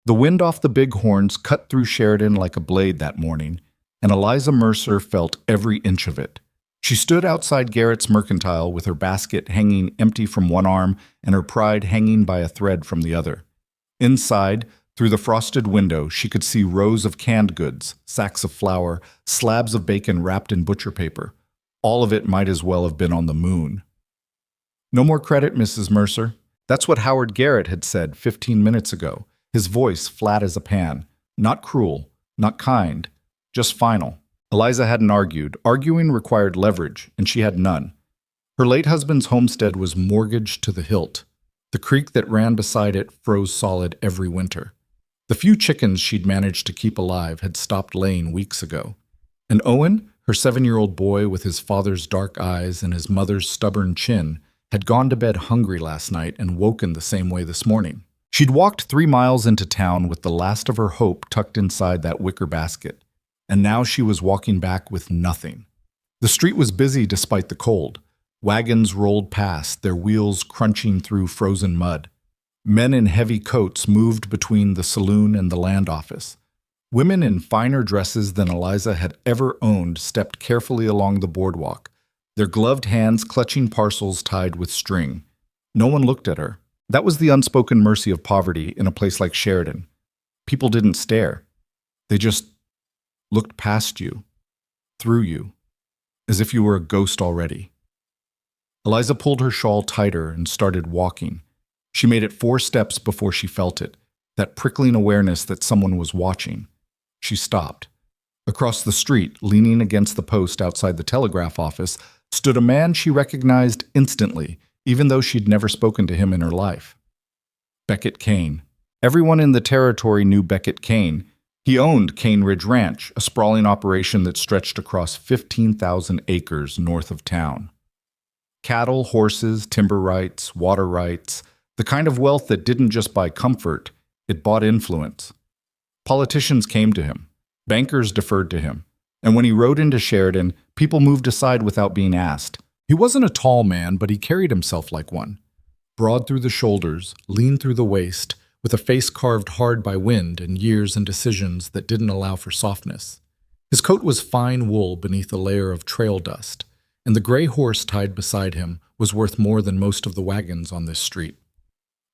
The wind off the big horns cut through Sheridan like a blade that morning, and Eliza Mercer felt every inch of it. She stood outside Garrett's Mercantile with her basket hanging empty from one arm and her pride hanging by a thread from the other. Inside, through the frosted window, she could see rows of canned goods, sacks of flour, slabs of bacon wrapped in butcher paper. All of it might as well have been on the moon. "No more credit, Mrs. Mercer." That's what Howard Garrett had said 15 minutes ago, his voice flat as a pan. Not cruel, not kind, just final. Eliza hadn't argued. Arguing required leverage, and she had none. Her late husband's homestead was mortgaged to the hilt. The creek that ran beside it froze solid every winter. The few chickens she'd managed to keep alive had stopped laying weeks ago. And Owen, her 7-year-old boy with his father's dark eyes and his mother's stubborn chin, had gone to bed hungry last night and woken the same way this morning. She'd walked 3 miles into town with the last of her hope tucked inside that wicker basket, and now she was walking back with nothing. The street was busy despite the cold. Wagons rolled past, their wheels crunching through frozen mud. Men in heavy coats moved between the saloon and the land office. Women in finer dresses than Eliza had ever owned stepped carefully along the boardwalk, their gloved hands clutching parcels tied with string. No one looked at her. That was the unspoken mercy of poverty in a place like Sheridan. People didn't stare. They just looked past you, through you, as if you were a ghost already. Eliza pulled her shawl tighter and started walking. She made it 4 steps before she felt it, that prickling awareness that someone was watching. She stopped. Across the street, leaning against the post outside the telegraph office, stood a man she recognized instantly, even though she'd never spoken to him in her life. Beckett Kane. Everyone in the territory knew Beckett Kane. He owned Cane Ridge Ranch, a sprawling operation that stretched across 15,000 acres north of town. Cattle, horses, timber rights, water rights, the kind of wealth that didn't just buy comfort, it bought influence. Politicians came to him. Bankers deferred to him. And when he rode into Sheridan, people moved aside without being asked. He wasn't a tall man, but he carried himself like one. Broad through the shoulders, lean through the waist, with a face carved hard by wind and years and decisions that didn't allow for softness. His coat was fine wool beneath a layer of trail dust, and the gray horse tied beside him was worth more than most of the wagons on this street.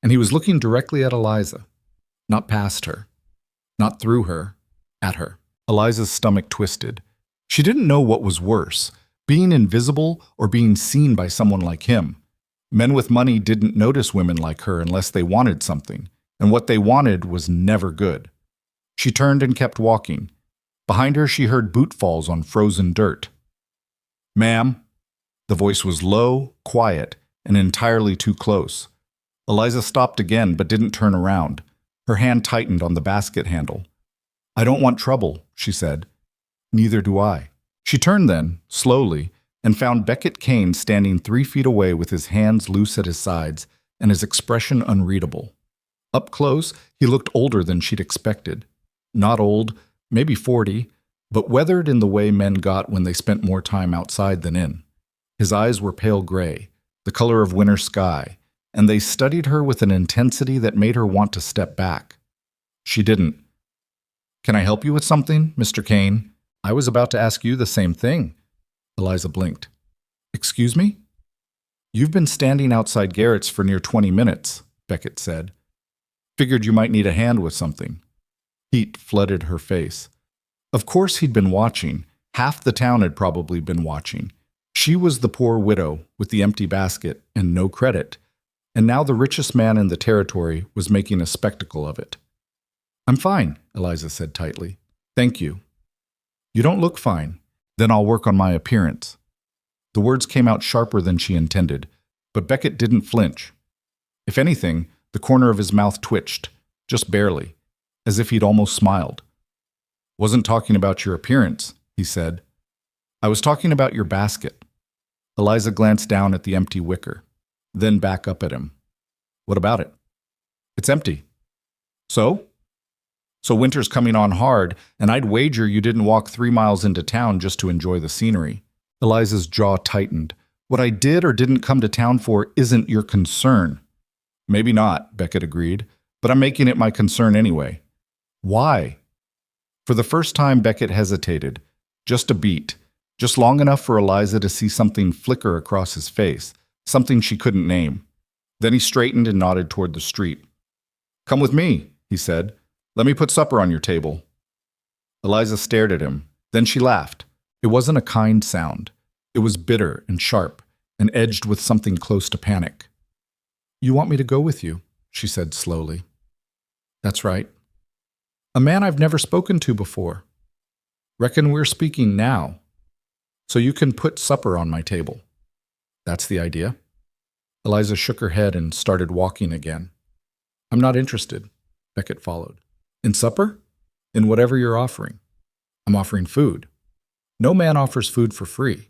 And he was looking directly at Eliza. Not past her. Not through her. At her. Eliza's stomach twisted. She didn't know what was worse, being invisible or being seen by someone like him. Men with money didn't notice women like her unless they wanted something, and what they wanted was never good. She turned and kept walking. Behind her, she heard boot falls on frozen dirt. "Ma'am." The voice was low, quiet, and entirely too close. Eliza stopped again but didn't turn around. Her hand tightened on the basket handle. "I don't want trouble," she said. "Neither do I." She turned then, slowly, and found Beckett Kane standing 3 feet away with his hands loose at his sides and his expression unreadable. Up close, he looked older than she'd expected. Not old, maybe 40, but weathered in the way men got when they spent more time outside than in. His eyes were pale gray, the color of winter sky, and they studied her with an intensity that made her want to step back. She didn't. "Can I help you with something, Mr. Kane?" "I was about to ask you the same thing." Eliza blinked. "Excuse me?" "You've been standing outside Garrett's for near 20 minutes, Beckett said. "Figured you might need a hand with something." Heat flooded her face. Of course he'd been watching. Half the town had probably been watching. She was the poor widow with the empty basket and no credit, and now the richest man in the territory was making a spectacle of it. "I'm fine," Eliza said tightly. "Thank you." "You don't look fine. Then I'll work on my appearance." The words came out sharper than she intended, but Beckett didn't flinch. If anything, the corner of his mouth twitched, just barely, as if he'd almost smiled. "Wasn't talking about your appearance," he said. "I was talking about your basket." Eliza glanced down at the empty wicker, then back up at him. "What about it?" "It's empty." "So?" "So winter's coming on hard, and I'd wager you didn't walk 3 miles into town just to enjoy the scenery." Eliza's jaw tightened. "What I did or didn't come to town for isn't your concern." "Maybe not," Beckett agreed, "but I'm making it my concern anyway. Why? For the first time, Beckett hesitated. Just a beat. Just long enough for Eliza to see something flicker across his face, something she couldn't name. Then he straightened and nodded toward the street. "Come with me," he said. "Let me put supper on your table." Eliza stared at him. Then she laughed. It wasn't a kind sound. It was bitter and sharp, and edged with something close to panic. "You want me to go with you?" she said slowly. "That's right. A man I've never spoken to before. Reckon we're speaking now. So you can put supper on my table. That's the idea." Eliza shook her head and started walking again. "I'm not interested," Beckett followed. "In supper? In whatever you're offering. I'm offering food. No man offers food for free."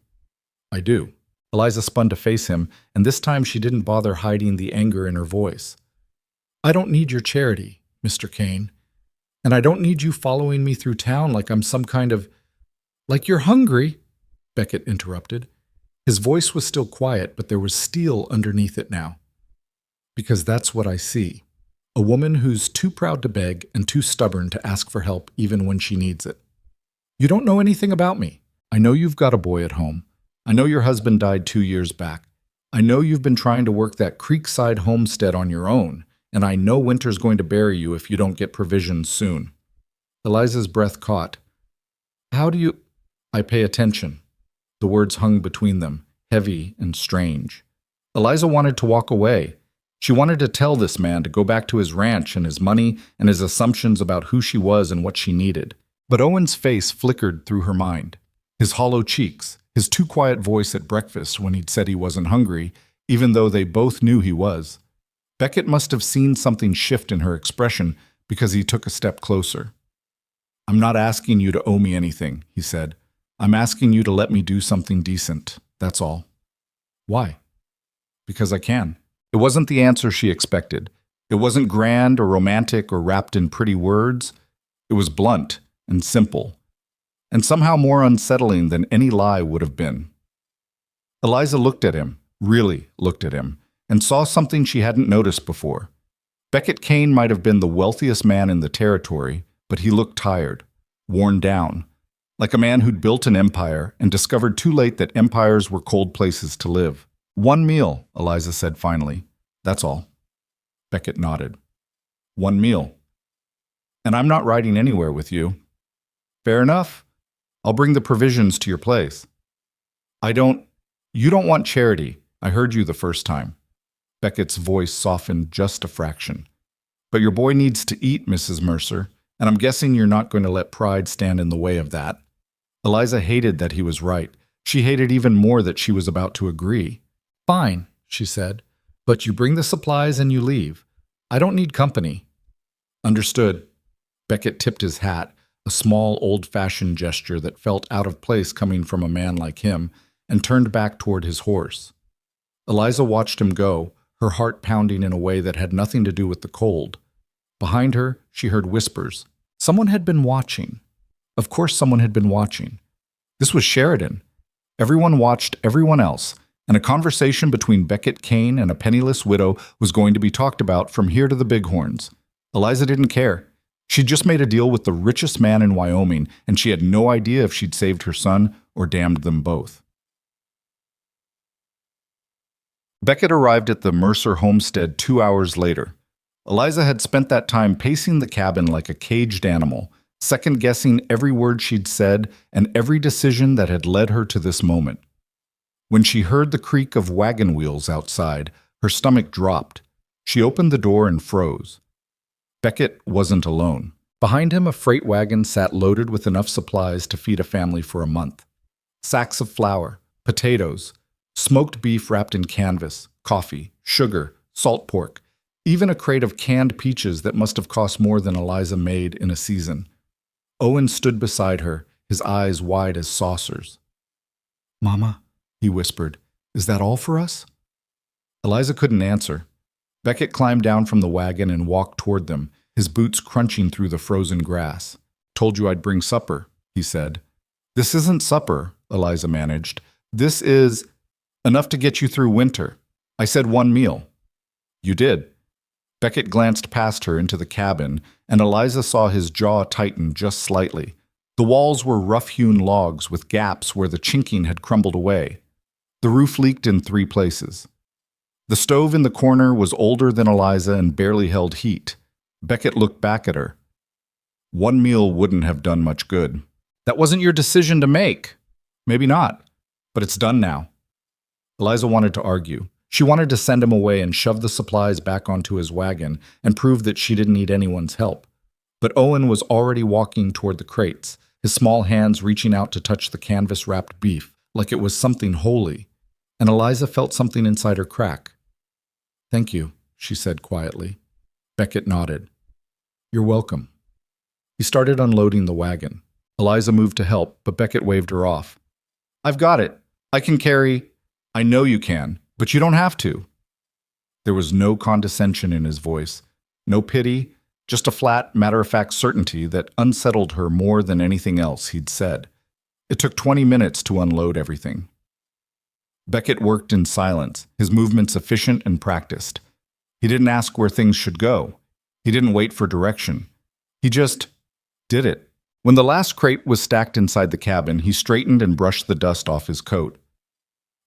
"I do." Eliza spun to face him, and this time she didn't bother hiding the anger in her voice. "I don't need your charity, Mr. Kane. And I don't need you following me through town like I'm some kind of... Like you're hungry," Beckett interrupted. His voice was still quiet, but there was steel underneath it now. "Because that's what I see. A woman who's too proud to beg and too stubborn to ask for help even when she needs it. You don't know anything about me. I know you've got a boy at home. I know your husband died 2 years back. I know you've been trying to work that creekside homestead on your own, and I know winter's going to bury you if you don't get provisions soon." Eliza's breath caught. "How do you—" "I pay attention." The words hung between them, heavy and strange. Eliza wanted to walk away. She wanted to tell this man to go back to his ranch and his money and his assumptions about who she was and what she needed. But Owen's face flickered through her mind. His hollow cheeks, his too quiet voice at breakfast when he'd said he wasn't hungry, even though they both knew he was. Beckett must have seen something shift in her expression because he took a step closer. "I'm not asking you to owe me anything," he said. "I'm asking you to let me do something decent, that's all." "Why?" "Because I can." It wasn't the answer she expected. It wasn't grand or romantic or wrapped in pretty words. It was blunt and simple, and somehow more unsettling than any lie would have been. Eliza looked at him, really looked at him, and saw something she hadn't noticed before. Beckett Kane might have been the wealthiest man in the territory, but he looked tired, worn down, like a man who'd built an empire and discovered too late that empires were cold places to live. "1 meal," Eliza said finally. "That's all." Beckett nodded. "1 meal. And I'm not riding anywhere with you." "Fair enough. I'll bring the provisions to your place." You don't want charity. I heard you the first time." Beckett's voice softened just a fraction. "But your boy needs to eat, Mrs. Mercer, and I'm guessing you're not going to let pride stand in the way of that." Eliza hated that he was right. She hated even more that she was about to agree. "Fine," she said, "but you bring the supplies and you leave. I don't need company." "Understood." Beckett tipped his hat, a small, old-fashioned gesture that felt out of place coming from a man like him, and turned back toward his horse. Eliza watched him go, her heart pounding in a way that had nothing to do with the cold. Behind her, she heard whispers. Someone had been watching. Of course someone had been watching. This was Sheridan. Everyone watched everyone else, and a conversation between Beckett Kane and a penniless widow was going to be talked about from here to the Bighorns. Eliza didn't care. She'd just made a deal with the richest man in Wyoming, and she had no idea if she'd saved her son or damned them both. Beckett arrived at the Mercer homestead 2 hours later. Eliza had spent that time pacing the cabin like a caged animal, second-guessing every word she'd said and every decision that had led her to this moment. When she heard the creak of wagon wheels outside, her stomach dropped. She opened the door and froze. Beckett wasn't alone. Behind him, a freight wagon sat loaded with enough supplies to feed a family for a month. Sacks of flour, potatoes, smoked beef wrapped in canvas, coffee, sugar, salt pork, even a crate of canned peaches that must have cost more than Eliza made in a season. Owen stood beside her, his eyes wide as saucers. "Mama," he whispered, "is that all for us?" Eliza couldn't answer. Beckett climbed down from the wagon and walked toward them, his boots crunching through the frozen grass. "Told you I'd bring supper," he said. "This isn't supper," Eliza managed. "This is enough to get you through winter. I said 1 meal." "You did." Beckett glanced past her into the cabin, and Eliza saw his jaw tighten just slightly. The walls were rough-hewn logs with gaps where the chinking had crumbled away. The roof leaked in 3 places. The stove in the corner was older than Eliza and barely held heat. Beckett looked back at her. One meal wouldn't have done much good. That wasn't your decision to make. Maybe not, but it's done now. Eliza wanted to argue. She wanted to send him away and shove the supplies back onto his wagon and prove that she didn't need anyone's help. But Owen was already walking toward the crates, his small hands reaching out to touch the canvas-wrapped beef like it was something holy, and Eliza felt something inside her crack. "Thank you," she said quietly. Beckett nodded. "You're welcome." He started unloading the wagon. Eliza moved to help, but Beckett waved her off. "I've got it. I can carry—" "I know you can, but you don't have to." There was no condescension in his voice, no pity, just a flat, matter-of-fact certainty that unsettled her more than anything else he'd said. It took 20 minutes to unload everything. Beckett worked in silence, his movements efficient and practiced. He didn't ask where things should go. He didn't wait for direction. He just did it. When the last crate was stacked inside the cabin, he straightened and brushed the dust off his coat.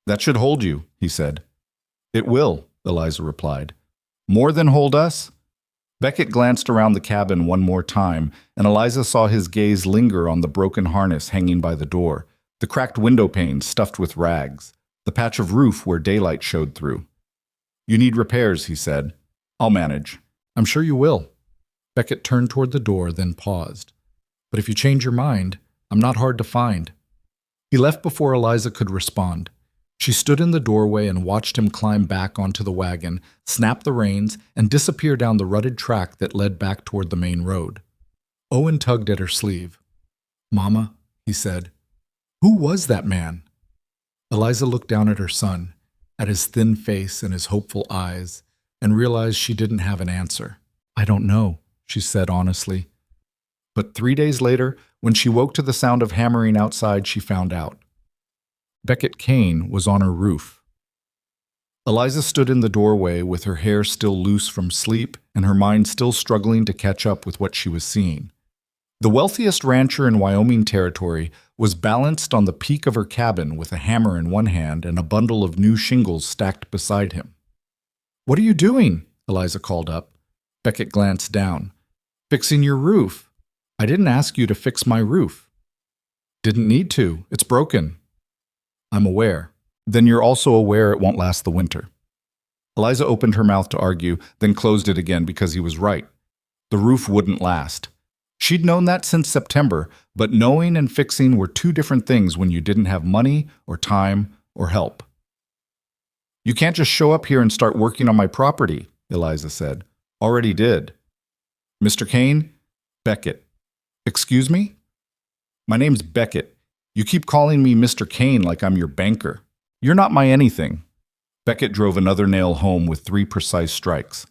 "That should hold you," he said. "It will," Eliza replied. "More than hold us?" Beckett glanced around the cabin one more time, and Eliza saw his gaze linger on the broken harness hanging by the door, the cracked window panes stuffed with rags, the patch of roof where daylight showed through. "You need repairs," he said. "I'll manage." "I'm sure you will." Beckett turned toward the door, then paused. "But if you change your mind, I'm not hard to find." He left before Eliza could respond. She stood in the doorway and watched him climb back onto the wagon, snap the reins, and disappear down the rutted track that led back toward the main road. Owen tugged at her sleeve. "Mama," he said, "who was that man?" Eliza looked down at her son, at his thin face and his hopeful eyes, and realized she didn't have an answer. "I don't know," she said honestly. But 3 days later, when she woke to the sound of hammering outside, she found out. Beckett Kane was on her roof. Eliza stood in the doorway with her hair still loose from sleep and her mind still struggling to catch up with what she was seeing. The wealthiest rancher in Wyoming Territory was balanced on the peak of her cabin with a hammer in one hand and a bundle of new shingles stacked beside him. "What are you doing?" Eliza called up. Beckett glanced down. "Fixing your roof." "I didn't ask you to fix my roof." "Didn't need to. It's broken." "I'm aware. Then you're also aware it won't last the winter." Eliza opened her mouth to argue, then closed it again because he was right. The roof wouldn't last. She'd known that since September, but knowing and fixing were 2 different things when you didn't have money or time or help. "You can't just show up here and start working on my property," Eliza said. "Already did." "Mr. Kane?" "Beckett." "Excuse me?" "My name's Beckett. You keep calling me Mr. Kane like I'm your banker. You're not my anything." Beckett drove another nail home with 3 precise strikes.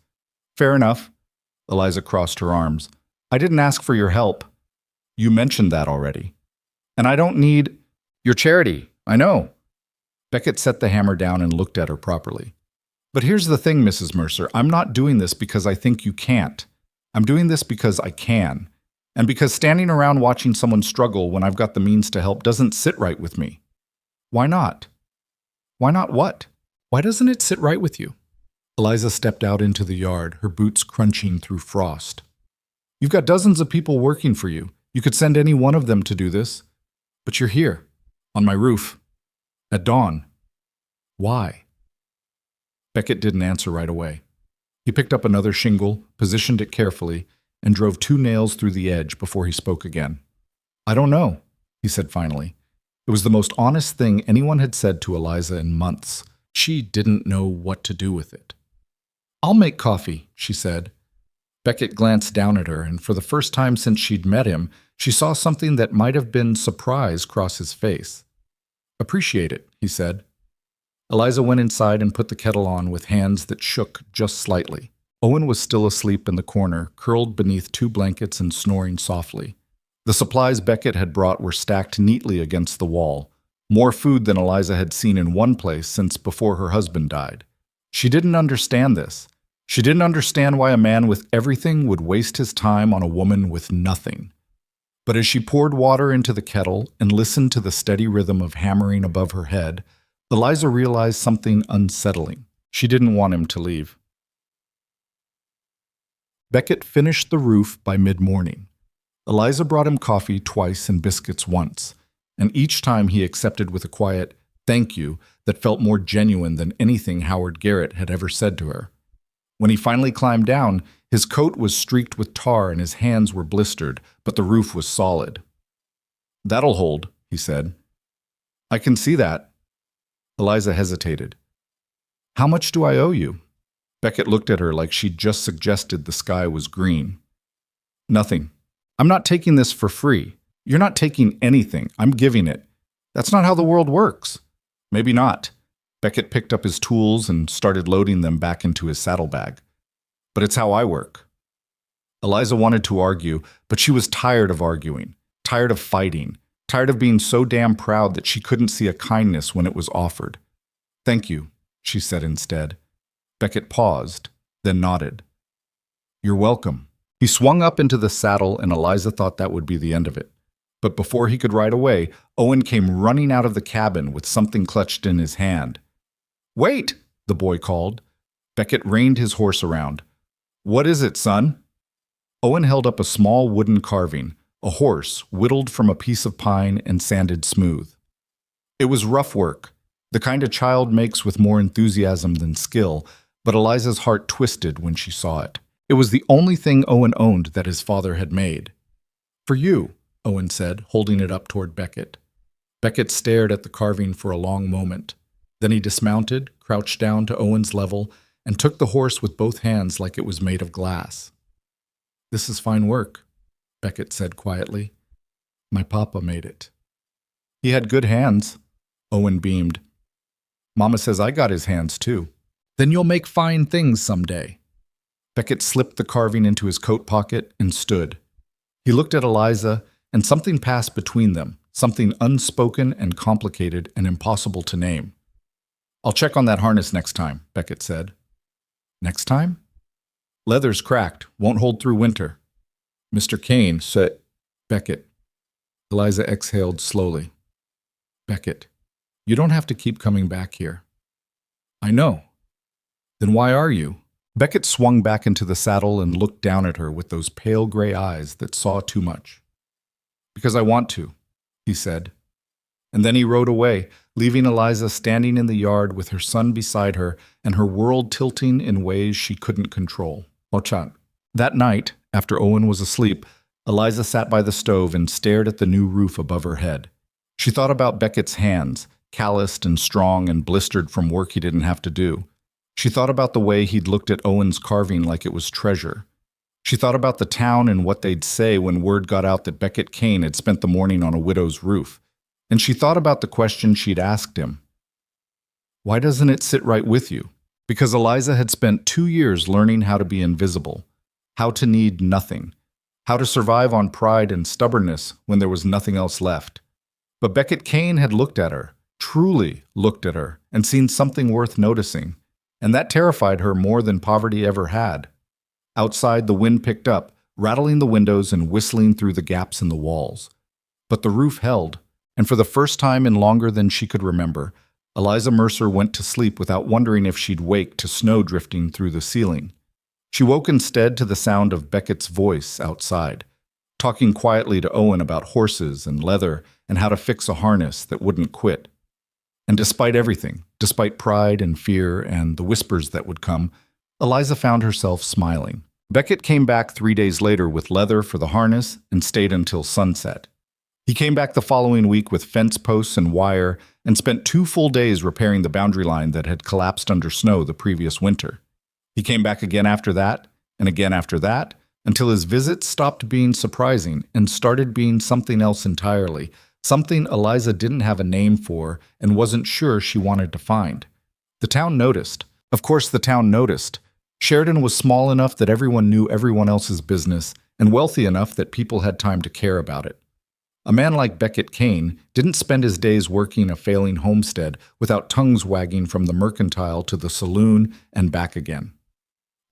"Fair enough." Eliza crossed her arms. "I didn't ask for your help." "You mentioned that already." "And I don't need your charity, I know." Beckett set the hammer down and looked at her properly. "But here's the thing, Mrs. Mercer. I'm not doing this because I think you can't. I'm doing this because I can. And because standing around watching someone struggle when I've got the means to help doesn't sit right with me." "Why not?" "Why not what? Why doesn't it sit right with you?" Eliza stepped out into the yard, her boots crunching through frost. "You've got dozens of people working for you. You could send any one of them to do this. But you're here, on my roof, at dawn. Why?" Beckett didn't answer right away. He picked up another shingle, positioned it carefully, and drove 2 nails through the edge before he spoke again. "I don't know," he said finally. It was the most honest thing anyone had said to Eliza in months. She didn't know what to do with it. "I'll make coffee," she said. Beckett glanced down at her, and for the first time since she'd met him, she saw something that might have been surprise cross his face. "Appreciate it," he said. Eliza went inside and put the kettle on with hands that shook just slightly. Owen was still asleep in the corner, curled beneath 2 blankets and snoring softly. The supplies Beckett had brought were stacked neatly against the wall, more food than Eliza had seen in one place since before her husband died. She didn't understand this. She didn't understand why a man with everything would waste his time on a woman with nothing. But as she poured water into the kettle and listened to the steady rhythm of hammering above her head, Eliza realized something unsettling. She didn't want him to leave. Beckett finished the roof by mid-morning. Eliza brought him coffee twice and biscuits once, and each time he accepted with a quiet "thank you" that felt more genuine than anything Howard Garrett had ever said to her. When he finally climbed down, his coat was streaked with tar and his hands were blistered, but the roof was solid. "That'll hold," he said. "I can see that." Eliza hesitated. "How much do I owe you?" Beckett looked at her like she'd just suggested the sky was green. "Nothing. I'm not taking this for free. You're not taking anything. I'm giving it. That's not how the world works." "Maybe not." Beckett picked up his tools and started loading them back into his saddlebag. "But it's how I work." Eliza wanted to argue, but she was tired of arguing, tired of fighting, tired of being so damn proud that she couldn't see a kindness when it was offered. "Thank you," she said instead. Beckett paused, then nodded. "You're welcome." He swung up into the saddle, and Eliza thought that would be the end of it. But before he could ride away, Owen came running out of the cabin with something clutched in his hand. "Wait!" the boy called. Beckett reined his horse around. "What is it, son?" Owen held up a small wooden carving, a horse whittled from a piece of pine and sanded smooth. It was rough work, the kind a child makes with more enthusiasm than skill, but Eliza's heart twisted when she saw it. It was the only thing Owen owned that his father had made. "For you," Owen said, holding it up toward Beckett. Beckett stared at the carving for a long moment. Then he dismounted, crouched down to Owen's level, and took the horse with both hands like it was made of glass. "This is fine work," Beckett said quietly. "My papa made it." "He had good hands," Owen beamed. "Mama says I got his hands too." "Then you'll make fine things someday." Beckett slipped the carving into his coat pocket and stood. He looked at Eliza, and something passed between them, something unspoken and complicated and impossible to name. "I'll check on that harness next time," Beckett said. "Next time?" "Leather's cracked, won't hold through winter." "Mr. Kane said—" "Beckett." Eliza exhaled slowly. "Beckett, you don't have to keep coming back here." "I know." "Then why are you?" Beckett swung back into the saddle and looked down at her with those pale gray eyes that saw too much. "Because I want to," he said. And then he rode away, leaving Eliza standing in the yard with her son beside her and her world tilting in ways she couldn't control. Ochan. That night, after Owen was asleep, Eliza sat by the stove and stared at the new roof above her head. She thought about Beckett's hands, calloused and strong and blistered from work he didn't have to do. She thought about the way he'd looked at Owen's carving like it was treasure. She thought about the town and what they'd say when word got out that Beckett Kane had spent the morning on a widow's roof. And she thought about the question she'd asked him. Why doesn't it sit right with you? Because Eliza had spent 2 years learning how to be invisible, how to need nothing, how to survive on pride and stubbornness when there was nothing else left. But Beckett Kane had looked at her, truly looked at her, and seen something worth noticing, and that terrified her more than poverty ever had. Outside, the wind picked up, rattling the windows and whistling through the gaps in the walls. But the roof held, and for the first time in longer than she could remember, Eliza Mercer went to sleep without wondering if she'd wake to snow drifting through the ceiling. She woke instead to the sound of Beckett's voice outside, talking quietly to Owen about horses and leather and how to fix a harness that wouldn't quit. And despite everything, despite pride and fear and the whispers that would come, Eliza found herself smiling. Beckett came back 3 days later with leather for the harness and stayed until sunset. He came back the following week with fence posts and wire and spent 2 full days repairing the boundary line that had collapsed under snow the previous winter. He came back again after that, and again after that, until his visits stopped being surprising and started being something else entirely, something Eliza didn't have a name for and wasn't sure she wanted to find. The town noticed. Of course the town noticed. Sheridan was small enough that everyone knew everyone else's business and wealthy enough that people had time to care about it. A man like Beckett Kane didn't spend his days working a failing homestead without tongues wagging from the mercantile to the saloon and back again.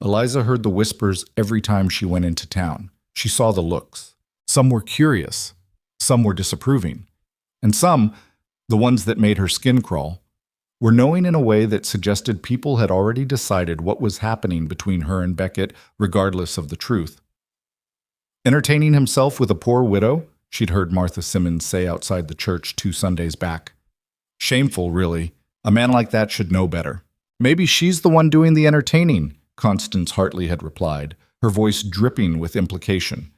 Eliza heard the whispers every time she went into town. She saw the looks. Some were curious, some were disapproving, and some, the ones that made her skin crawl, were knowing in a way that suggested people had already decided what was happening between her and Beckett, regardless of the truth. Entertaining himself with a poor widow, she'd heard Martha Simmons say outside the church 2 Sundays back. Shameful, really. A man like that should know better. Maybe she's the one doing the entertaining, Constance Hartley had replied, her voice dripping with implication.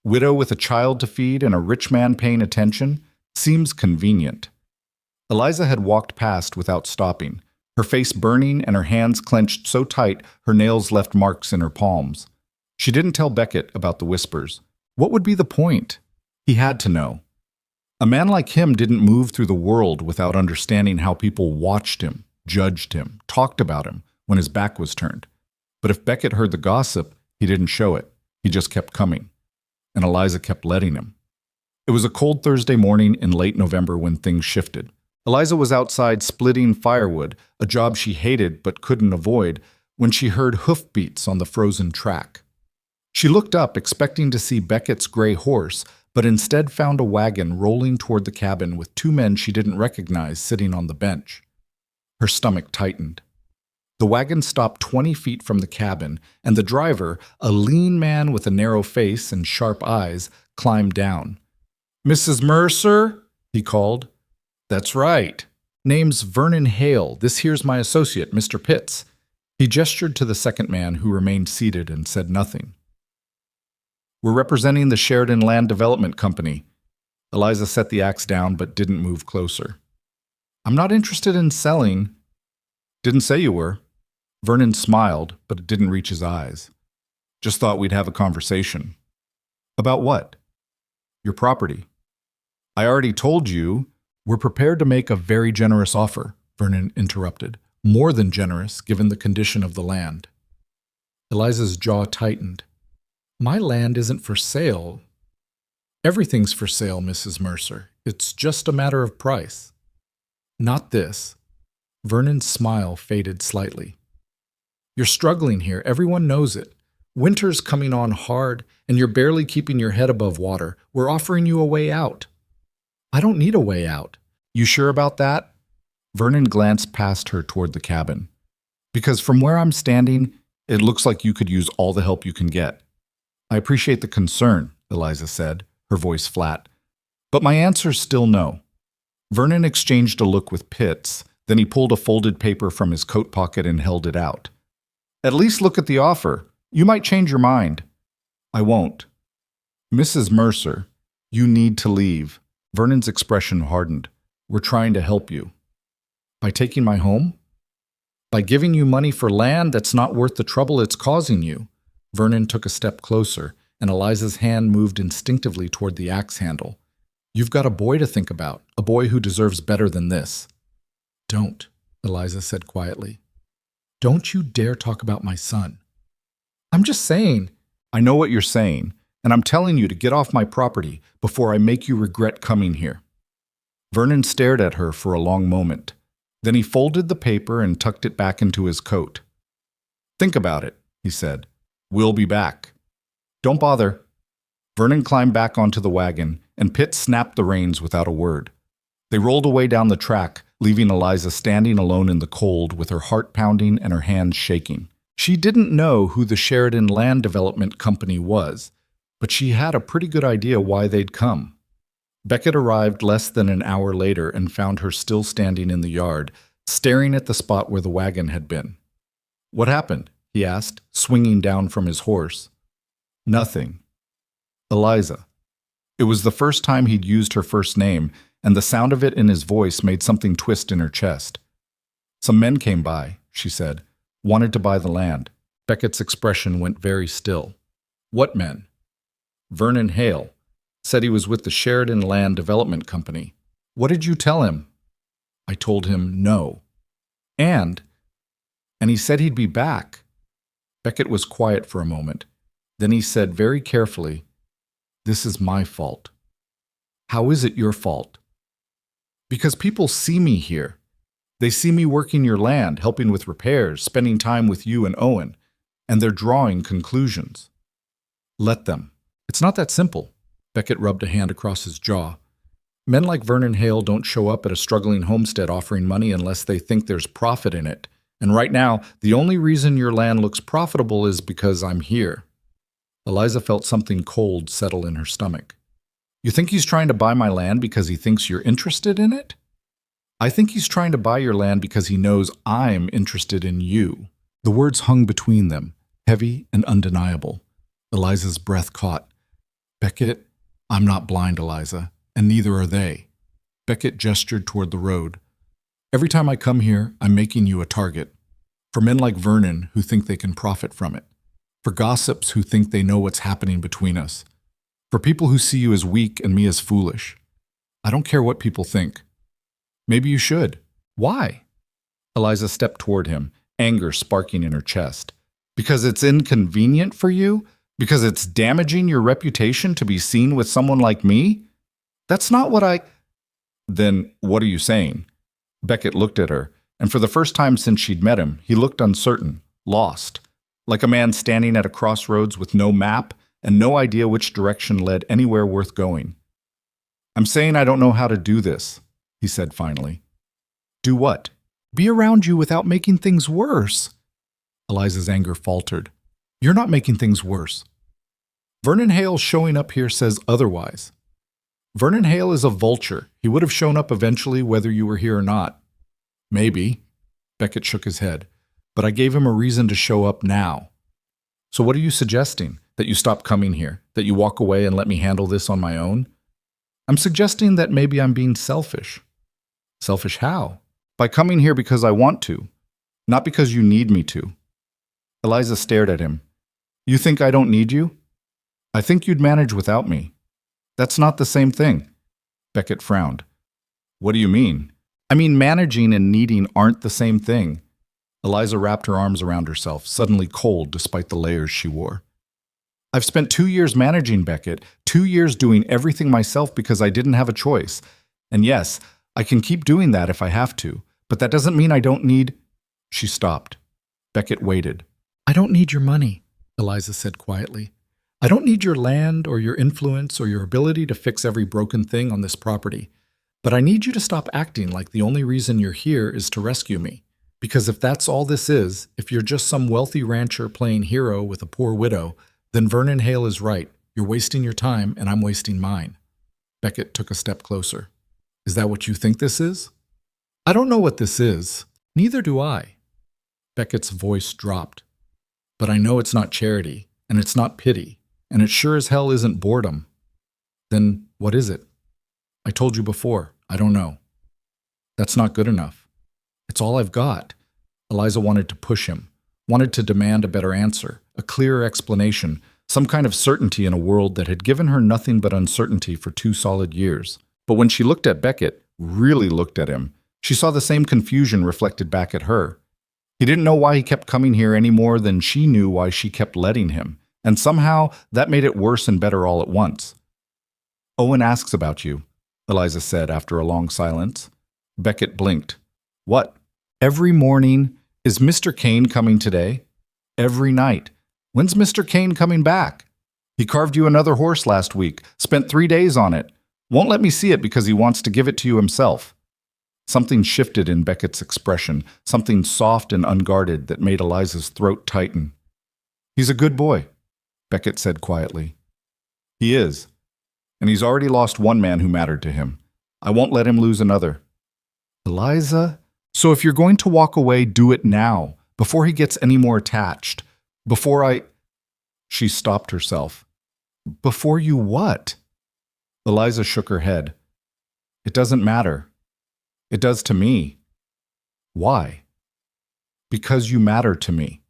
Widow with a child to feed and a rich man paying attention? Seems convenient. Eliza had walked past without stopping, her face burning and her hands clenched so tight her nails left marks in her palms. She didn't tell Beckett about the whispers. What would be the point? He had to know. A man like him didn't move through the world without understanding how people watched him, judged him, talked about him when his back was turned. But if Beckett heard the gossip, he didn't show it. He just kept coming. And Eliza kept letting him. It was a cold Thursday morning in late November when things shifted. Eliza was outside splitting firewood, a job she hated but couldn't avoid, when she heard hoofbeats on the frozen track. She looked up, expecting to see Beckett's gray horse, but instead found a wagon rolling toward the cabin with 2 men she didn't recognize sitting on the bench. Her stomach tightened. The wagon stopped 20 feet from the cabin, and the driver, a lean man with a narrow face and sharp eyes, climbed down. "Mrs. Mercer?" he called. "That's right. Name's Vernon Hale. This here's my associate, Mr. Pitts." He gestured to the second man, who remained seated and said nothing. "We're representing the Sheridan Land Development Company." Eliza set the axe down but didn't move closer. "I'm not interested in selling." "Didn't say you were." Vernon smiled, but it didn't reach his eyes. "Just thought we'd have a conversation." "About what?" "Your property." "I already told you." "We're prepared to make a very generous offer," Vernon interrupted. "More than generous, given the condition of the land." Eliza's jaw tightened. "My land isn't for sale." "Everything's for sale, Mrs. Mercer. It's just a matter of price." "Not this." Vernon's smile faded slightly. "You're struggling here. Everyone knows it. Winter's coming on hard, and you're barely keeping your head above water. We're offering you a way out." "I don't need a way out." "You sure about that?" Vernon glanced past her toward the cabin. "Because from where I'm standing, it looks like you could use all the help you can get." "I appreciate the concern," Eliza said, her voice flat. "But my answer's still no." Vernon exchanged a look with Pitts, then he pulled a folded paper from his coat pocket and held it out. "At least look at the offer. You might change your mind." "I won't." "Mrs. Mercer, you need to leave." Vernon's expression hardened. "We're trying to help you." "By taking my home?" "By giving you money for land that's not worth the trouble it's causing you." Vernon took a step closer, and Eliza's hand moved instinctively toward the axe handle. "You've got a boy to think about, a boy who deserves better than this." "Don't," Eliza said quietly. "Don't you dare talk about my son." "I'm just saying." "I know what you're saying, and I'm telling you to get off my property before I make you regret coming here." Vernon stared at her for a long moment. Then he folded the paper and tucked it back into his coat. "Think about it," he said. "We'll be back." "Don't bother." Vernon climbed back onto the wagon, and Pitt snapped the reins without a word. They rolled away down the track, leaving Eliza standing alone in the cold with her heart pounding and her hands shaking. She didn't know who the Sheridan Land Development Company was, but she had a pretty good idea why they'd come. Beckett arrived less than an hour later and found her still standing in the yard, staring at the spot where the wagon had been. "What happened?" he asked, swinging down from his horse. "Nothing." "Eliza." It was the first time he'd used her first name, and the sound of it in his voice made something twist in her chest. "Some men came by," she said. "Wanted to buy the land." Beckett's expression went very still. "What men?" "Vernon Hale. Said he was with the Sheridan Land Development Company." "What did you tell him?" "I told him no." And he said he'd be back." Beckett was quiet for a moment. Then he said very carefully, "This is my fault." "How is it your fault?" "Because people see me here. They see me working your land, helping with repairs, spending time with you and Owen. and they're drawing conclusions. Let them. It's not that simple. Beckett rubbed a hand across his jaw. Men like Vernon Hale don't show up at a struggling homestead offering money unless they think there's profit in it. And right now, the only reason your land looks profitable is because I'm here. Eliza felt something cold settle in her stomach. You think he's trying to buy my land because he thinks you're interested in it? I think he's trying to buy your land because he knows I'm interested in you. The words hung between them, heavy and undeniable. Eliza's breath caught. Beckett, I'm not blind, Eliza, and neither are they. Beckett gestured toward the road. Every time I come here, I'm making you a target. For men like Vernon who think they can profit from it. For gossips who think they know what's happening between us. For people who see you as weak and me as foolish. I don't care what people think. Maybe you should. Why? Eliza stepped toward him, anger sparking in her chest. Because it's inconvenient for you? Because it's damaging your reputation to be seen with someone like me? That's not what I... Then what are you saying? Beckett looked at her, and for the first time since she'd met him, he looked uncertain, lost, like a man standing at a crossroads with no map and no idea which direction led anywhere worth going. I'm saying I don't know how to do this, he said finally. Do what? Be around you without making things worse. Eliza's anger faltered. You're not making things worse. Vernon Hale showing up here says otherwise. Vernon Hale is a vulture. He would have shown up eventually whether you were here or not. Maybe. Beckett shook his head. But I gave him a reason to show up now. So what are you suggesting? That you stop coming here? That you walk away and let me handle this on my own? I'm suggesting that maybe I'm being selfish. Selfish how? By coming here because I want to, not because you need me to. Eliza stared at him. You think I don't need you? I think you'd manage without me. That's not the same thing. Beckett frowned. What do you mean? I mean, managing and needing aren't the same thing. Eliza wrapped her arms around herself, suddenly cold despite the layers she wore. I've spent 2 years managing Beckett, 2 years doing everything myself because I didn't have a choice. And yes, I can keep doing that if I have to, but that doesn't mean I don't need... She stopped. Beckett waited. I don't need your money, Eliza said quietly. I don't need your land or your influence or your ability to fix every broken thing on this property. But I need you to stop acting like the only reason you're here is to rescue me. Because if that's all this is, if you're just some wealthy rancher playing hero with a poor widow, then Vernon Hale is right. You're wasting your time and I'm wasting mine. Beckett took a step closer. Is that what you think this is? I don't know what this is. Neither do I. Beckett's voice dropped. But I know it's not charity, and it's not pity, and it sure as hell isn't boredom. Then what is it? I told you before, I don't know. That's not good enough. It's all I've got. Eliza wanted to push him, wanted to demand a better answer, a clearer explanation, some kind of certainty in a world that had given her nothing but uncertainty for 2 solid years. But when she looked at Beckett, really looked at him, she saw the same confusion reflected back at her. He didn't know why he kept coming here any more than she knew why she kept letting him, and somehow that made it worse and better all at once. Owen asks about you, Eliza said after a long silence. Beckett blinked. What? Every morning? Is Mr. Kane coming today? Every night. When's Mr. Kane coming back? He carved you another horse last week, spent 3 days on it. Won't let me see it because he wants to give it to you himself. Something shifted in Beckett's expression, something soft and unguarded that made Eliza's throat tighten. He's a good boy, Beckett said quietly. He is. And he's already lost one man who mattered to him. I won't let him lose another. Eliza? So if you're going to walk away, do it now, before he gets any more attached. Before I... She stopped herself. Before you what? Eliza shook her head. It doesn't matter. It does to me. Why? Because you matter to me.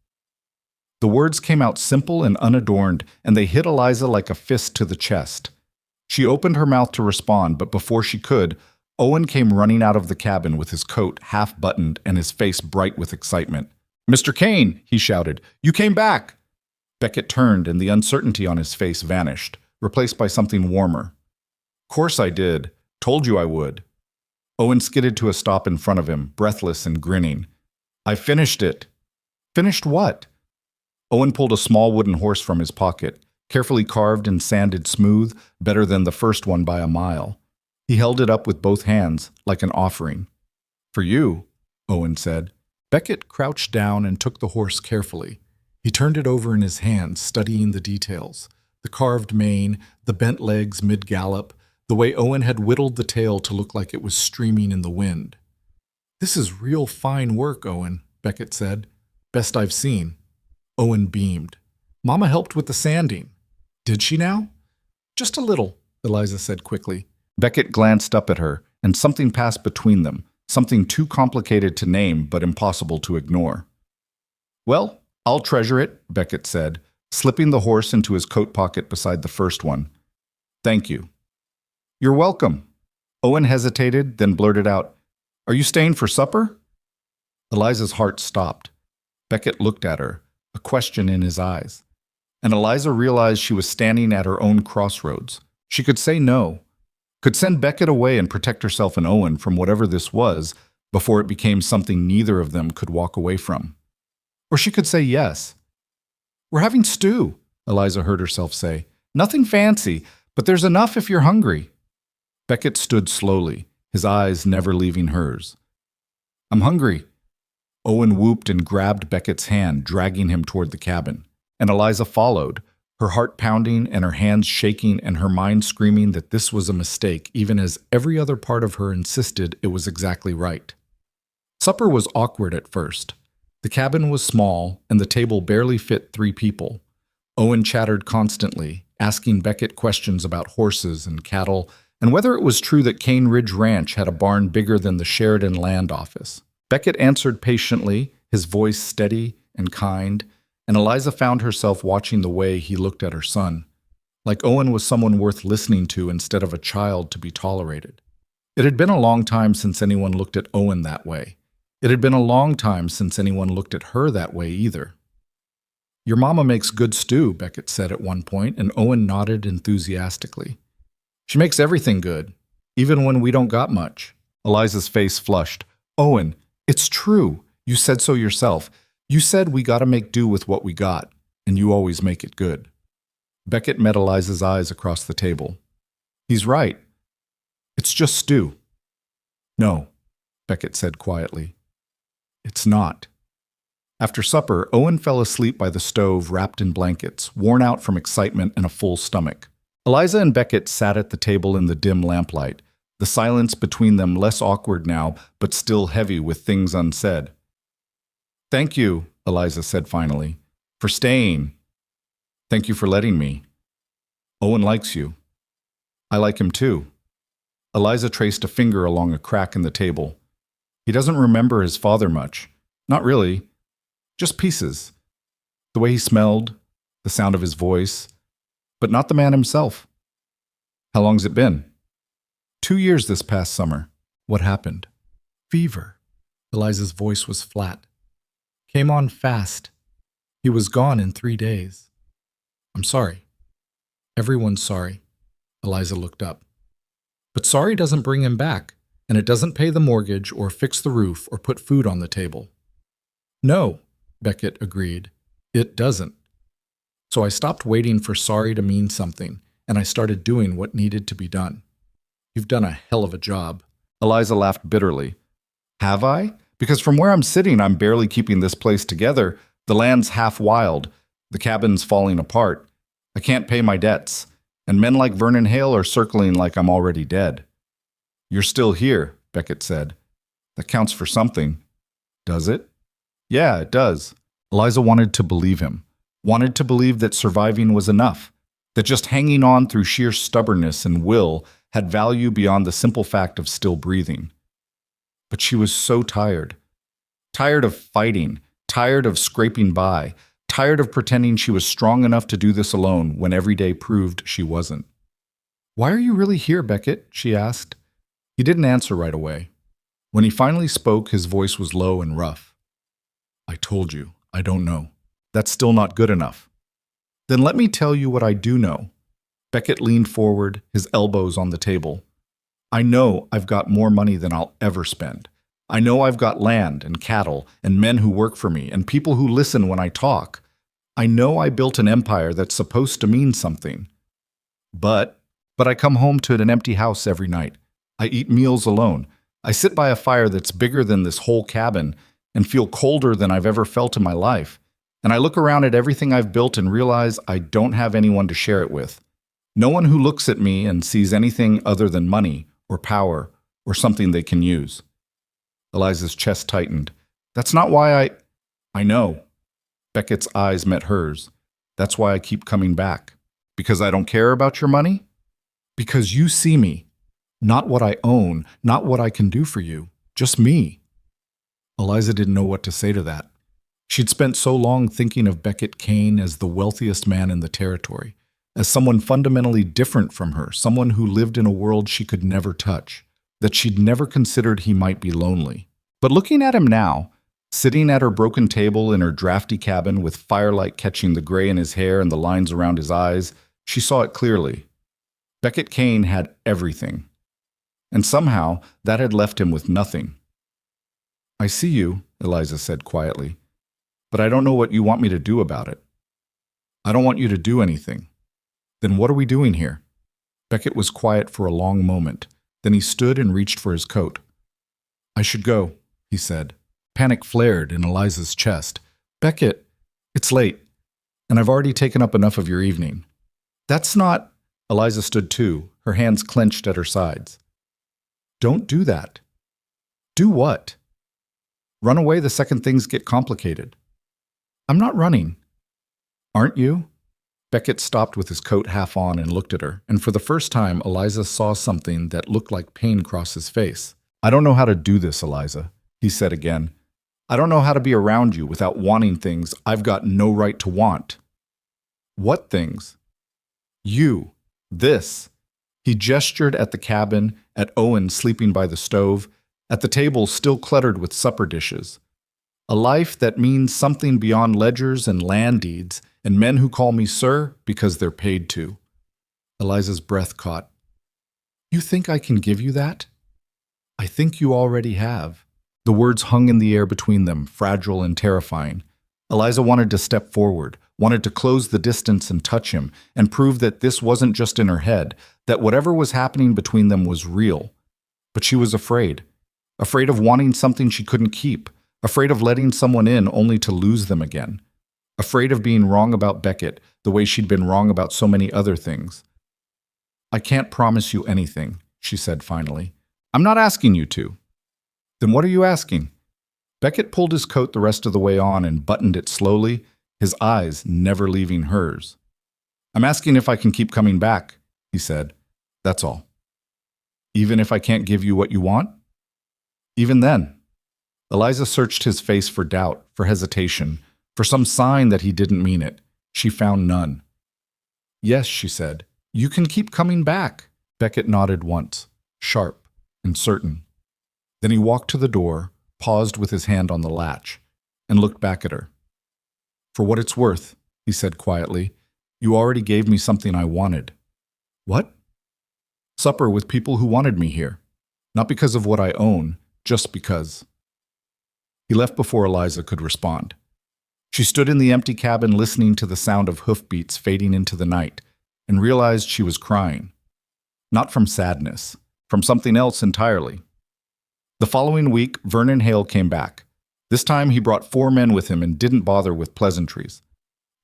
The words came out simple and unadorned, and they hit Eliza like a fist to the chest. She opened her mouth to respond, but before she could, Owen came running out of the cabin with his coat half buttoned and his face bright with excitement. Mr. Kane, he shouted, you came back! Beckett turned and the uncertainty on his face vanished, replaced by something warmer. Course I did. Told you I would. Owen skidded to a stop in front of him, breathless and grinning. I finished it. Finished what? Owen pulled a small wooden horse from his pocket, carefully carved and sanded smooth, better than the first one by a mile. He held it up with both hands, like an offering. "For you," Owen said. Beckett crouched down and took the horse carefully. He turned it over in his hands, studying the details. The carved mane, the bent legs mid-gallop, the way Owen had whittled the tail to look like it was streaming in the wind. "This is real fine work, Owen," Beckett said. "Best I've seen." Owen beamed. "Mama helped with the sanding." "Did she now?" "Just a little," Eliza said quickly. Beckett glanced up at her, and something passed between them, something too complicated to name but impossible to ignore. "Well, I'll treasure it," Beckett said, slipping the horse into his coat pocket beside the first one. "Thank you." "You're welcome." Owen hesitated, then blurted out, "Are you staying for supper?" Eliza's heart stopped. Beckett looked at her, a question in his eyes. And Eliza realized she was standing at her own crossroads. She could say no, could send Beckett away and protect herself and Owen from whatever this was before it became something neither of them could walk away from. Or she could say yes. "We're having stew," Eliza heard herself say. "Nothing fancy, but there's enough if you're hungry." Beckett stood slowly, his eyes never leaving hers. "I'm hungry." Owen whooped and grabbed Beckett's hand, dragging him toward the cabin. And Eliza followed, her heart pounding and her hands shaking and her mind screaming that this was a mistake, even as every other part of her insisted it was exactly right. Supper was awkward at first. The cabin was small, and the table barely fit 3 people. Owen chattered constantly, asking Beckett questions about horses and cattle, and whether it was true that Cane Ridge Ranch had a barn bigger than the Sheridan Land Office. Beckett answered patiently, his voice steady and kind, and Eliza found herself watching the way he looked at her son, like Owen was someone worth listening to instead of a child to be tolerated. It had been a long time since anyone looked at Owen that way. It had been a long time since anyone looked at her that way either. "Your mama makes good stew," Beckett said at one point, and Owen nodded enthusiastically. "She makes everything good, even when we don't got much." Eliza's face flushed. "Owen, it's true. You said so yourself. You said we gotta make do with what we got, and you always make it good." Beckett met Eliza's eyes across the table. "He's right. It's just stew." "No," Beckett said quietly. "It's not." After supper, Owen fell asleep by the stove wrapped in blankets, worn out from excitement and a full stomach. Eliza and Beckett sat at the table in the dim lamplight, the silence between them less awkward now, but still heavy with things unsaid. "Thank you," Eliza said finally, "for staying. Thank you for letting me. Owen likes you. I like him too." Eliza traced a finger along a crack in the table. "He doesn't remember his father much. Not really. Just pieces. The way he smelled, the sound of his voice, but not the man himself." "How long's it been?" 2 years this past summer." "What happened?" "Fever." Eliza's voice was flat. "Came on fast. He was gone in 3 days." "I'm sorry." "Everyone's sorry." Eliza looked up. "But sorry doesn't bring him back, and it doesn't pay the mortgage or fix the roof or put food on the table." "No," Beckett agreed. "It doesn't." So I stopped waiting for sorry to mean something, and I started doing what needed to be done. "You've done a hell of a job." Eliza laughed bitterly. "Have I? Because from where I'm sitting, I'm barely keeping this place together. The land's half wild. The cabin's falling apart. I can't pay my debts. And men like Vernon Hale are circling like I'm already dead." "You're still here," Beckett said. "That counts for something." "Does it?" "Yeah, it does." Eliza wanted to believe him. Wanted to believe that surviving was enough. That just hanging on through sheer stubbornness and will had value beyond the simple fact of still breathing. But she was so tired. Tired of fighting, tired of scraping by, tired of pretending she was strong enough to do this alone when every day proved she wasn't. "Why are you really here, Beckett?" she asked. He didn't answer right away. When he finally spoke, his voice was low and rough. "I told you, I don't know. That's still not good enough." "Then let me tell you what I do know." Beckett leaned forward, his elbows on the table. "I know I've got more money than I'll ever spend. I know I've got land and cattle and men who work for me and people who listen when I talk. I know I built an empire that's supposed to mean something. But I come home to an empty house every night. I eat meals alone. I sit by a fire that's bigger than this whole cabin and feel colder than I've ever felt in my life. And I look around at everything I've built and realize I don't have anyone to share it with. No one who looks at me and sees anything other than money or power or something they can use. Eliza's chest tightened. That's not why I know. Beckett's eyes met hers. That's why I keep coming back. Because I don't care about your money? Because you see me. Not what I own, not what I can do for you. Just me. Eliza didn't know what to say to that. She'd spent so long thinking of Beckett Kane as the wealthiest man in the territory, as someone fundamentally different from her, someone who lived in a world she could never touch, that she'd never considered he might be lonely. But looking at him now, sitting at her broken table in her drafty cabin with firelight catching the gray in his hair and the lines around his eyes, she saw it clearly. Beckett Kane had everything. And somehow that had left him with nothing. I see you, Eliza said quietly, but I don't know what you want me to do about it. I don't want you to do anything. Then what are we doing here? Beckett was quiet for a long moment. Then he stood and reached for his coat. I should go, he said. Panic flared in Eliza's chest. Beckett, it's late, and I've already taken up enough of your evening. That's not... Eliza stood too, her hands clenched at her sides. Don't do that. Do what? Run away the second things get complicated. I'm not running. Aren't you? Beckett stopped with his coat half on and looked at her, and for the first time, Eliza saw something that looked like pain cross his face. I don't know how to do this, Eliza, he said again. I don't know how to be around you without wanting things I've got no right to want. What things? You. This. He gestured at the cabin, at Owen sleeping by the stove, at the table still cluttered with supper dishes. A life that means something beyond ledgers and land deeds and men who call me sir because they're paid to. Eliza's breath caught. You think I can give you that? I think you already have. The words hung in the air between them, fragile and terrifying. Eliza wanted to step forward, wanted to close the distance and touch him, and prove that this wasn't just in her head, that whatever was happening between them was real. But she was afraid. Afraid of wanting something she couldn't keep. Afraid of letting someone in only to lose them again. Afraid of being wrong about Beckett, the way she'd been wrong about so many other things. I can't promise you anything, she said finally. I'm not asking you to. Then what are you asking? Beckett pulled his coat the rest of the way on and buttoned it slowly, his eyes never leaving hers. I'm asking if I can keep coming back, he said. That's all. Even if I can't give you what you want? Even then. Eliza searched his face for doubt, for hesitation, for some sign that he didn't mean it. She found none. Yes, she said. You can keep coming back. Beckett nodded once, sharp and certain. Then he walked to the door, paused with his hand on the latch, and looked back at her. For what it's worth, he said quietly, you already gave me something I wanted. What? Supper with people who wanted me here. Not because of what I own, just because. He left before Eliza could respond. She stood in the empty cabin listening to the sound of hoofbeats fading into the night and realized she was crying. Not from sadness, from something else entirely. The following week, Vernon Hale came back. This time he brought 4 men with him and didn't bother with pleasantries.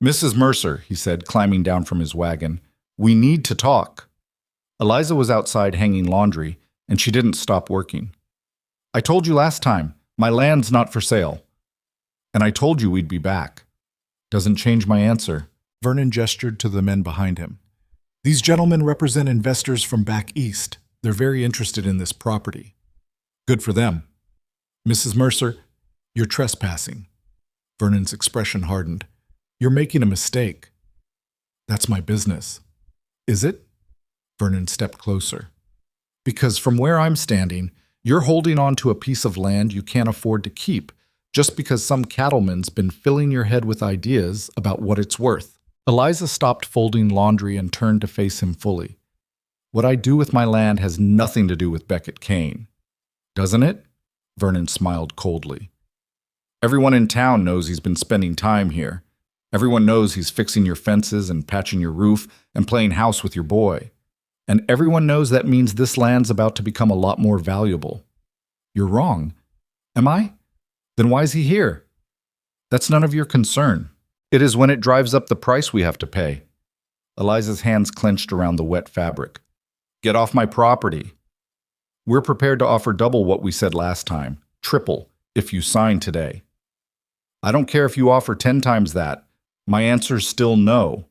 Mrs. Mercer, he said, climbing down from his wagon, we need to talk. Eliza was outside hanging laundry, and she didn't stop working. I told you last time, my land's not for sale. And I told you we'd be back. Doesn't change my answer. Vernon gestured to the men behind him. These gentlemen represent investors from back east. They're very interested in this property. Good for them. Mrs. Mercer, you're trespassing. Vernon's expression hardened. You're making a mistake. That's my business. Is it? Vernon stepped closer. Because from where I'm standing, you're holding on to a piece of land you can't afford to keep just because some cattleman's been filling your head with ideas about what it's worth. Eliza stopped folding laundry and turned to face him fully. What I do with my land has nothing to do with Beckett Kane. Doesn't it? Vernon smiled coldly. Everyone in town knows he's been spending time here. Everyone knows he's fixing your fences and patching your roof and playing house with your boy. And everyone knows that means this land's about to become a lot more valuable. You're wrong. Am I? Then why is he here? That's none of your concern. It is when it drives up the price we have to pay. Eliza's hands clenched around the wet fabric. Get off my property. We're prepared to offer double what we said last time, triple, if you sign today. I don't care if you offer 10 times that. My answer's still no.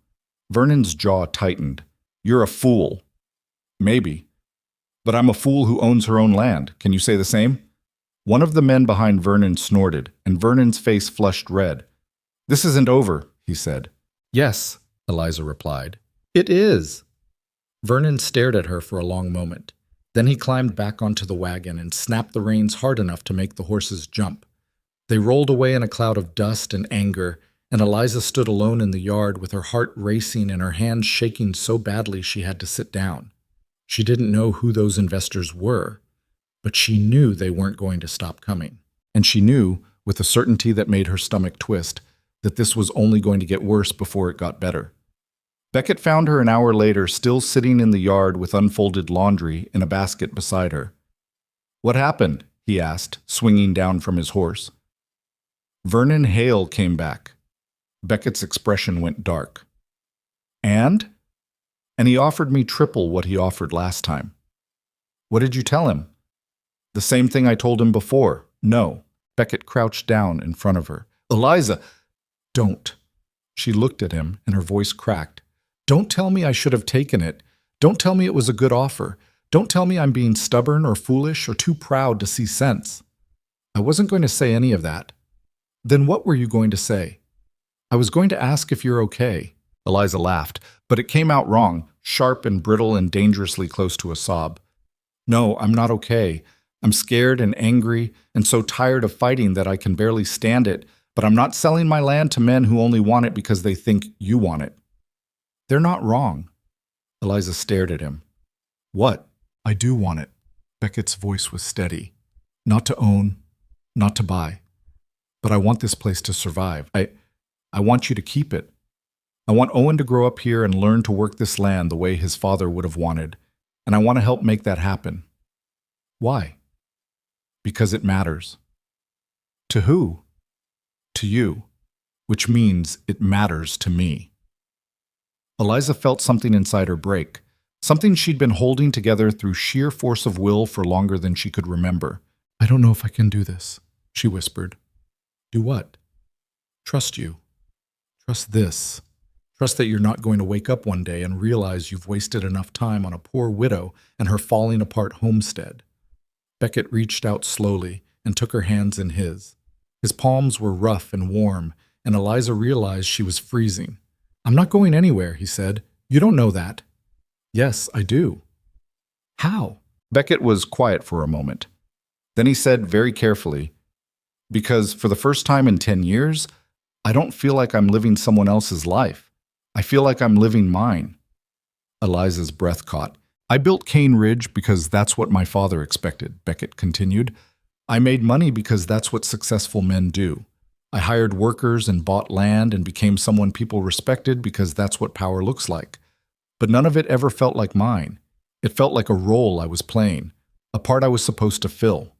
Vernon's jaw tightened. You're a fool. Maybe. But I'm a fool who owns her own land. Can you say the same? One of the men behind Vernon snorted, and Vernon's face flushed red. This isn't over, he said. Yes, Eliza replied. It is. Vernon stared at her for a long moment. Then he climbed back onto the wagon and snapped the reins hard enough to make the horses jump. They rolled away in a cloud of dust and anger, and Eliza stood alone in the yard with her heart racing and her hands shaking so badly she had to sit down. She didn't know who those investors were, but she knew they weren't going to stop coming. And she knew, with a certainty that made her stomach twist, that this was only going to get worse before it got better. Beckett found her an hour later, still sitting in the yard with unfolded laundry in a basket beside her. What happened? He asked, swinging down from his horse. Vernon Hale came back. Beckett's expression went dark. And he offered me triple what he offered last time. What did you tell him? The same thing I told him before. No. Beckett crouched down in front of her. Eliza, don't. She looked at him, and her voice cracked. Don't tell me I should have taken it. Don't tell me it was a good offer. Don't tell me I'm being stubborn or foolish or too proud to see sense. I wasn't going to say any of that. Then what were you going to say? I was going to ask if you're okay. Eliza laughed, but it came out wrong, sharp and brittle and dangerously close to a sob. No, I'm not okay. I'm scared and angry and so tired of fighting that I can barely stand it, but I'm not selling my land to men who only want it because they think you want it. They're not wrong. Eliza stared at him. What? I do want it. Beckett's voice was steady. Not to own, not to buy. But I want this place to survive. I want you to keep it. I want Owen to grow up here and learn to work this land the way his father would have wanted, and I want to help make that happen. Why? Because it matters. To who? To you, which means it matters to me. Eliza felt something inside her break, something she'd been holding together through sheer force of will for longer than she could remember. I don't know if I can do this, she whispered. Do what? Trust you. Trust this. Trust that you're not going to wake up one day and realize you've wasted enough time on a poor widow and her falling apart homestead. Beckett reached out slowly and took her hands in his. His palms were rough and warm, and Eliza realized she was freezing. I'm not going anywhere, he said. You don't know that. Yes, I do. How? Beckett was quiet for a moment. Then he said very carefully, because for the first time in 10 years, I don't feel like I'm living someone else's life. I feel like I'm living mine. Eliza's breath caught. I built Cane Ridge because that's what my father expected, Beckett continued. I made money because that's what successful men do. I hired workers and bought land and became someone people respected because that's what power looks like. But none of it ever felt like mine. It felt like a role I was playing, a part I was supposed to fill.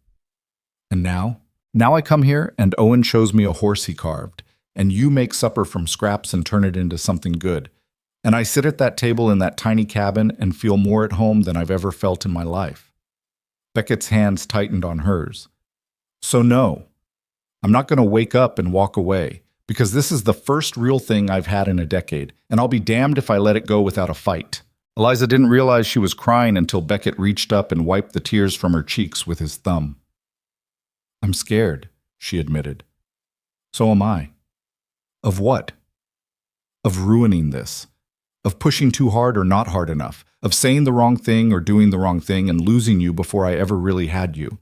And now? Now I come here and Owen shows me a horse he carved, and you make supper from scraps and turn it into something good. And I sit at that table in that tiny cabin and feel more at home than I've ever felt in my life. Beckett's hands tightened on hers. So no. I'm not going to wake up and walk away, because this is the first real thing I've had in a decade, and I'll be damned if I let it go without a fight. Eliza didn't realize she was crying until Beckett reached up and wiped the tears from her cheeks with his thumb. I'm scared, she admitted. So am I. Of what? Of ruining this. Of pushing too hard or not hard enough. Of saying the wrong thing or doing the wrong thing and losing you before I ever really had you.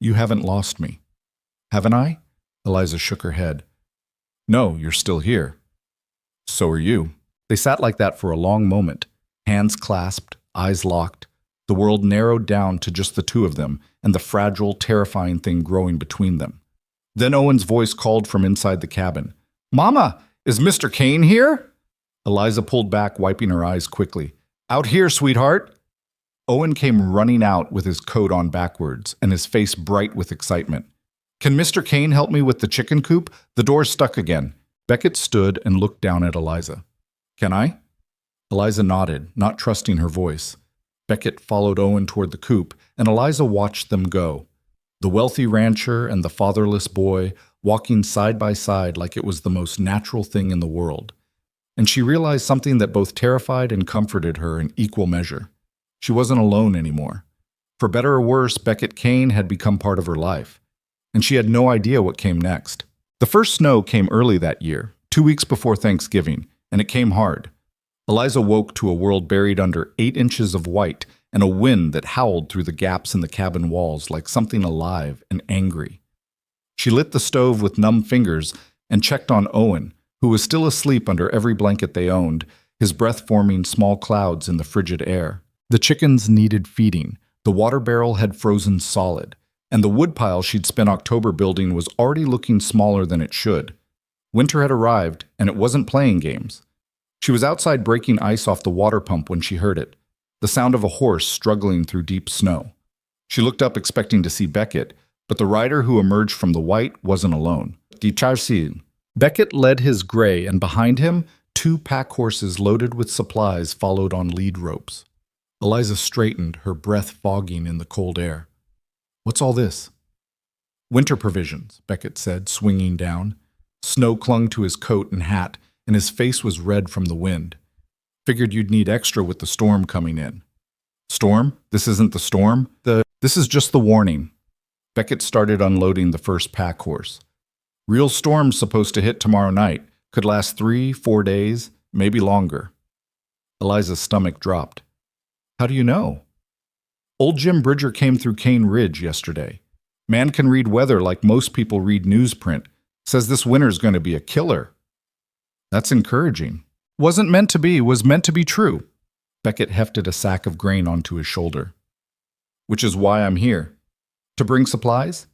You haven't lost me. Haven't I? Eliza shook her head. No, you're still here. So are you. They sat like that for a long moment, hands clasped, eyes locked. The world narrowed down to just the two of them and the fragile, terrifying thing growing between them. Then Owen's voice called from inside the cabin. Mama, Is Mr. Kane here? Eliza pulled back, wiping her eyes quickly. Out here, sweetheart. Owen came running out with his coat on backwards and his face bright with excitement. Can Mr. Kane help me with the chicken coop? The door's stuck again. Beckett stood and looked down at Eliza. Can I? Eliza nodded, not trusting her voice. Beckett followed Owen toward the coop, and Eliza watched them go. The wealthy rancher and the fatherless boy walking side by side like it was the most natural thing in the world. And she realized something that both terrified and comforted her in equal measure. She wasn't alone anymore. For better or worse, Beckett Kane had become part of her life, and she had no idea what came next. The first snow came early that year, 2 weeks before Thanksgiving, and it came hard. Eliza woke to a world buried under 8 inches of white and a wind that howled through the gaps in the cabin walls like something alive and angry. She lit the stove with numb fingers and checked on Owen, who was still asleep under every blanket they owned, his breath forming small clouds in the frigid air. The chickens needed feeding, the water barrel had frozen solid, and the woodpile she'd spent October building was already looking smaller than it should. Winter had arrived, and it wasn't playing games. She was outside breaking ice off the water pump when she heard it, the sound of a horse struggling through deep snow. She looked up expecting to see Beckett, but the rider who emerged from the white wasn't alone. Beckett led his gray, and behind him, 2 pack horses loaded with supplies followed on lead ropes. Eliza straightened, her breath fogging in the cold air. What's all this? Winter provisions, Beckett said, swinging down. Snow clung to his coat and hat, and his face was red from the wind. Figured you'd need extra with the storm coming in. Storm? This isn't the storm? This is just the warning. Beckett started unloading the first pack horse. Real storm's supposed to hit tomorrow night. Could last 3-4 days, maybe longer. Eliza's stomach dropped. How do you know? Old Jim Bridger came through Cane Ridge yesterday. Man can read weather like most people read newsprint. Says this winter's going to be a killer. That's encouraging. Wasn't meant to be, was meant to be true. Beckett hefted a sack of grain onto his shoulder. Which is why I'm here. To bring supplies?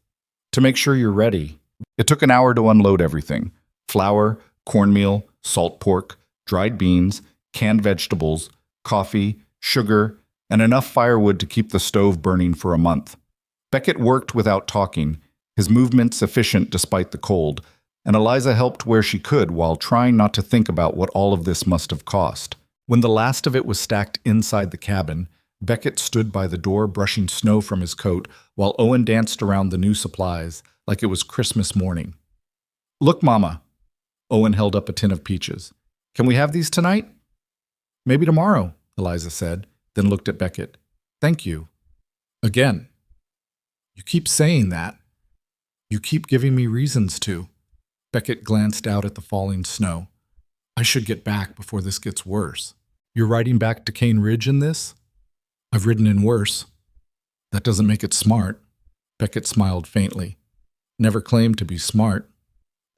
To make sure you're ready. It took an hour to unload everything. Flour, cornmeal, salt pork, dried beans, canned vegetables, coffee, sugar, and enough firewood to keep the stove burning for a month. Beckett worked without talking, his movements efficient despite the cold, and Eliza helped where she could while trying not to think about what all of this must have cost. When the last of it was stacked inside the cabin, Beckett stood by the door brushing snow from his coat while Owen danced around the new supplies like it was Christmas morning. Look, Mama. Owen held up a tin of peaches. Can we have these tonight? Maybe tomorrow, Eliza said, then looked at Beckett. Thank you. Again. You keep saying that. You keep giving me reasons to. Beckett glanced out at the falling snow. I should get back before this gets worse. You're riding back to Cane Ridge in this? I've ridden in worse. That doesn't make it smart. Beckett smiled faintly. Never claimed to be smart.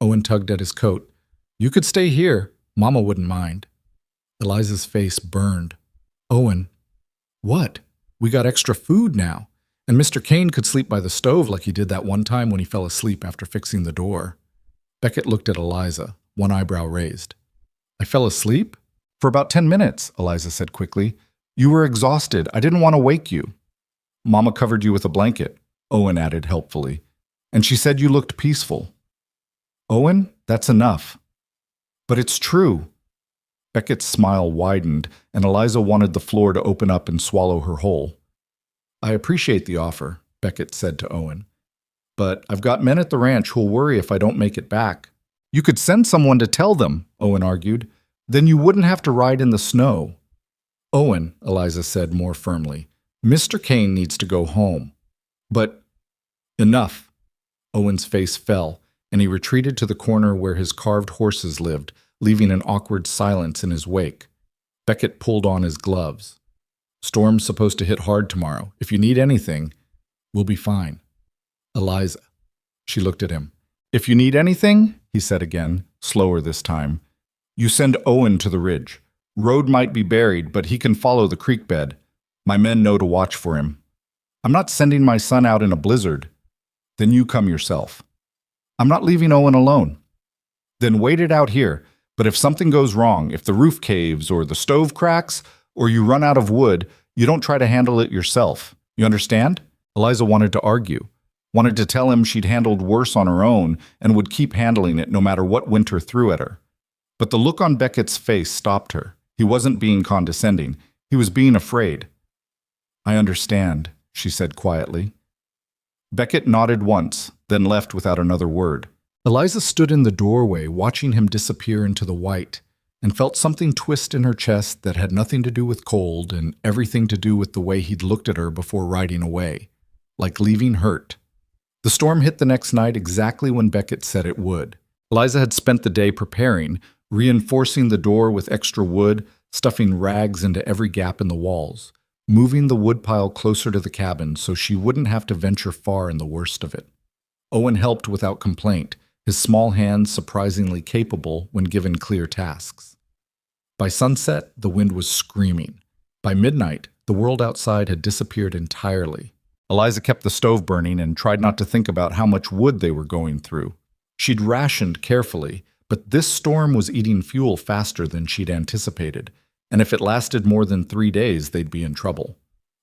Owen tugged at his coat. You could stay here. Mama wouldn't mind. Eliza's face burned. Owen. What? We got extra food now. And Mr. Kane could sleep by the stove like he did that one time when he fell asleep after fixing the door. Beckett looked at Eliza, one eyebrow raised. I fell asleep? For about 10 minutes, Eliza said quickly. You were exhausted. I didn't want to wake you. Mama covered you with a blanket, Owen added helpfully. And she said you looked peaceful. Owen, that's enough. But it's true. Beckett's smile widened, and Eliza wanted the floor to open up and swallow her whole. I appreciate the offer, Beckett said to Owen. But I've got men at the ranch who'll worry if I don't make it back. You could send someone to tell them, Owen argued. Then you wouldn't have to ride in the snow. Owen, Eliza said more firmly, Mr. Kane needs to go home. But enough. Owen's face fell, and he retreated to the corner where his carved horses lived, leaving an awkward silence in his wake. Beckett pulled on his gloves. Storm's supposed to hit hard tomorrow. If you need anything, we'll be fine. Eliza. She looked at him. If you need anything, he said again, slower this time, you send Owen to the ridge. Road might be buried, but he can follow the creek bed. My men know to watch for him. I'm not sending my son out in a blizzard. Then you come yourself. I'm not leaving Owen alone. Then wait it out here. But if something goes wrong, if the roof caves or the stove cracks or you run out of wood, you don't try to handle it yourself. You understand? Eliza wanted to argue, wanted to tell him she'd handled worse on her own and would keep handling it no matter what winter threw at her. But the look on Beckett's face stopped her. He wasn't being condescending. He was being afraid. "I understand," she said quietly. Beckett nodded once, then left without another word. Eliza stood in the doorway, watching him disappear into the white, and felt something twist in her chest that had nothing to do with cold and everything to do with the way he'd looked at her before riding away, like leaving hurt. The storm hit the next night exactly when Beckett said it would. Eliza had spent the day preparing, reinforcing the door with extra wood, stuffing rags into every gap in the walls, moving the woodpile closer to the cabin so she wouldn't have to venture far in the worst of it. Owen helped without complaint, his small hands surprisingly capable when given clear tasks. By sunset, the wind was screaming. By midnight, the world outside had disappeared entirely. Eliza kept the stove burning and tried not to think about how much wood they were going through. She'd rationed carefully, but this storm was eating fuel faster than she'd anticipated, and if it lasted more than 3 days, they'd be in trouble.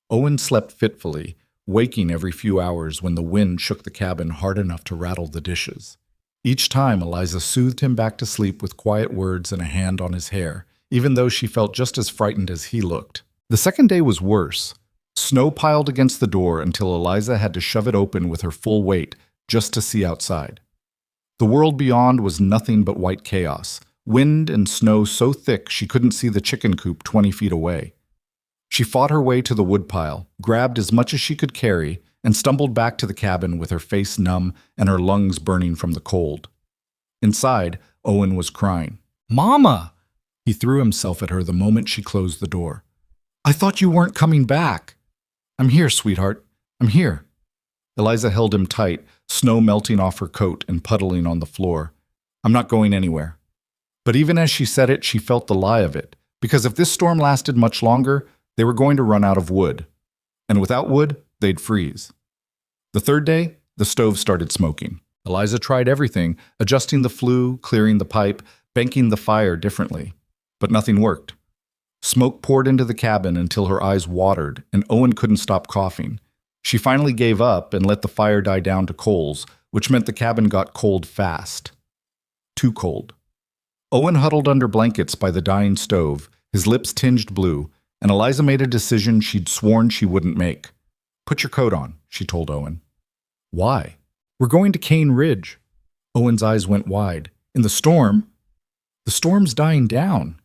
Owen slept fitfully, waking every few hours when the wind shook the cabin hard enough to rattle the dishes. Each time, Eliza soothed him back to sleep with quiet words and a hand on his hair, even though she felt just as frightened as he looked. The second day was worse. Snow piled against the door until Eliza had to shove it open with her full weight just to see outside. The world beyond was nothing but white chaos, wind and snow so thick she couldn't see the chicken coop 20 feet away. She fought her way to the woodpile, grabbed as much as she could carry, and stumbled back to the cabin with her face numb and her lungs burning from the cold. Inside, Owen was crying. "Mama!" He threw himself at her the moment she closed the door. "I thought you weren't coming back." "I'm here, sweetheart. I'm here." Eliza held him tight, snow melting off her coat and puddling on the floor. "I'm not going anywhere." But even as she said it, she felt the lie of it, because if this storm lasted much longer, they were going to run out of wood. And without wood, they'd freeze. The third day, the stove started smoking. Eliza tried everything, adjusting the flue, clearing the pipe, banking the fire differently. But nothing worked. Smoke poured into the cabin until her eyes watered, and Owen couldn't stop coughing. She finally gave up and let the fire die down to coals, which meant the cabin got cold fast. Too cold. Owen huddled under blankets by the dying stove, his lips tinged blue, and Eliza made a decision she'd sworn she wouldn't make. "Put your coat on," she told Owen. "Why?" "We're going to Cane Ridge." Owen's eyes went wide. "In the storm?" "The storm's dying down."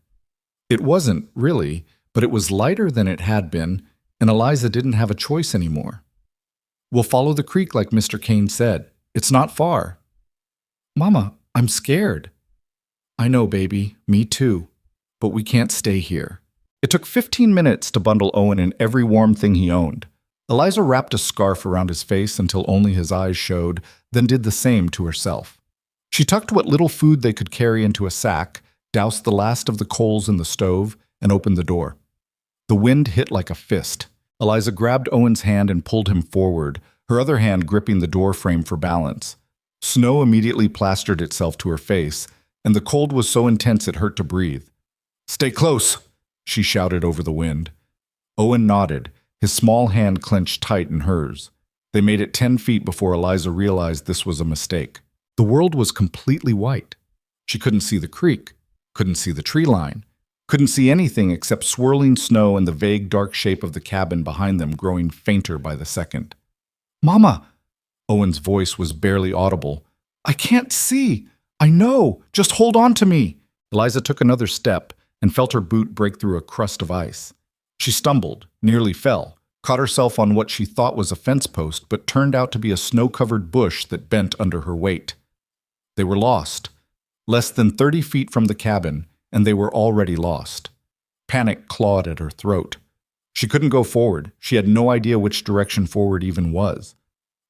It wasn't, really, but it was lighter than it had been, and Eliza didn't have a choice anymore. "We'll follow the creek like Mr. Kane said. It's not far." "Mama, I'm scared." "I know, baby. Me too. But we can't stay here." It took 15 minutes to bundle Owen in every warm thing he owned. Eliza wrapped a scarf around his face until only his eyes showed, then did the same to herself. She tucked what little food they could carry into a sack, doused the last of the coals in the stove, and opened the door. The wind hit like a fist. Eliza grabbed Owen's hand and pulled him forward, her other hand gripping the door frame for balance. Snow immediately plastered itself to her face, and the cold was so intense it hurt to breathe. "Stay close," she shouted over the wind. Owen nodded, his small hand clenched tight in hers. They made it 10 feet before Eliza realized this was a mistake. The world was completely white. She couldn't see the creek, couldn't see the tree line, couldn't see anything except swirling snow and the vague dark shape of the cabin behind them growing fainter by the second. "Mama!" Owen's voice was barely audible. "I can't see! I know! Just hold on to me!" Eliza took another step and felt her boot break through a crust of ice. She stumbled, nearly fell, caught herself on what she thought was a fence post but turned out to be a snow-covered bush that bent under her weight. They were lost. Less than 30 feet from the cabin, and they were already lost. Panic clawed at her throat. She couldn't go forward. She had no idea which direction forward even was.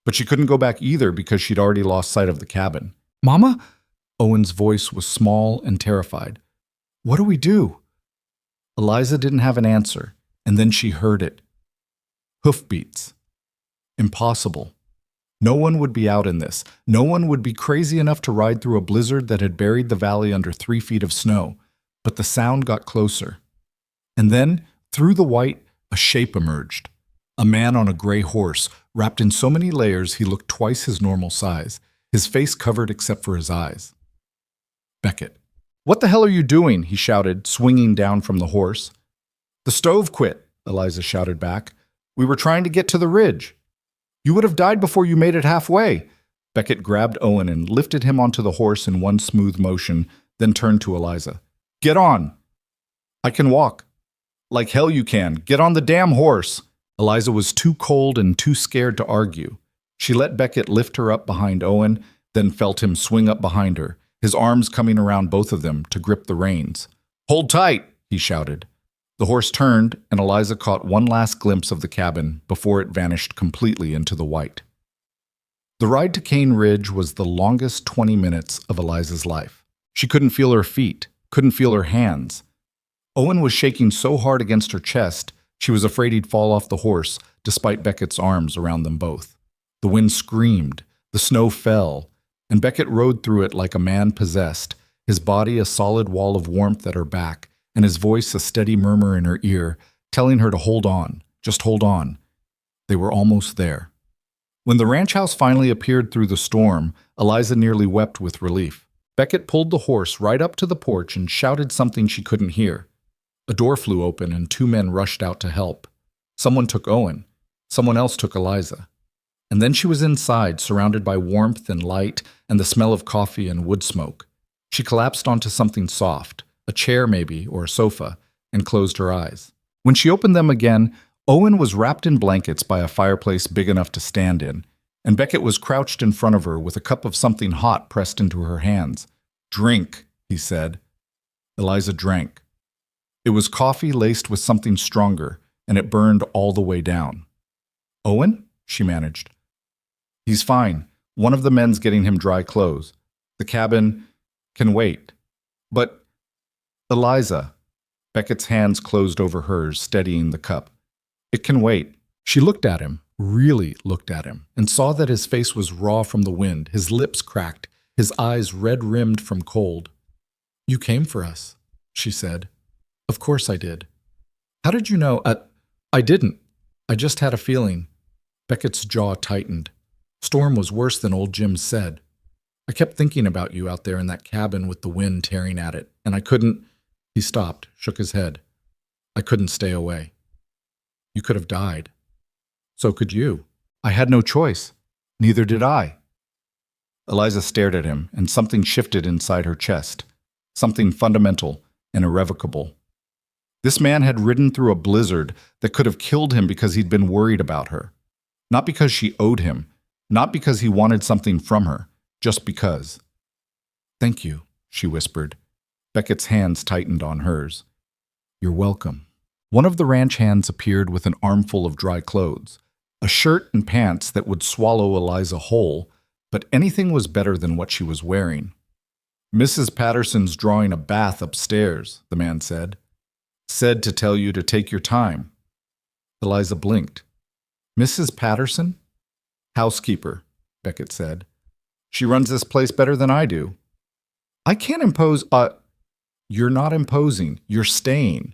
But she couldn't go back either because she'd already lost sight of the cabin. "Mama?" Owen's voice was small and terrified. "What do we do?" Eliza didn't have an answer, and then she heard it. Hoofbeats. Impossible. No one would be out in this. No one would be crazy enough to ride through a blizzard that had buried the valley under 3 feet of snow. But the sound got closer. And then, through the white, a shape emerged. A man on a gray horse, wrapped in so many layers he looked twice his normal size, his face covered except for his eyes. Beckett. "What the hell are you doing?" he shouted, swinging down from the horse. "The stove quit," Eliza shouted back. "We were trying to get to the ridge." "You would have died before you made it halfway." Beckett grabbed Owen and lifted him onto the horse in one smooth motion, then turned to Eliza. "Get on." "I can walk." "Like hell you can. Get on the damn horse." Eliza was too cold and too scared to argue. She let Beckett lift her up behind Owen, then felt him swing up behind her, his arms coming around both of them to grip the reins. "Hold tight," he shouted. The horse turned, and Eliza caught one last glimpse of the cabin before it vanished completely into the white. The ride to Cane Ridge was the longest 20 minutes of Eliza's life. She couldn't feel her feet, couldn't feel her hands. Owen was shaking so hard against her chest, she was afraid he'd fall off the horse, despite Beckett's arms around them both. The wind screamed, the snow fell, and Beckett rode through it like a man possessed, his body a solid wall of warmth at her back, and his voice a steady murmur in her ear, telling her to hold on, just hold on. They were almost there. When the ranch house finally appeared through the storm, Eliza nearly wept with relief. Beckett pulled the horse right up to the porch and shouted something she couldn't hear. A door flew open and 2 men rushed out to help. Someone took Owen. Someone else took Eliza. And then she was inside, surrounded by warmth and light and the smell of coffee and wood smoke. She collapsed onto something soft, a chair maybe, or a sofa, and closed her eyes. When she opened them again, Owen was wrapped in blankets by a fireplace big enough to stand in, and Beckett was crouched in front of her with a cup of something hot pressed into her hands. "Drink," he said. Eliza drank. It was coffee laced with something stronger, and it burned all the way down. "Owen?" she managed. "He's fine. One of the men's getting him dry clothes. The cabin can wait." "But Eliza," Beckett's hands closed over hers, steadying the cup. "It can wait." She looked at him, really looked at him, and saw that his face was raw from the wind, his lips cracked, his eyes red-rimmed from cold. "You came for us," she said. "Of course I did." "How did you know?" I didn't. I just had a feeling." Beckett's jaw tightened. "Storm was worse than old Jim said. I kept thinking about you out there in that cabin with the wind tearing at it, and I couldn't—" He stopped, shook his head. "I couldn't stay away." "You could have died." "So could you." "I had no choice." "Neither did I." Eliza stared at him, and something shifted inside her chest. Something fundamental and irrevocable. This man had ridden through a blizzard that could have killed him because he'd been worried about her. Not because she owed him, not because he wanted something from her, just because. "Thank you," she whispered. Beckett's hands tightened on hers. "You're welcome." One of the ranch hands appeared with an armful of dry clothes, a shirt and pants that would swallow Eliza whole, but anything was better than what she was wearing. "Mrs. Patterson's drawing a bath upstairs," the man said. "Said to tell you to take your time." Eliza blinked. "Mrs. Patterson?" "Housekeeper," Beckett said. "She runs this place better than I do." "I can't impose You're not imposing. You're staying."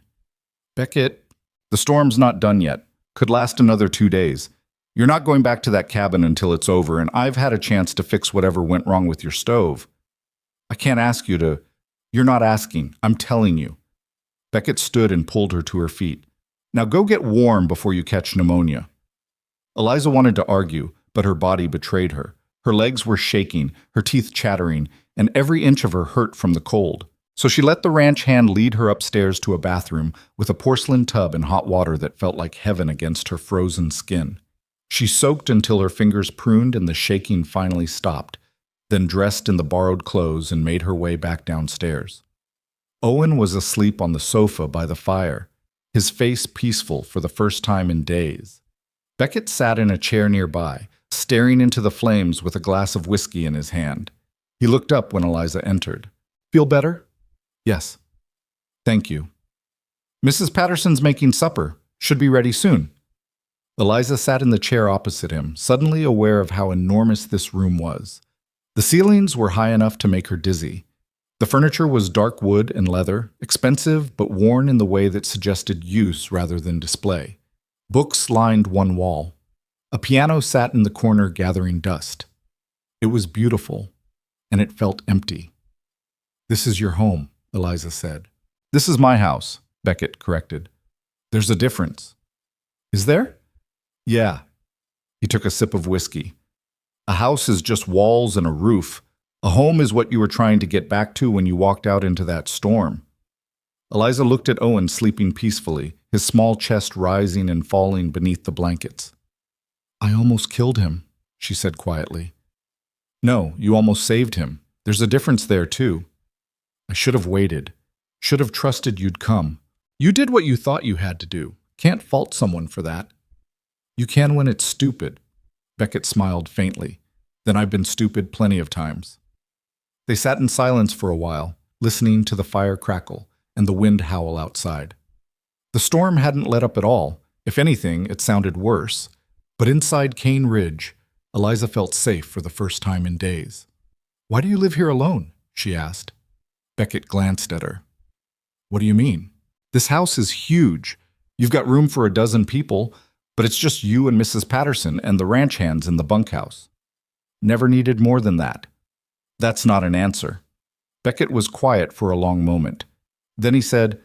"Beckett, the storm's not done yet. Could last another 2 days. You're not going back to that cabin until it's over, and I've had a chance to fix whatever went wrong with your stove. I can't ask you to—" "You're not asking. I'm telling you." Beckett stood and pulled her to her feet. "Now go get warm before you catch pneumonia." Eliza wanted to argue, but her body betrayed her. Her legs were shaking, her teeth chattering, and every inch of her hurt from the cold. So she let the ranch hand lead her upstairs to a bathroom with a porcelain tub and hot water that felt like heaven against her frozen skin. She soaked until her fingers pruned and the shaking finally stopped, then dressed in the borrowed clothes and made her way back downstairs. Owen was asleep on the sofa by the fire, his face peaceful for the first time in days. Beckett sat in a chair nearby, staring into the flames with a glass of whiskey in his hand. He looked up when Eliza entered. "Feel better?" "Yes." "Thank you." "Mrs. Patterson's making supper. Should be ready soon." Eliza sat in the chair opposite him, suddenly aware of how enormous this room was. The ceilings were high enough to make her dizzy. The furniture was dark wood and leather, expensive but worn in the way that suggested use rather than display. Books lined one wall. A piano sat in the corner gathering dust. It was beautiful, and it felt empty. "This is your home," Eliza said. "This is my house," Beckett corrected. "There's a difference." "Is there?" "Yeah." He took a sip of whiskey. "A house is just walls and a roof. A home is what you were trying to get back to when you walked out into that storm." Eliza looked at Owen sleeping peacefully, his small chest rising and falling beneath the blankets. "I almost killed him," she said quietly. "No, you almost saved him. There's a difference there, too. I should have waited. Should have trusted you'd come. You did what you thought you had to do. Can't fault someone for that." "You can when it's stupid." Beckett smiled faintly. "Then I've been stupid plenty of times." They sat in silence for a while, listening to the fire crackle and the wind howl outside. The storm hadn't let up at all. If anything, it sounded worse. But inside Cane Ridge, Eliza felt safe for the first time in days. "Why do you live here alone?" she asked. Beckett glanced at her. "What do you mean? This house is huge. You've got room for a dozen people, but it's just you and Mrs. Patterson and the ranch hands in the bunkhouse. Never needed more than that." "That's not an answer." Beckett was quiet for a long moment. Then he said,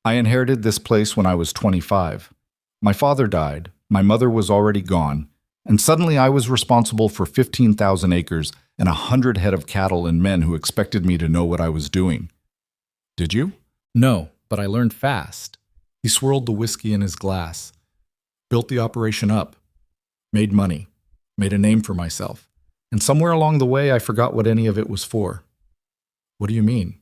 "I inherited this place when I was 25. My father died, my mother was already gone, and suddenly I was responsible for 15,000 acres and 100 head of cattle and men who expected me to know what I was doing." "Did you?" "No, but I learned fast." He swirled the whiskey in his glass. "Built the operation up. Made money. Made a name for myself. And somewhere along the way I forgot what any of it was for." "What do you mean?"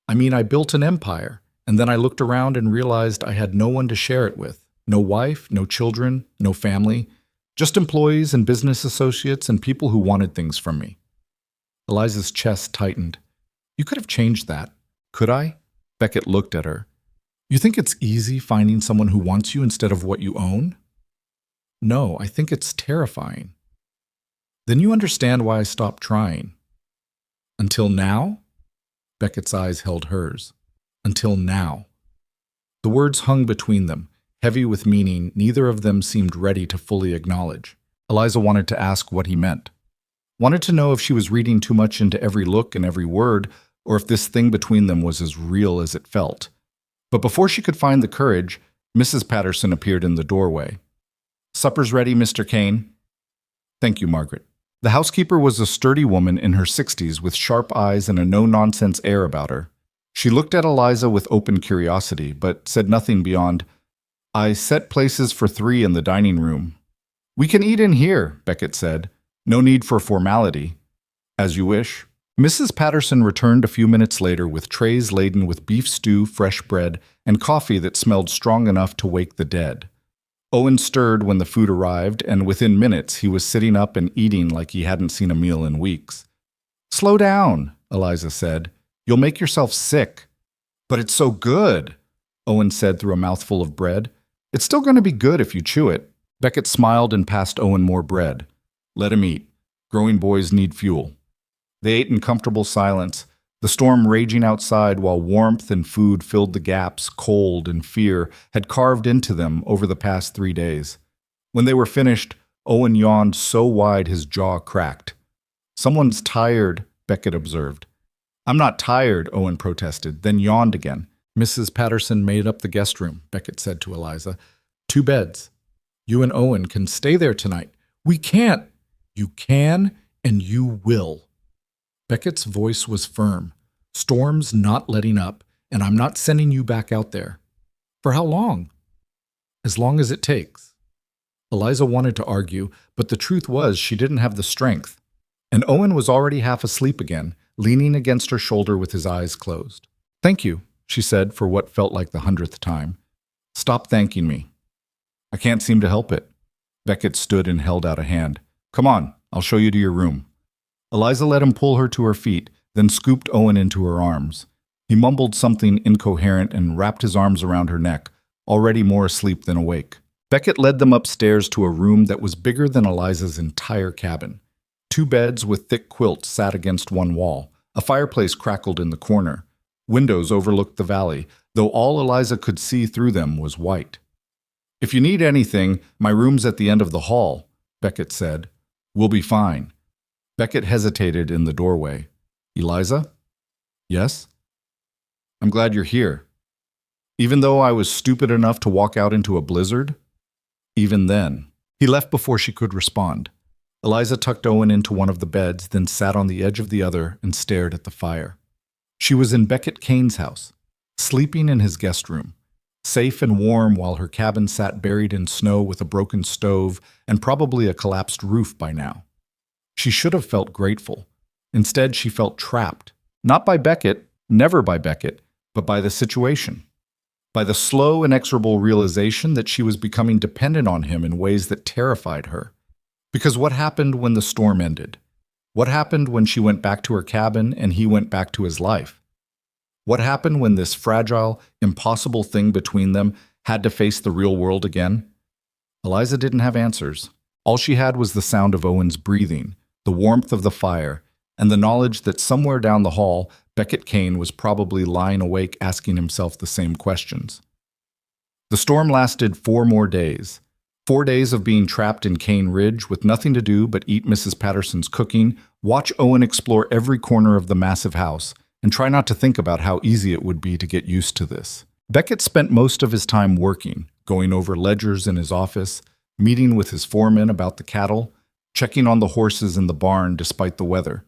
"I mean, I built an empire, and then I looked around and realized I had no one to share it with. No wife, no children, no family. Just employees and business associates and people who wanted things from me." Eliza's chest tightened. "You could have changed that." "Could I?" Beckett looked at her. "You think it's easy finding someone who wants you instead of what you own?" "No, I think it's terrifying." "Then you understand why I stopped trying." "Until now?" Beckett's eyes held hers. "Until now." The words hung between them, heavy with meaning neither of them seemed ready to fully acknowledge. Eliza wanted to ask what he meant. Wanted to know if she was reading too much into every look and every word, or if this thing between them was as real as it felt. But before she could find the courage, Mrs. Patterson appeared in the doorway. "Supper's ready, Mr. Kane." "Thank you, Margaret." The housekeeper was a sturdy woman in her 60s with sharp eyes and a no-nonsense air about her. She looked at Eliza with open curiosity, but said nothing beyond, "I set places for 3 in the dining room." "We can eat in here," Beckett said. "No need for formality." "As you wish." Mrs. Patterson returned a few minutes later with trays laden with beef stew, fresh bread, and coffee that smelled strong enough to wake the dead. Owen stirred when the food arrived, and within minutes he was sitting up and eating like he hadn't seen a meal in weeks. "Slow down," Eliza said. "You'll make yourself sick." "But it's so good," Owen said through a mouthful of bread. "It's still going to be good if you chew it." Beckett smiled and passed Owen more bread. Let him eat. Growing boys need fuel. They ate in comfortable silence, the storm raging outside while warmth and food filled the gaps cold and fear had carved into them over the past 3 days. When they were finished, Owen yawned so wide his jaw cracked. "Someone's tired," Beckett observed. "I'm not tired," Owen protested, then yawned again. "Mrs. Patterson made up the guest room," Beckett said to Eliza. 2 beds. You and Owen can stay there tonight." "We can't." "You can, and you will." Beckett's voice was firm. "Storm's not letting up, and I'm not sending you back out there." "For how long?" "As long as it takes." Eliza wanted to argue, but the truth was she didn't have the strength. And Owen was already half asleep again, leaning against her shoulder with his eyes closed. "Thank you," she said for what felt like the 100th time. "Stop thanking me." "I can't seem to help it." Beckett stood and held out a hand. "Come on, I'll show you to your room." Eliza let him pull her to her feet, then scooped Owen into her arms. He mumbled something incoherent and wrapped his arms around her neck, already more asleep than awake. Beckett led them upstairs to a room that was bigger than Eliza's entire cabin. 2 beds with thick quilts sat against one wall. A fireplace crackled in the corner. Windows overlooked the valley, though all Eliza could see through them was white. "If you need anything, my room's at the end of the hall," Beckett said. "We'll be fine." Beckett hesitated in the doorway. "Eliza?" "Yes?" "I'm glad you're here. Even though I was stupid enough to walk out into a blizzard?" "Even then." He left before she could respond. Eliza tucked Owen into one of the beds, then sat on the edge of the other and stared at the fire. She was in Beckett Kane's house, sleeping in his guest room, safe and warm while her cabin sat buried in snow with a broken stove and probably a collapsed roof by now. She should have felt grateful. Instead, she felt trapped. Not by Beckett, never by Beckett, but by the situation. By the slow, inexorable realization that she was becoming dependent on him in ways that terrified her. Because what happened when the storm ended? What happened when she went back to her cabin and he went back to his life? What happened when this fragile, impossible thing between them had to face the real world again? Eliza didn't have answers. All she had was the sound of Owen's breathing, the warmth of the fire, and the knowledge that somewhere down the hall, Beckett Kane was probably lying awake asking himself the same questions. The storm lasted 4 more days. 4 days of being trapped in Cane Ridge with nothing to do but eat Mrs. Patterson's cooking, watch Owen explore every corner of the massive house, and try not to think about how easy it would be to get used to this. Beckett spent most of his time working, going over ledgers in his office, meeting with his foreman about the cattle, checking on the horses in the barn despite the weather.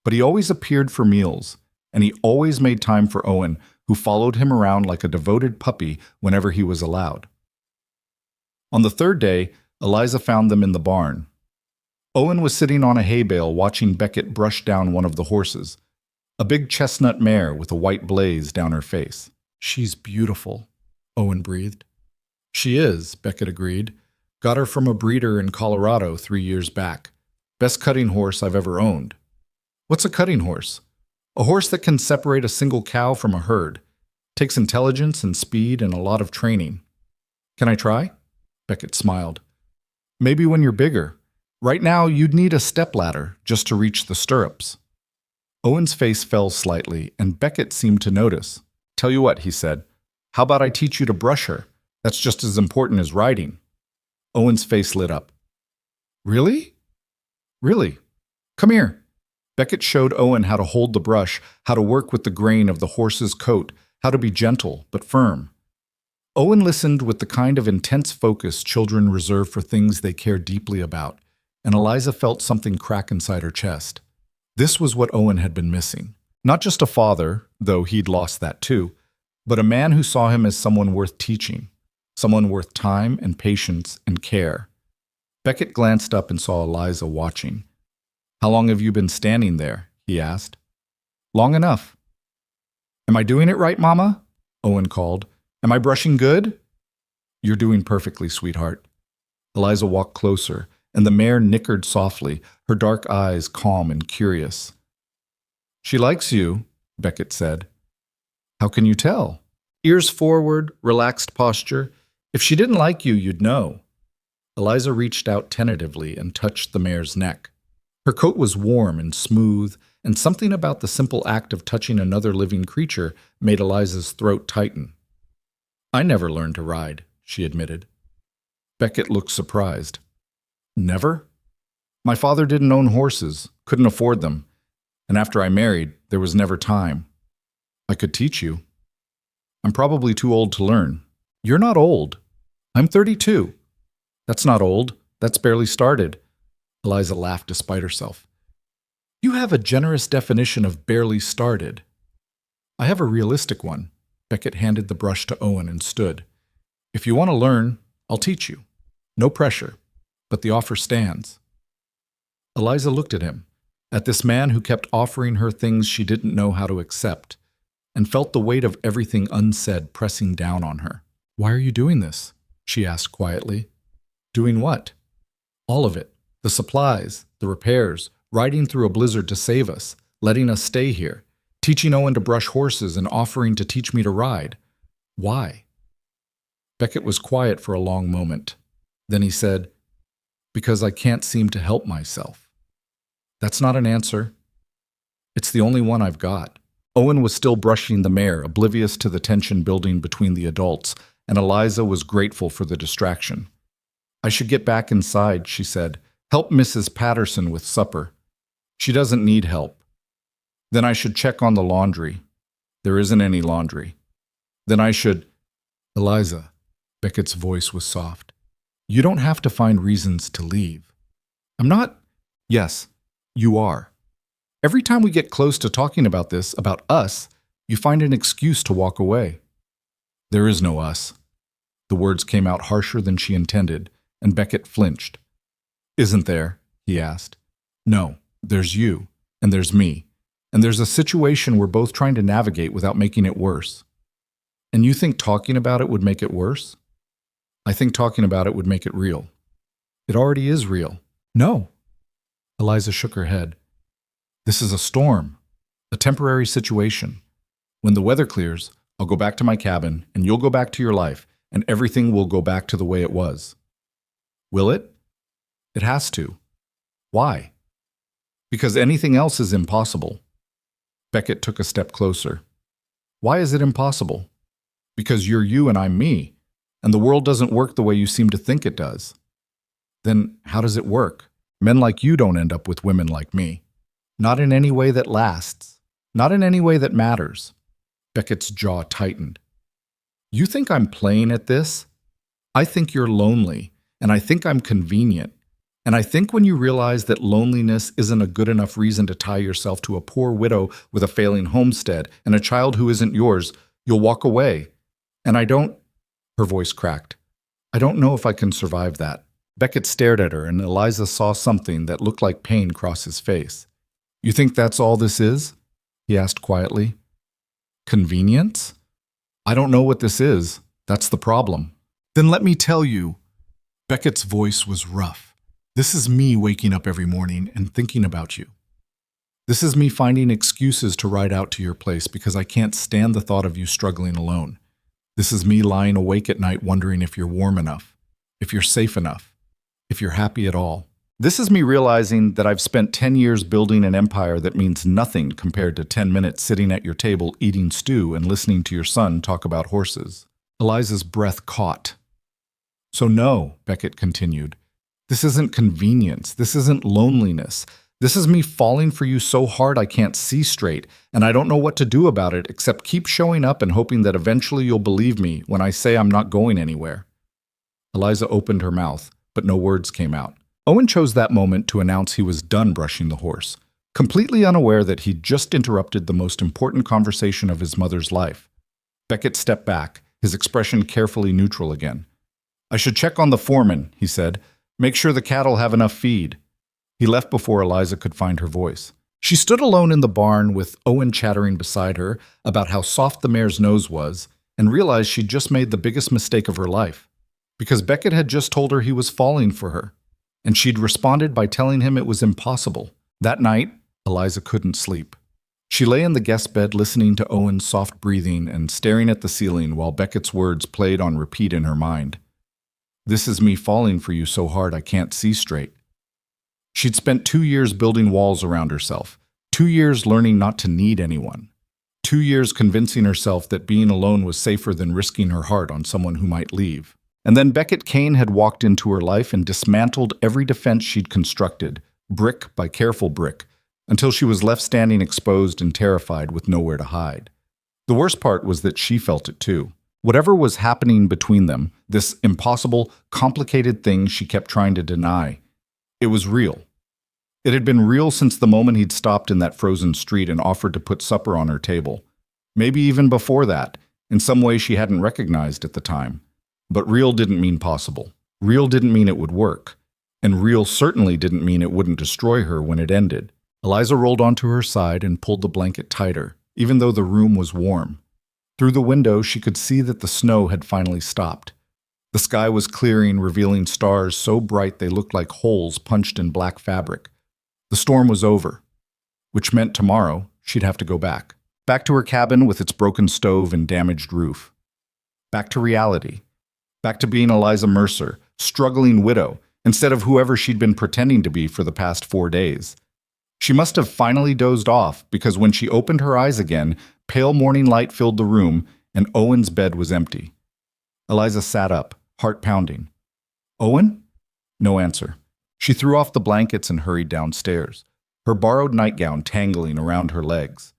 But he always appeared for meals, and he always made time for Owen, who followed him around like a devoted puppy whenever he was allowed. On the 3rd day, Eliza found them in the barn. Owen was sitting on a hay bale watching Beckett brush down one of the horses, a big chestnut mare with a white blaze down her face. "She's beautiful," Owen breathed. "She is," Beckett agreed. "Got her from a breeder in Colorado 3 years back. Best cutting horse I've ever owned." "What's a cutting horse?" "A horse that can separate a single cow from a herd. Takes intelligence and speed and a lot of training." "Can I try?" Beckett smiled. "Maybe when you're bigger. Right now, you'd need a stepladder just to reach the stirrups." Owen's face fell slightly, and Beckett seemed to notice. "Tell you what," he said. "How about I teach you to brush her? That's just as important as riding." Owen's face lit up. "Really? Really? Come here." Beckett showed Owen how to hold the brush, how to work with the grain of the horse's coat, how to be gentle but firm. Owen listened with the kind of intense focus children reserve for things they care deeply about, and Eliza felt something crack inside her chest. This was what Owen had been missing. Not just a father, though he'd lost that too, but a man who saw him as someone worth teaching, someone worth time and patience and care. Beckett glanced up and saw Eliza watching. "How long have you been standing there?" he asked. "Long enough." "Am I doing it right, Mama?" Owen called. "Am I brushing good?" "You're doing perfectly, sweetheart." Eliza walked closer, and the mare nickered softly, her dark eyes calm and curious. "She likes you," Beckett said. "How can you tell?" "Ears forward, relaxed posture. If she didn't like you, you'd know." Eliza reached out tentatively and touched the mare's neck. Her coat was warm and smooth, and something about the simple act of touching another living creature made Eliza's throat tighten. "I never learned to ride," she admitted. Beckett looked surprised. "Never?" "My father didn't own horses, couldn't afford them, and after I married, there was never time." "I could teach you." "I'm probably too old to learn." "You're not old." "I'm 32. "That's not old. That's barely started." Eliza laughed despite herself. "You have a generous definition of barely started." "I have a realistic one." Beckett handed the brush to Owen and stood. "If you want to learn, I'll teach you. No pressure, but the offer stands." Eliza looked at him, at this man who kept offering her things she didn't know how to accept, and felt the weight of everything unsaid pressing down on her. "Why are you doing this?" she asked quietly. "Doing what?" "All of it. The supplies, the repairs, riding through a blizzard to save us, letting us stay here, teaching Owen to brush horses and offering to teach me to ride. Why?" Beckett was quiet for a long moment. Then he said, "Because I can't seem to help myself." That's not an answer. It's the only one I've got. Owen was still brushing the mare, oblivious to the tension building between the adults, and Eliza was grateful for the distraction. "I should get back inside," she said. "Help Mrs. Patterson with supper. She doesn't need help. Then I should check on the laundry. There isn't any laundry. Then I should—" "Eliza," Beckett's voice was soft. "You don't have to find reasons to leave." "I'm not—" "Yes, you are. Every time we get close to talking about this, about us, you find an excuse to walk away." "There is no us." The words came out harsher than she intended, and Beckett flinched. "Isn't there?" he asked. "No, there's you, and there's me, and there's a situation we're both trying to navigate without making it worse." "And you think talking about it would make it worse?" "I think talking about it would make it real." "It already is real." "No." Eliza shook her head. "This is a storm, a temporary situation. When the weather clears, I'll go back to my cabin, and you'll go back to your life, and everything will go back to the way it was." "Will it?" "It has to." "Why?" "Because anything else is impossible." Beckett took a step closer. "Why is it impossible?" "Because you're you and I'm me, and the world doesn't work the way you seem to think it does." "Then how does it work? Men like you don't end up with women like me." "Not in any way that lasts. Not in any way that matters." Beckett's jaw tightened. "You think I'm playing at this? I think you're lonely, and I think I'm convenient. And I think when you realize that loneliness isn't a good enough reason to tie yourself to a poor widow with a failing homestead and a child who isn't yours, you'll walk away. And I don't—" Her voice cracked. "I don't know if I can survive that." Beckett stared at her, and Eliza saw something that looked like pain cross his face. "You think that's all this is?" he asked quietly. "Convenience? I don't know what this is. That's the problem." "Then let me tell you." Beckett's voice was rough. "This is me waking up every morning and thinking about you. This is me finding excuses to ride out to your place because I can't stand the thought of you struggling alone. This is me lying awake at night wondering if you're warm enough, if you're safe enough, if you're happy at all. This is me realizing that I've spent 10 years building an empire that means nothing compared to 10 minutes sitting at your table eating stew and listening to your son talk about horses." Eliza's breath caught. "So no," Beckett continued, "this isn't convenience. This isn't loneliness. This is me falling for you so hard I can't see straight, and I don't know what to do about it except keep showing up and hoping that eventually you'll believe me when I say I'm not going anywhere." Eliza opened her mouth, but no words came out. Owen chose that moment to announce he was done brushing the horse, completely unaware that he'd just interrupted the most important conversation of his mother's life. Beckett stepped back, his expression carefully neutral again. "I should check on the foreman," he said. "Make sure the cattle have enough feed." He left before Eliza could find her voice. She stood alone in the barn with Owen chattering beside her about how soft the mare's nose was, and realized she'd just made the biggest mistake of her life. Because Beckett had just told her he was falling for her, and she'd responded by telling him it was impossible. That night, Eliza couldn't sleep. She lay in the guest bed listening to Owen's soft breathing and staring at the ceiling while Beckett's words played on repeat in her mind. "This is me falling for you so hard I can't see straight." She'd spent 2 years building walls around herself, 2 years learning not to need anyone, 2 years convincing herself that being alone was safer than risking her heart on someone who might leave. And then Beckett Kane had walked into her life and dismantled every defense she'd constructed, brick by careful brick, until she was left standing exposed and terrified with nowhere to hide. The worst part was that she felt it too. Whatever was happening between them, this impossible, complicated thing she kept trying to deny, it was real. It had been real since the moment he'd stopped in that frozen street and offered to put supper on her table. Maybe even before that, in some way she hadn't recognized at the time. But real didn't mean possible. Real didn't mean it would work. And real certainly didn't mean it wouldn't destroy her when it ended. Eliza rolled onto her side and pulled the blanket tighter, even though the room was warm. Through the window, she could see that the snow had finally stopped. The sky was clearing, revealing stars so bright they looked like holes punched in black fabric. The storm was over, which meant tomorrow she'd have to go back. Back to her cabin with its broken stove and damaged roof. Back to reality. Back to being Eliza Mercer, struggling widow, instead of whoever she'd been pretending to be for the past 4 days. She must have finally dozed off, because when she opened her eyes again, pale morning light filled the room, and Owen's bed was empty. Eliza sat up, heart pounding. "Owen?" No answer. She threw off the blankets and hurried downstairs, her borrowed nightgown tangling around her legs.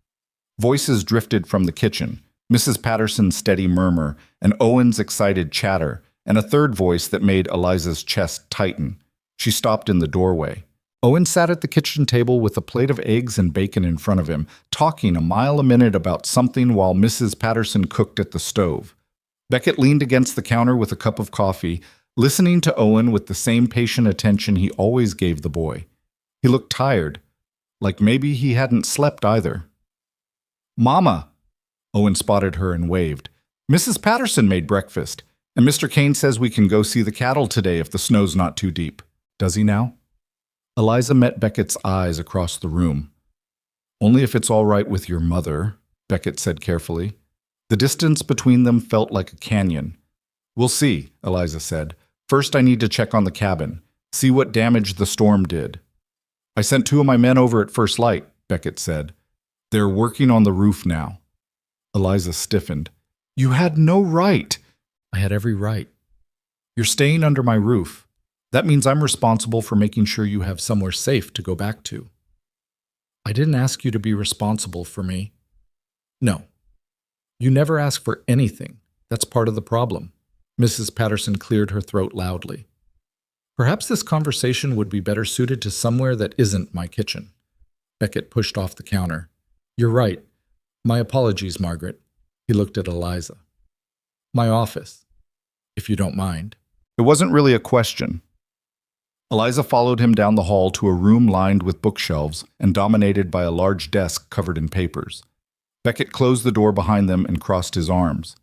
Voices drifted from the kitchen, Mrs. Patterson's steady murmur, and Owen's excited chatter, and a third voice that made Eliza's chest tighten. She stopped in the doorway. Owen sat at the kitchen table with a plate of eggs and bacon in front of him, talking a mile a minute about something while Mrs. Patterson cooked at the stove. Beckett leaned against the counter with a cup of coffee, listening to Owen with the same patient attention he always gave the boy. He looked tired, like maybe he hadn't slept either. "Mama!" Owen spotted her and waved. "Mrs. Patterson made breakfast, and Mr. Kane says we can go see the cattle today if the snow's not too deep. Does he now?" Eliza met Beckett's eyes across the room. "Only if it's all right with your mother," Beckett said carefully. The distance between them felt like a canyon. "We'll see," Eliza said. "First I need to check on the cabin, see what damage the storm did." "I sent 2 of my men over at first light," Beckett said. "They're working on the roof now." Eliza stiffened. "You had no right." "I had every right. You're staying under my roof. That means I'm responsible for making sure you have somewhere safe to go back to." "I didn't ask you to be responsible for me." "No. You never ask for anything. That's part of the problem." Mrs. Patterson cleared her throat loudly. "Perhaps this conversation would be better suited to somewhere that isn't my kitchen." Beckett pushed off the counter. "You're right. My apologies, Margaret." He looked at Eliza. "My office, if you don't mind." It wasn't really a question. Eliza followed him down the hall to a room lined with bookshelves and dominated by a large desk covered in papers. Beckett closed the door behind them and crossed his arms.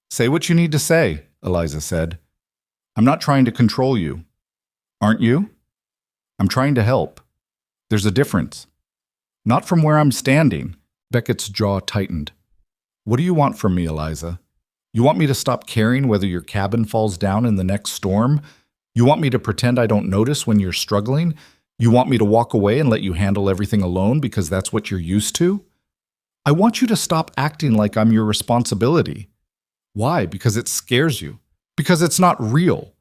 "Say what you need to say," Eliza said. "I'm not trying to control you." "Aren't you?" "I'm trying to help. There's a difference." "Not from where I'm standing." Beckett's jaw tightened. "What do you want from me, Eliza? You want me to stop caring whether your cabin falls down in the next storm? You want me to pretend I don't notice when you're struggling? You want me to walk away and let you handle everything alone because that's what you're used to? I want you to stop acting like I'm your responsibility." "Why? Because it scares you. Because it's not real."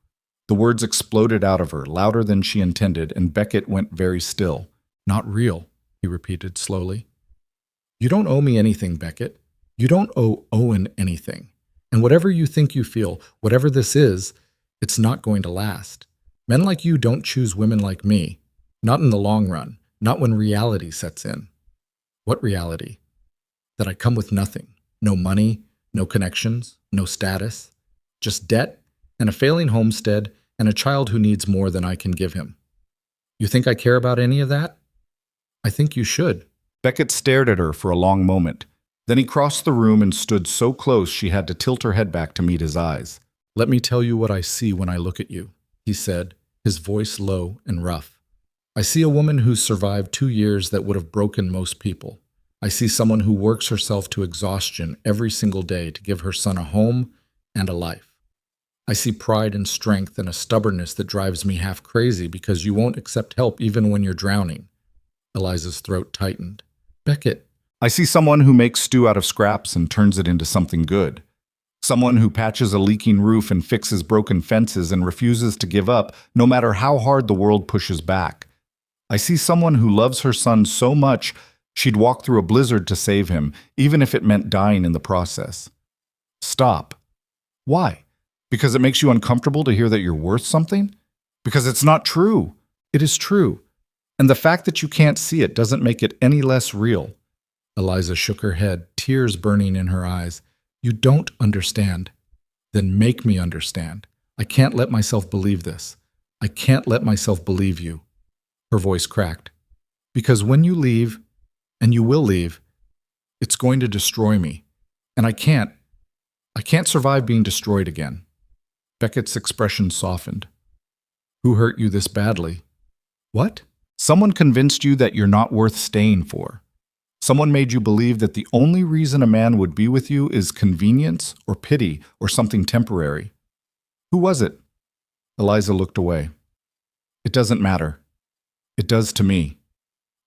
The words exploded out of her, louder than she intended, and Beckett went very still. "Not real," he repeated slowly. "You don't owe me anything, Beckett. You don't owe Owen anything. And whatever you think you feel, whatever this is, it's not going to last. Men like you don't choose women like me. Not in the long run. Not when reality sets in." "What reality?" "That I come with nothing. No money, no connections, no status. Just debt and a failing homestead and a child who needs more than I can give him. You think I care about any of that?" "I think you should." Beckett stared at her for a long moment. Then he crossed the room and stood so close she had to tilt her head back to meet his eyes. "Let me tell you what I see when I look at you," he said, his voice low and rough. "I see a woman who's survived 2 years that would have broken most people. I see someone who works herself to exhaustion every single day to give her son a home and a life. I see pride and strength and a stubbornness that drives me half crazy because you won't accept help even when you're drowning." Eliza's throat tightened. "Beckett." "I see someone who makes stew out of scraps and turns it into something good. Someone who patches a leaking roof and fixes broken fences and refuses to give up no matter how hard the world pushes back. I see someone who loves her son so much she'd walk through a blizzard to save him, even if it meant dying in the process." "Stop." "Why? Because it makes you uncomfortable to hear that you're worth something? Because it's not true. It is true. And the fact that you can't see it doesn't make it any less real." Eliza shook her head, tears burning in her eyes. "You don't understand." "Then make me understand. I can't let myself believe this. I can't let myself believe you." Her voice cracked. "Because when you leave, and you will leave, it's going to destroy me. And I can't survive being destroyed again." Beckett's expression softened. "Who hurt you this badly?" "What?" "Someone convinced you that you're not worth staying for. Someone made you believe that the only reason a man would be with you is convenience or pity or something temporary." "Who was it?" Eliza looked away. It doesn't matter. It does to me.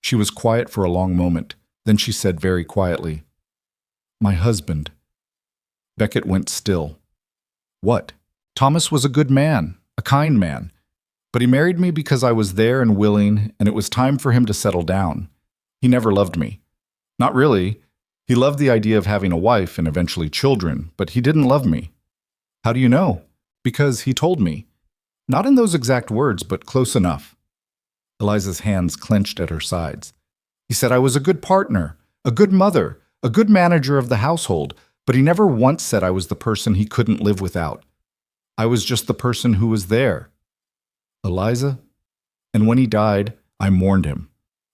She was quiet for a long moment. Then she said very quietly, "My husband." Beckett went still. What? Thomas was a good man, a kind man. But he married me because I was there and willing, and it was time for him to settle down. He never loved me. Not really. He loved the idea of having a wife and eventually children, but he didn't love me. How do you know? Because he told me. Not in those exact words, but close enough. Eliza's hands clenched at her sides. He said I was a good partner, a good mother, a good manager of the household, but he never once said I was the person he couldn't live without. I was just the person who was there. Eliza? And when he died, I mourned him.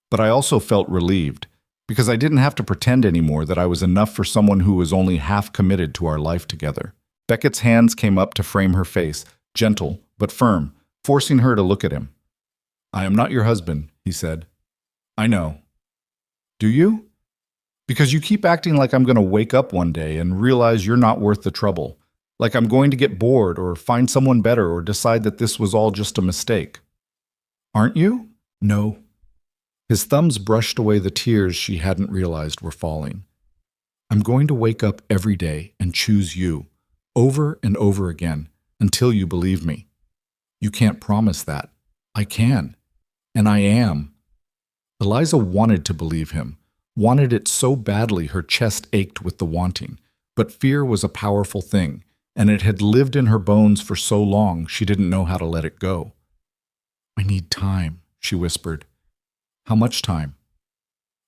But I also felt relieved, because I didn't have to pretend anymore that I was enough for someone who was only half committed to our life together. Beckett's hands came up to frame her face, gentle but firm, forcing her to look at him. I am not your husband, he said. I know. Do you? Because you keep acting like I'm going to wake up one day and realize you're not worth the trouble, like I'm going to get bored or find someone better or decide that this was all just a mistake. Aren't you? No. His thumbs brushed away the tears she hadn't realized were falling. I'm going to wake up every day and choose you, over and over again, until you believe me. You can't promise that. I can. And I am. Eliza wanted to believe him, wanted it so badly her chest ached with the wanting. But fear was a powerful thing, and it had lived in her bones for so long she didn't know how to let it go. I need time, she whispered. How much time?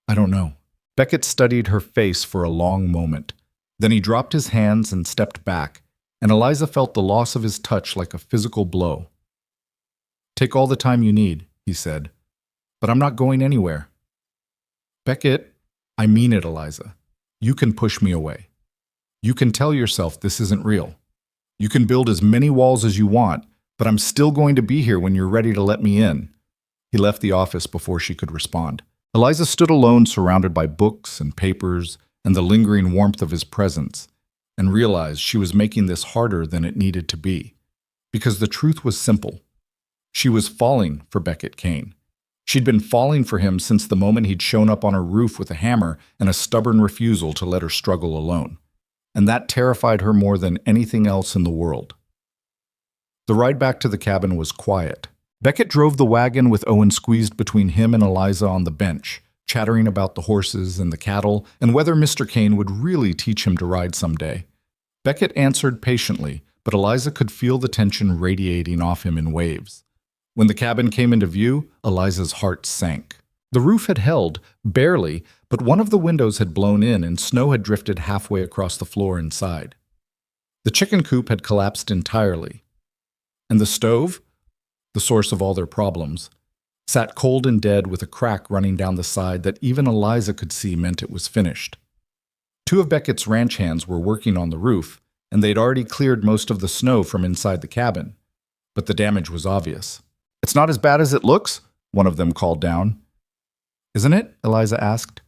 I don't know. Beckett studied her face for a long moment. Then he dropped his hands and stepped back, and Eliza felt the loss of his touch like a physical blow. Take all the time you need, he said. But I'm not going anywhere. Beckett, I mean it, Eliza. You can push me away. You can tell yourself this isn't real. You can build as many walls as you want, but I'm still going to be here when you're ready to let me in. He left the office before she could respond. Eliza stood alone, surrounded by books and papers and the lingering warmth of his presence, and realized she was making this harder than it needed to be. Because the truth was simple. She was falling for Beckett Kane. She'd been falling for him since the moment he'd shown up on her roof with a hammer and a stubborn refusal to let her struggle alone. And that terrified her more than anything else in the world. The ride back to the cabin was quiet. Beckett drove the wagon with Owen squeezed between him and Eliza on the bench, chattering about the horses and the cattle and whether Mr. Kane would really teach him to ride someday. Beckett answered patiently, but Eliza could feel the tension radiating off him in waves. When the cabin came into view, Eliza's heart sank. The roof had held, barely, but one of the windows had blown in and snow had drifted halfway across the floor inside. The chicken coop had collapsed entirely. And the stove, the source of all their problems, sat cold and dead with a crack running down the side that even Eliza could see meant it was finished. Two of Beckett's ranch hands were working on the roof, and they'd already cleared most of the snow from inside the cabin. But the damage was obvious. It's not as bad as it looks, one of them called down. Isn't it? Eliza asked.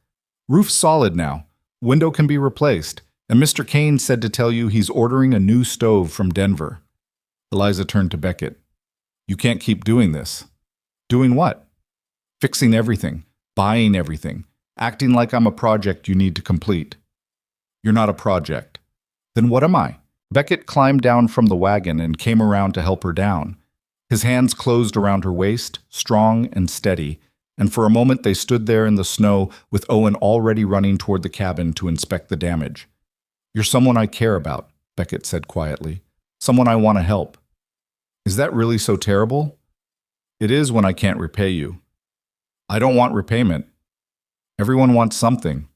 Roof's solid now. Window can be replaced, and Mr. Kane said to tell you he's ordering a new stove from Denver. Eliza turned to Beckett. You can't keep doing this. Doing what? Fixing everything, buying everything, acting like I'm a project you need to complete. You're not a project. Then what am I? Beckett climbed down from the wagon and came around to help her down. His hands closed around her waist, strong and steady, and for a moment they stood there in the snow with Owen already running toward the cabin to inspect the damage. You're someone I care about, Beckett said quietly. Someone I want to help. Is that really so terrible? It is when I can't repay you. I don't want repayment. Everyone wants something.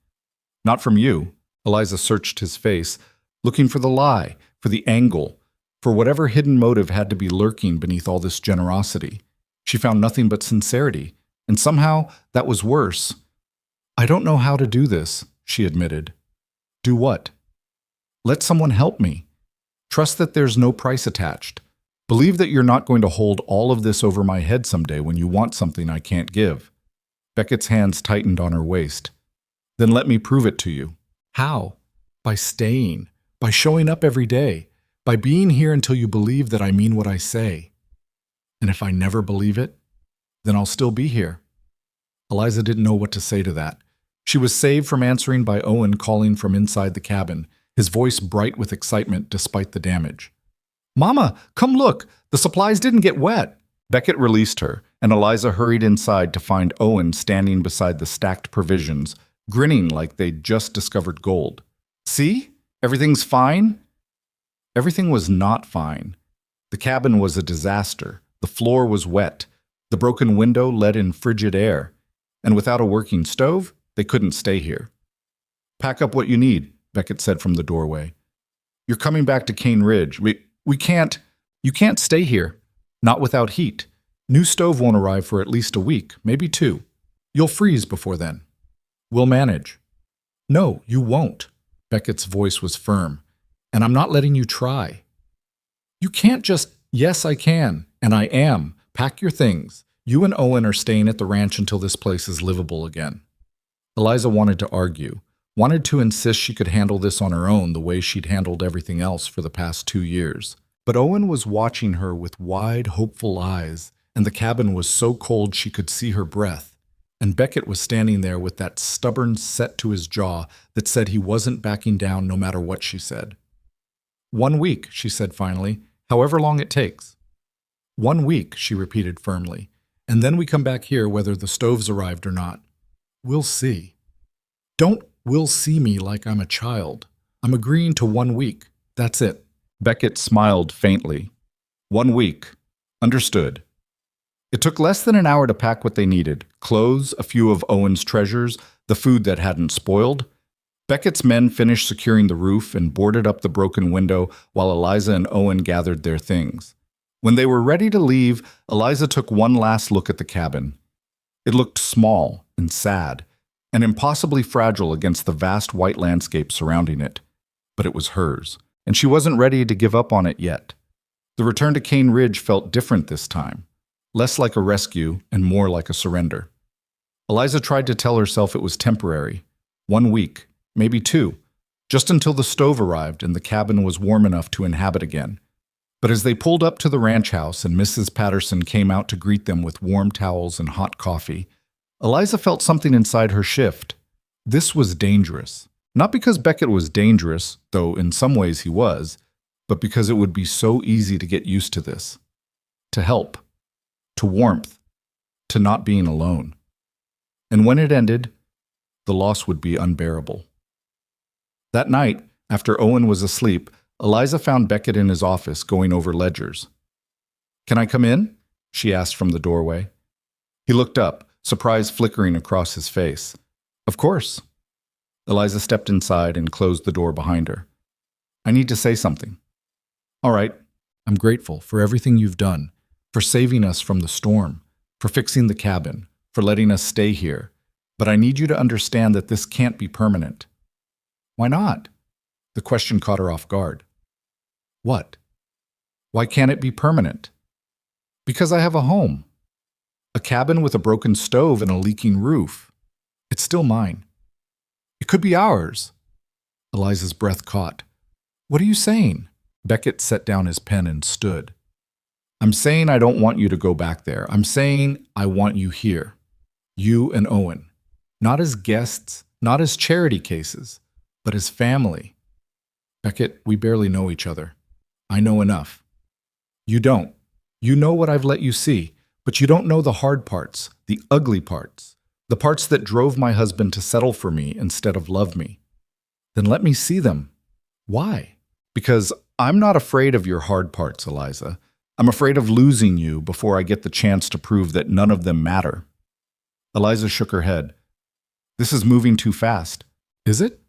Not from you. Eliza searched his face, looking for the lie, for the angle, for whatever hidden motive had to be lurking beneath all this generosity. She found nothing but sincerity, and somehow that was worse. I don't know how to do this, she admitted. Do what? Let someone help me. Trust that there's no price attached. Believe that you're not going to hold all of this over my head someday when you want something I can't give. Beckett's hands tightened on her waist. Then let me prove it to you. How? By staying, by showing up every day, by being here until you believe that I mean what I say. And if I never believe it, then I'll still be here. Eliza didn't know what to say to that. She was saved from answering by Owen calling from inside the cabin, his voice bright with excitement despite the damage. "Mama, come look! The supplies didn't get wet!" Beckett released her, and Eliza hurried inside to find Owen standing beside the stacked provisions, grinning like they'd just discovered gold. "See? Everything's fine?" Everything was not fine. The cabin was a disaster. The floor was wet. The broken window let in frigid air. And without a working stove, they couldn't stay here. "Pack up what you need," Beckett said from the doorway. "You're coming back to Cane Ridge. We can't. You can't stay here. Not without heat. New stove won't arrive for at least a week, maybe 2. You'll freeze before then. We'll manage." "No, you won't." Beckett's voice was firm. "And I'm not letting you try. You can't just, yes, I can, and I am. Pack your things. You and Owen are staying at the ranch until this place is livable again." Eliza wanted to argue, wanted to insist she could handle this on her own the way she'd handled everything else for the past 2 years. But Owen was watching her with wide, hopeful eyes, and the cabin was so cold she could see her breath. And Beckett was standing there with that stubborn set to his jaw that said he wasn't backing down no matter what she said. "1 week," she said finally, "however long it takes." "1 week," she repeated firmly, "and then we come back here whether the stove's arrived or not. We'll see. Don't will see me like I'm a child. I'm agreeing to 1 week. That's it." Beckett smiled faintly. 1 week. Understood. It took less than an hour to pack what they needed: clothes, a few of Owen's treasures, the food that hadn't spoiled. Beckett's men finished securing the roof and boarded up the broken window while Eliza and Owen gathered their things. When they were ready to leave, Eliza took one last look at the cabin. It looked small and sad, and impossibly fragile against the vast white landscape surrounding it. But it was hers, and she wasn't ready to give up on it yet. The return to Cane Ridge felt different this time, less like a rescue and more like a surrender. Eliza tried to tell herself it was temporary, 1 week, maybe 2, just until the stove arrived and the cabin was warm enough to inhabit again. But as they pulled up to the ranch house and Mrs. Patterson came out to greet them with warm towels and hot coffee, Eliza felt something inside her shift. This was dangerous. Not because Beckett was dangerous, though in some ways he was, but because it would be so easy to get used to this. To help. To warmth. To not being alone. And when it ended, the loss would be unbearable. That night, after Owen was asleep, Eliza found Beckett in his office going over ledgers. "Can I come in?" she asked from the doorway. He looked up, surprise flickering across his face. "Of course." Eliza stepped inside and closed the door behind her. "I need to say something." "All right. I'm grateful for everything you've done, for saving us from the storm, for fixing the cabin, for letting us stay here. But I need you to understand that this can't be permanent." "Why not?" The question caught her off guard. "What? Why can't it be permanent?" "Because I have a home. A cabin with a broken stove and a leaking roof. It's still mine. It could be ours." Eliza's breath caught. "What are you saying?" Beckett set down his pen and stood. "I'm saying I don't want you to go back there. I'm saying I want you here. You and Owen. Not as guests, not as charity cases, but as family. Beckett, we barely know each other. I know enough. You don't. You know what I've let you see, but you don't know the hard parts, the ugly parts, the parts that drove my husband to settle for me instead of love me. Then let me see them. Why? Because I'm not afraid of your hard parts, Eliza. I'm afraid of losing you before I get the chance to prove that none of them matter." Eliza shook her head. "This is moving too fast." "Is it?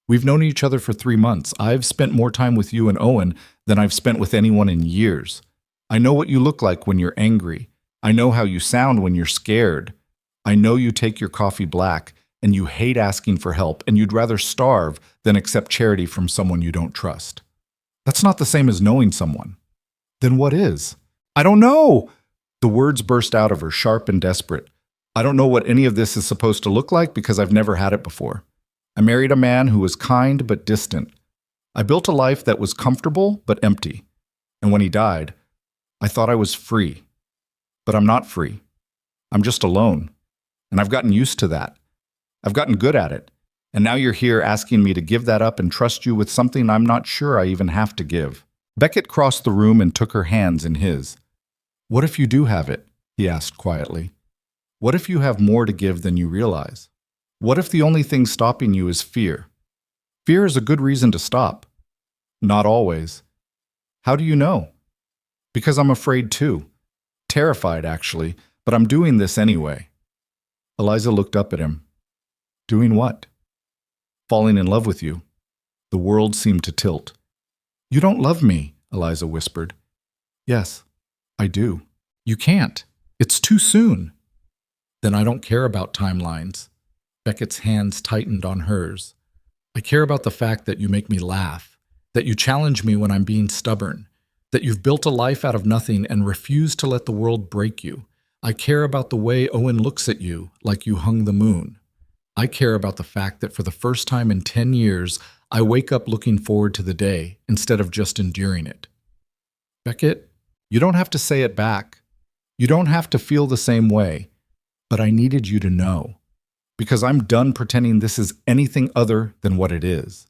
We've known each other for 3 months. I've spent more time with you and Owen than I've spent with anyone in years. I know what you look like when you're angry. I know how you sound when you're scared. I know you take your coffee black, and you hate asking for help, and you'd rather starve than accept charity from someone you don't trust. That's not the same as knowing someone." "Then what is?" "I don't know!" The words burst out of her, sharp and desperate. "I don't know what any of this is supposed to look like because I've never had it before. I married a man who was kind but distant. I built a life that was comfortable but empty. And when he died, I thought I was free. But I'm not free. I'm just alone. And I've gotten used to that. I've gotten good at it. And now you're here asking me to give that up and trust you with something I'm not sure I even have to give." Beckett crossed the room and took her hands in his. "What if you do have it?" he asked quietly. "What if you have more to give than you realize? What if the only thing stopping you is fear? Fear is a good reason to stop." "Not always." "How do you know?" "Because I'm afraid too. Terrified, actually, but I'm doing this anyway." Eliza looked up at him. "Doing what?" "Falling in love with you." The world seemed to tilt. "You don't love me," Eliza whispered. "Yes, I do." "You can't. It's too soon." "Then I don't care about timelines." Beckett's hands tightened on hers. "I care about the fact that you make me laugh, that you challenge me when I'm being stubborn, that you've built a life out of nothing and refuse to let the world break you. I care about the way Owen looks at you, like you hung the moon. I care about the fact that for the first time in 10 years, I wake up looking forward to the day instead of just enduring it." "Beckett, you don't have to say it back. You don't have to feel the same way. But I needed you to know. Because I'm done pretending this is anything other than what it is."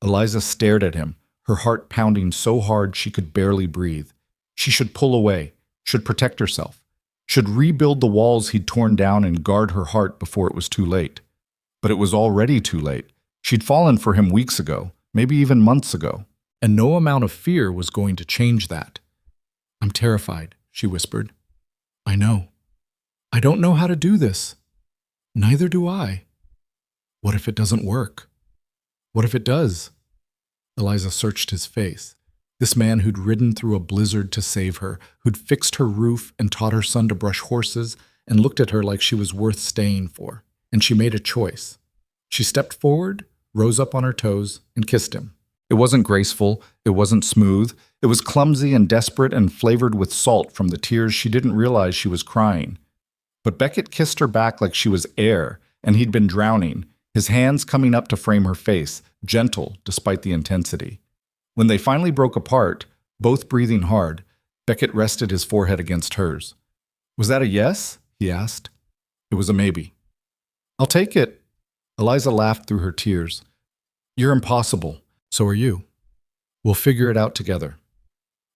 Eliza stared at him, her heart pounding so hard she could barely breathe. She should pull away, should protect herself, should rebuild the walls he'd torn down and guard her heart before it was too late. But it was already too late. She'd fallen for him weeks ago, maybe even months ago, and no amount of fear was going to change that. "I'm terrified," she whispered. "I know. I don't know how to do this." "Neither do I." "What if it doesn't work? What if it does?" Eliza searched his face. This man who'd ridden through a blizzard to save her, who'd fixed her roof and taught her son to brush horses, and looked at her like she was worth staying for. And she made a choice. She stepped forward, rose up on her toes, and kissed him. It wasn't graceful, it wasn't smooth, it was clumsy and desperate and flavored with salt from the tears she didn't realize she was crying. But Beckett kissed her back like she was air, and he'd been drowning, his hands coming up to frame her face, gentle despite the intensity. When they finally broke apart, both breathing hard, Beckett rested his forehead against hers. "Was that a yes?" he asked. "It was a maybe." "I'll take it." Eliza laughed through her tears. "You're impossible. So are you. We'll figure it out together."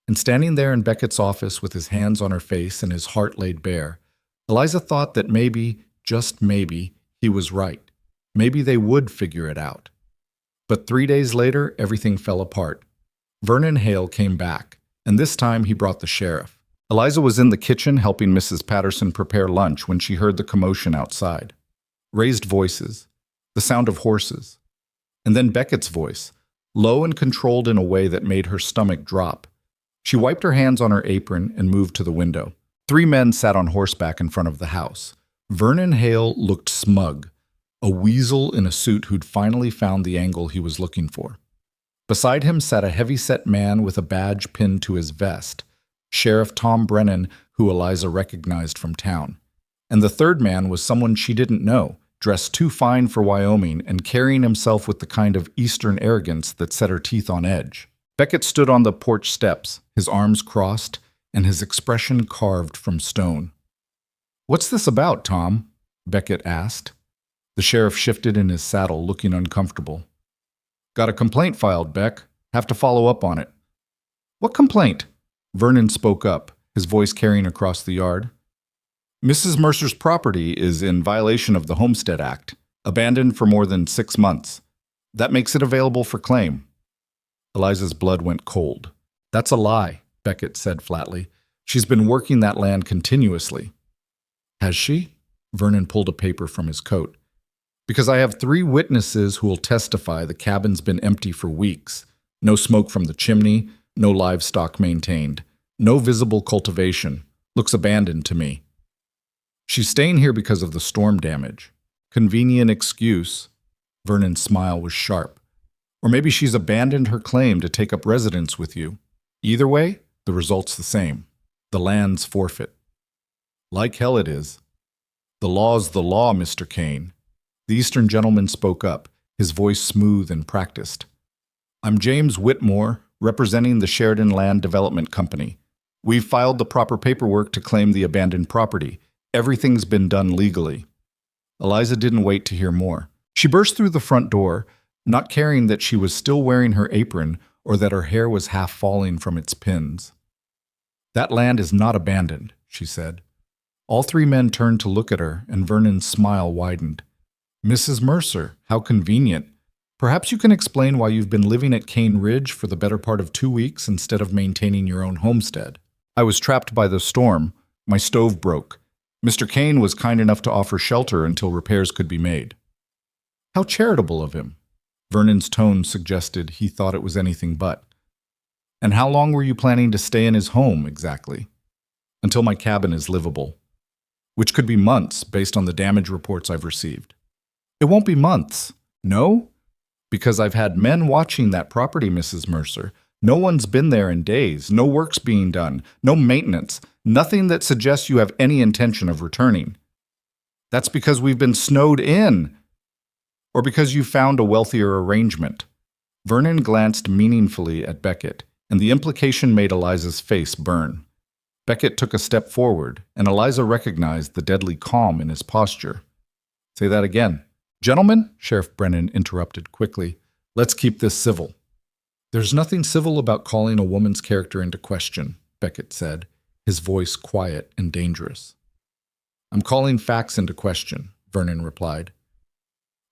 And standing there in Beckett's office with his hands on her face and his heart laid bare, Eliza thought that maybe, just maybe, he was right. Maybe they would figure it out. But 3 days later, everything fell apart. Vernon Hale came back, and this time he brought the sheriff. Eliza was in the kitchen helping Mrs. Patterson prepare lunch when she heard the commotion outside. Raised voices, the sound of horses, and then Beckett's voice, low and controlled in a way that made her stomach drop. She wiped her hands on her apron and moved to the window. 3 men sat on horseback in front of the house. Vernon Hale looked smug, a weasel in a suit who'd finally found the angle he was looking for. Beside him sat a heavy-set man with a badge pinned to his vest, Sheriff Tom Brennan, who Eliza recognized from town. And the third man was someone she didn't know, dressed too fine for Wyoming and carrying himself with the kind of Eastern arrogance that set her teeth on edge. Beckett stood on the porch steps, his arms crossed, and his expression carved from stone. "What's this about, Tom?" Beckett asked. The sheriff shifted in his saddle, looking uncomfortable. "Got a complaint filed, Beck. Have to follow up on it." "What complaint?" Vernon spoke up, his voice carrying across the yard. "Mrs. Mercer's property is in violation of the Homestead Act, abandoned for more than 6 months. That makes it available for claim." Eliza's blood went cold. "That's a lie," Beckett said flatly. "She's been working that land continuously." "Has she?" Vernon pulled a paper from his coat. "Because I have 3 witnesses who will testify the cabin's been empty for weeks. No smoke from the chimney, no livestock maintained, no visible cultivation. Looks abandoned to me." "She's staying here because of the storm damage." "Convenient excuse." Vernon's smile was sharp. "Or maybe she's abandoned her claim to take up residence with you. Either way, the result's the same. The land's forfeit." "Like hell it is." "The law's the law, Mr. Kane." The Eastern gentleman spoke up, his voice smooth and practiced. "I'm James Whitmore, representing the Sheridan Land Development Company. We've filed the proper paperwork to claim the abandoned property. Everything's been done legally. Eliza didn't wait to hear more. She burst through the front door, not caring that she was still wearing her apron or that her hair was half falling from its pins. That land is not abandoned, she said. All three men turned to look at her, and Vernon's smile widened. Mrs. Mercer, how convenient. Perhaps you can explain why you've been living at Cane Ridge for the better part of 2 weeks instead of maintaining your own homestead. I was trapped by the storm. My stove broke. Mr. Kane was kind enough to offer shelter until repairs could be made. How charitable of him. Vernon's tone suggested he thought it was anything but. And how long were you planning to stay in his home, exactly? Until my cabin is livable. Which could be months, based on the damage reports I've received. It won't be months. No? Because I've had men watching that property, Mrs. Mercer. No one's been there in days. No work's being done. No maintenance. Nothing that suggests you have any intention of returning. That's because we've been snowed in. Or because you found a wealthier arrangement. Vernon glanced meaningfully at Beckett, and the implication made Eliza's face burn. Beckett took a step forward, and Eliza recognized the deadly calm in his posture. Say that again. Gentlemen, Sheriff Brennan interrupted quickly, let's keep this civil. There's nothing civil about calling a woman's character into question, Beckett said, his voice quiet and dangerous. I'm calling facts into question, Vernon replied.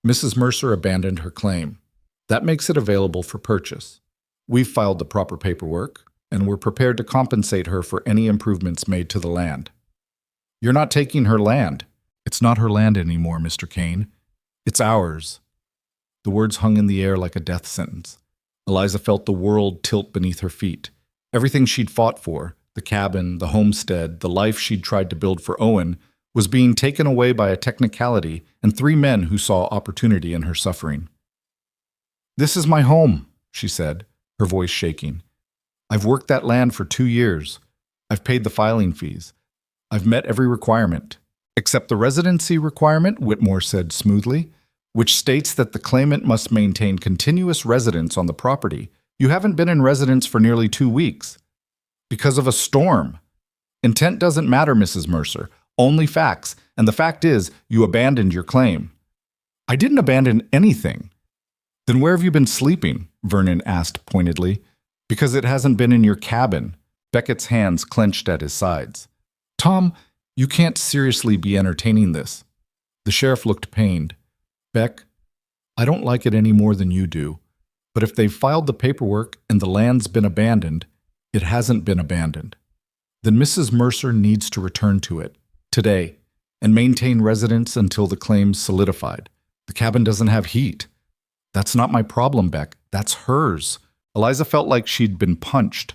Mrs. Mercer abandoned her claim. That makes it available for purchase. We've filed the proper paperwork, and we're prepared to compensate her for any improvements made to the land. You're not taking her land. It's not her land anymore, Mr. Kane. It's ours. The words hung in the air like a death sentence. Eliza felt the world tilt beneath her feet. Everything she'd fought for, the cabin, the homestead, the life she'd tried to build for Owen, was being taken away by a technicality and 3 men who saw opportunity in her suffering. This is my home, she said, her voice shaking. I've worked that land for 2 years. I've paid the filing fees. I've met every requirement. Except the residency requirement, Whitmore said smoothly, which states that the claimant must maintain continuous residence on the property. You haven't been in residence for nearly 2 weeks. Because of a storm. Intent doesn't matter, Mrs. Mercer. Only facts, and the fact is, you abandoned your claim. I didn't abandon anything. Then where have you been sleeping? Vernon asked pointedly. Because it hasn't been in your cabin. Beckett's hands clenched at his sides. Tom, you can't seriously be entertaining this. The sheriff looked pained. Beck, I don't like it any more than you do, but if they've filed the paperwork and the land's been abandoned, it hasn't been abandoned. Then Mrs. Mercer needs to return to it. Today, and maintain residence until the claim's solidified. The cabin doesn't have heat. That's not my problem, Beck. That's hers. Eliza felt like she'd been punched.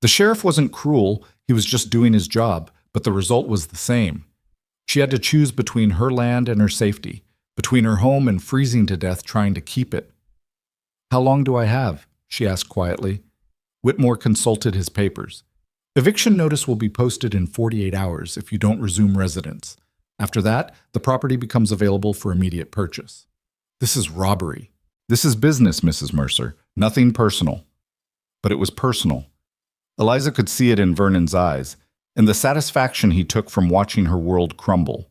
The sheriff wasn't cruel, he was just doing his job, but the result was the same. She had to choose between her land and her safety, between her home and freezing to death trying to keep it. How long do I have? She asked quietly. Whitmore consulted his papers. Eviction notice will be posted in 48 hours if you don't resume residence. After that, the property becomes available for immediate purchase. This is robbery. This is business, Mrs. Mercer. Nothing personal. But it was personal. Eliza could see it in Vernon's eyes, and the satisfaction he took from watching her world crumble.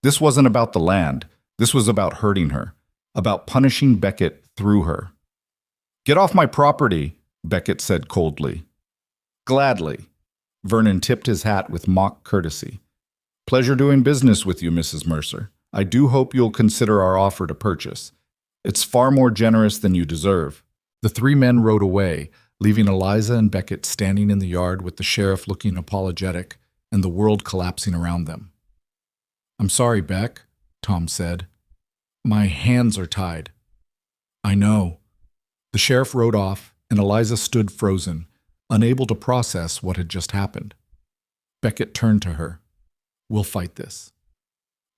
This wasn't about the land. This was about hurting her, about punishing Beckett through her. Get off my property, Beckett said coldly. Gladly. Vernon tipped his hat with mock courtesy. Pleasure doing business with you, Mrs. Mercer. I do hope you'll consider our offer to purchase. It's far more generous than you deserve. The 3 men rode away, leaving Eliza and Beckett standing in the yard with the sheriff looking apologetic and the world collapsing around them. I'm sorry, Beck, Tom said. My hands are tied. I know. The sheriff rode off, and Eliza stood frozen, unable to process what had just happened. Beckett turned to her. We'll fight this.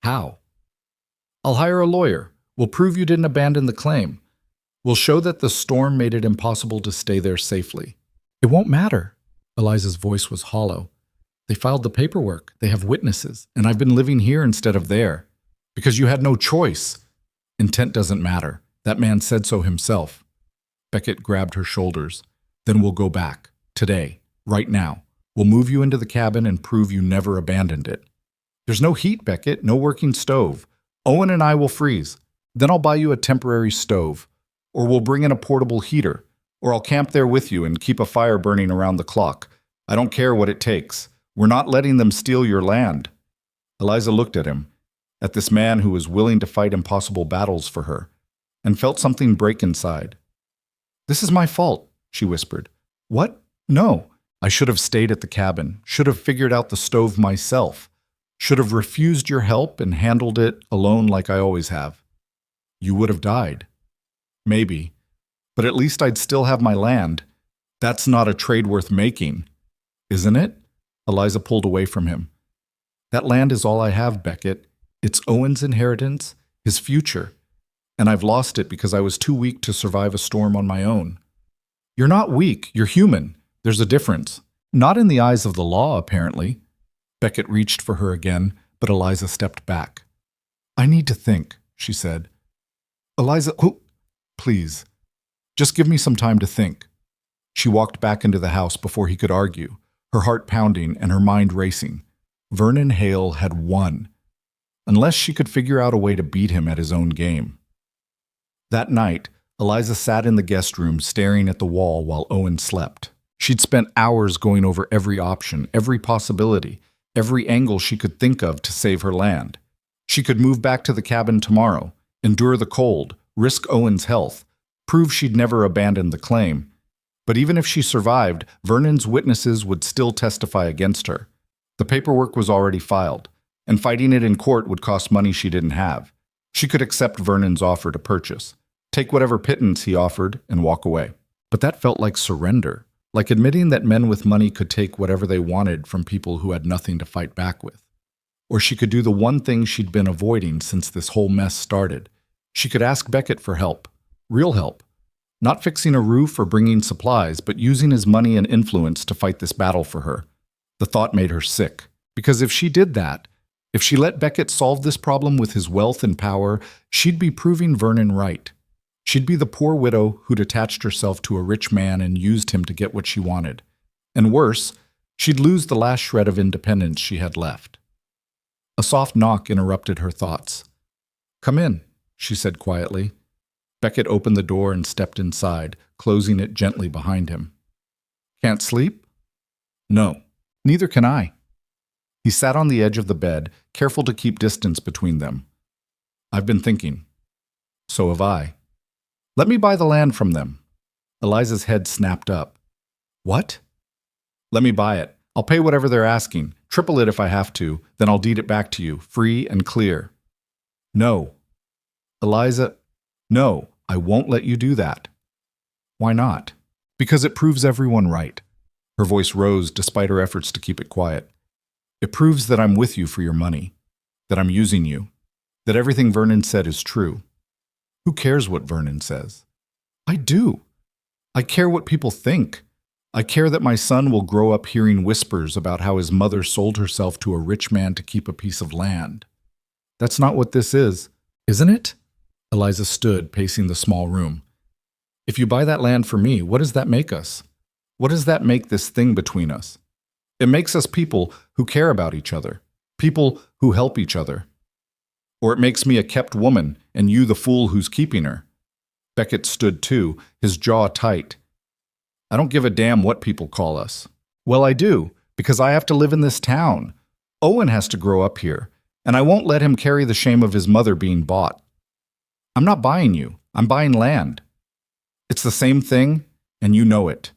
How? I'll hire a lawyer. We'll prove you didn't abandon the claim. We'll show that the storm made it impossible to stay there safely. It won't matter. Eliza's voice was hollow. They filed the paperwork. They have witnesses, and I've been living here instead of there. Because you had no choice. Intent doesn't matter. That man said so himself. Beckett grabbed her shoulders. Then we'll go back. Today. Right now. We'll move you into the cabin and prove you never abandoned it. There's no heat, Beckett, no working stove. Owen and I will freeze. Then I'll buy you a temporary stove. Or we'll bring in a portable heater. Or I'll camp there with you and keep a fire burning around the clock. I don't care what it takes. We're not letting them steal your land. Eliza looked at him, at this man who was willing to fight impossible battles for her, and felt something break inside. This is my fault, she whispered. What? No. I should have stayed at the cabin, should have figured out the stove myself, should have refused your help and handled it alone like I always have. You would have died. Maybe. But at least I'd still have my land. That's not a trade worth making, isn't it? Eliza pulled away from him. That land is all I have, Beckett. It's Owen's inheritance, his future. And I've lost it because I was too weak to survive a storm on my own. You're not weak, you're human. There's a difference. Not in the eyes of the law, apparently. Beckett reached for her again, but Eliza stepped back. I need to think, she said. Eliza, please. Just give me some time to think. She walked back into the house before he could argue, her heart pounding and her mind racing. Vernon Hale had won, unless she could figure out a way to beat him at his own game. That night, Eliza sat in the guest room staring at the wall while Owen slept. She'd spent hours going over every option, every possibility, every angle she could think of to save her land. She could move back to the cabin tomorrow, endure the cold, risk Owen's health, prove she'd never abandoned the claim. But even if she survived, Vernon's witnesses would still testify against her. The paperwork was already filed, and fighting it in court would cost money she didn't have. She could accept Vernon's offer to purchase, take whatever pittance he offered, and walk away. But that felt like surrender, like admitting that men with money could take whatever they wanted from people who had nothing to fight back with. Or she could do the one thing she'd been avoiding since this whole mess started. She could ask Beckett for help, real help. Not fixing a roof or bringing supplies, but using his money and influence to fight this battle for her. The thought made her sick, because if she did that, if she let Beckett solve this problem with his wealth and power, she'd be proving Vernon right. She'd be the poor widow who'd attached herself to a rich man and used him to get what she wanted. And worse, she'd lose the last shred of independence she had left. A soft knock interrupted her thoughts. Come in, she said quietly. Beckett opened the door and stepped inside, closing it gently behind him. Can't sleep? No, neither can I. He sat on the edge of the bed, careful to keep distance between them. I've been thinking. So have I. Let me buy the land from them. Eliza's head snapped up. What? Let me buy it. I'll pay whatever they're asking, triple it if I have to, then I'll deed it back to you, free and clear. No. Eliza, no, I won't let you do that. Why not? Because it proves everyone right. Her voice rose despite her efforts to keep it quiet. It proves that I'm with you for your money, that I'm using you, that everything Vernon said is true. Who cares what Vernon says? I do. I care what people think. I care that my son will grow up hearing whispers about how his mother sold herself to a rich man to keep a piece of land. That's not what this is, isn't it? Eliza stood, pacing the small room. If you buy that land for me, what does that make us? What does that make this thing between us? It makes us people who care about each other, people who help each other. Or it makes me a kept woman and you the fool who's keeping her. Beckett stood too, his jaw tight. I don't give a damn what people call us. Well, I do, because I have to live in this town. Owen has to grow up here, and I won't let him carry the shame of his mother being bought. I'm not buying you. I'm buying land. It's the same thing, and you know it.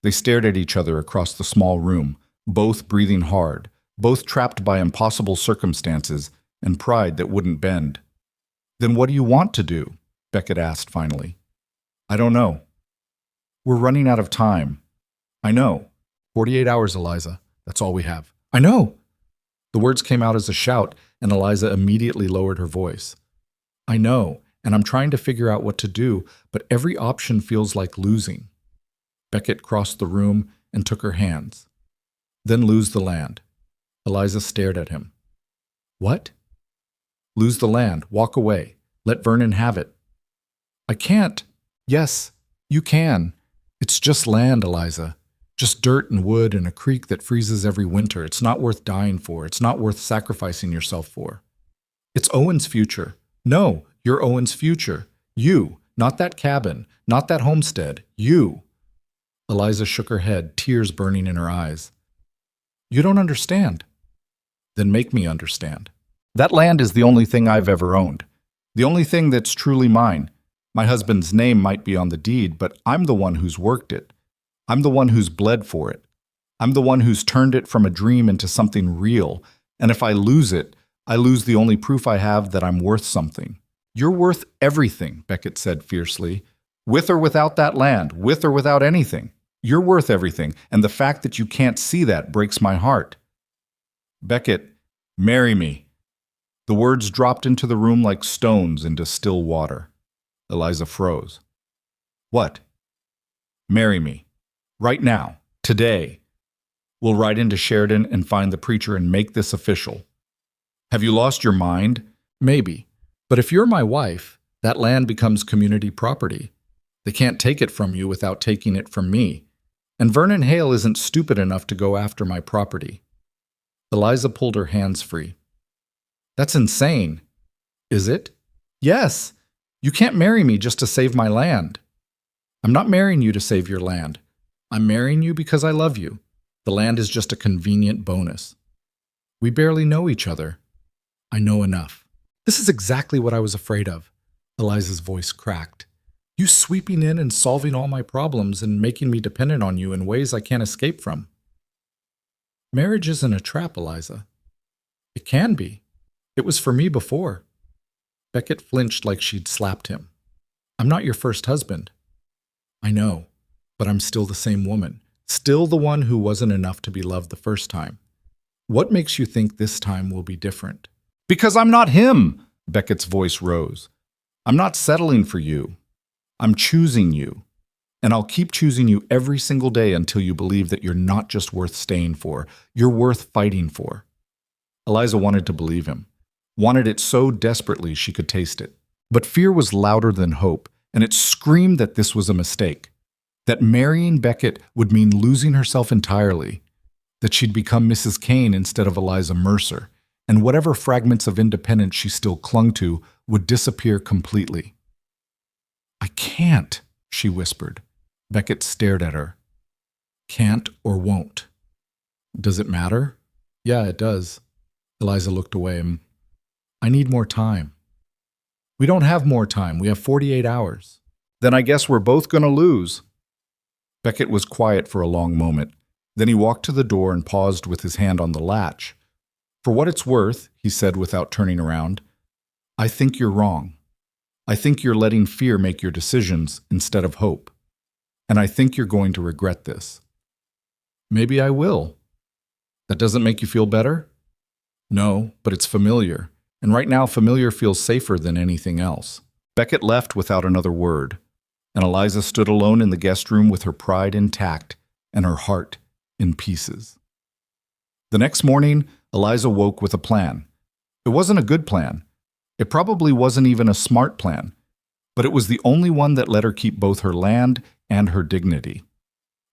They stared at each other across the small room, both breathing hard, both trapped by impossible circumstances and pride that wouldn't bend. Then what do you want to do? Beckett asked finally. I don't know. We're running out of time. I know. 48 hours, Eliza. That's all we have. I know. The words came out as a shout, and Eliza immediately lowered her voice. I know, and I'm trying to figure out what to do, but every option feels like losing. Beckett crossed the room and took her hands. Then lose the land. Eliza stared at him. What? Lose the land. Walk away. Let Vernon have it. I can't. Yes, you can. It's just land, Eliza. Just dirt and wood and a creek that freezes every winter. It's not worth dying for. It's not worth sacrificing yourself for. It's Owen's future. No, you're Owen's future. You, not that cabin, not that homestead. You. Eliza shook her head, tears burning in her eyes. You don't understand. Then make me understand. That land is the only thing I've ever owned. The only thing that's truly mine. My husband's name might be on the deed, but I'm the one who's worked it. I'm the one who's bled for it. I'm the one who's turned it from a dream into something real. And if I lose it, I lose the only proof I have that I'm worth something. You're worth everything, Beckett said fiercely. With or without that land, with or without anything. You're worth everything, and the fact that you can't see that breaks my heart. Beckett, marry me. The words dropped into the room like stones into still water. Eliza froze. What? Marry me. Right now. Today. We'll ride into Sheridan and find the preacher and make this official. Have you lost your mind? Maybe. But if you're my wife, that land becomes community property. They can't take it from you without taking it from me. And Vernon Hale isn't stupid enough to go after my property. Eliza pulled her hands free. That's insane. Is it? Yes. You can't marry me just to save my land. I'm not marrying you to save your land. I'm marrying you because I love you. The land is just a convenient bonus. We barely know each other. I know enough. This is exactly what I was afraid of. Eliza's voice cracked. You sweeping in and solving all my problems and making me dependent on you in ways I can't escape from. Marriage isn't a trap, Eliza. It can be. It was for me before. Beckett flinched like she'd slapped him. I'm not your first husband. I know, but I'm still the same woman. Still the one who wasn't enough to be loved the first time. What makes you think this time will be different? Because I'm not him, Beckett's voice rose. I'm not settling for you. I'm choosing you. And I'll keep choosing you every single day until you believe that you're not just worth staying for, you're worth fighting for. Eliza wanted to believe him, wanted it so desperately she could taste it. But fear was louder than hope, and it screamed that this was a mistake, that marrying Beckett would mean losing herself entirely, that she'd become Mrs. Kane instead of Eliza Mercer, and whatever fragments of independence she still clung to would disappear completely. I can't, she whispered. Beckett stared at her. Can't or won't. Does it matter? Yeah, it does. Eliza looked away. I need more time. We don't have more time. We have 48 hours. Then I guess we're both going to lose. Beckett was quiet for a long moment. Then he walked to the door and paused with his hand on the latch. For what it's worth, he said without turning around, I think you're wrong. I think you're letting fear make your decisions instead of hope. And I think you're going to regret this. Maybe I will. That doesn't make you feel better? No, but it's familiar. And right now, familiar feels safer than anything else. Beckett left without another word, and Eliza stood alone in the guest room with her pride intact and her heart in pieces. The next morning, Eliza woke with a plan. It wasn't a good plan. It probably wasn't even a smart plan, but it was the only one that let her keep both her land and her dignity.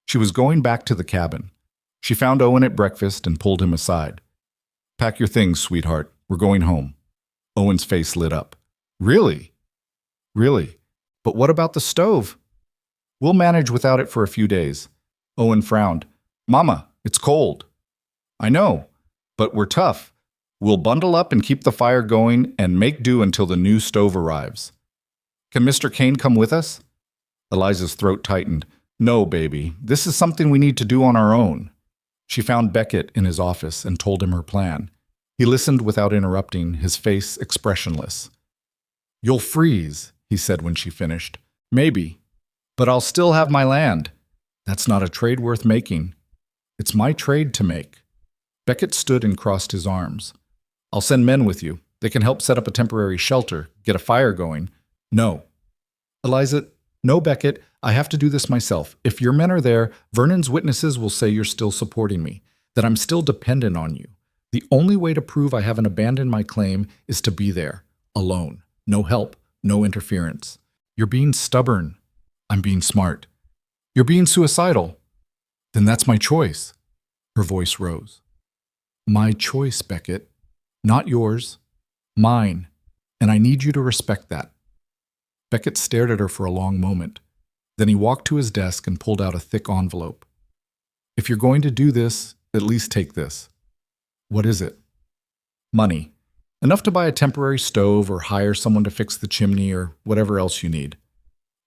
She was going back to the cabin. She found Owen at breakfast and pulled him aside. Pack your things, sweetheart. We're going home. Owen's face lit up. Really? Really? But what about the stove? We'll manage without it for a few days. Owen frowned. Mama, it's cold. I know, but we're tough. We'll bundle up and keep the fire going and make do until the new stove arrives. Can Mr. Kane come with us? Eliza's throat tightened. No, baby. This is something we need to do on our own. She found Beckett in his office and told him her plan. He listened without interrupting, his face expressionless. You'll freeze, he said when she finished. Maybe. But I'll still have my land. That's not a trade worth making. It's my trade to make. Beckett stood and crossed his arms. I'll send men with you. They can help set up a temporary shelter, get a fire going. No. Eliza, no, Beckett, I have to do this myself. If your men are there, Vernon's witnesses will say you're still supporting me, that I'm still dependent on you. The only way to prove I haven't abandoned my claim is to be there, alone. No help, no interference. You're being stubborn. I'm being smart. You're being suicidal. Then that's my choice. Her voice rose. My choice, Beckett. Not yours. Mine. And I need you to respect that. Beckett stared at her for a long moment. Then he walked to his desk and pulled out a thick envelope. If you're going to do this, at least take this. What is it? Money. Enough to buy a temporary stove or hire someone to fix the chimney or whatever else you need.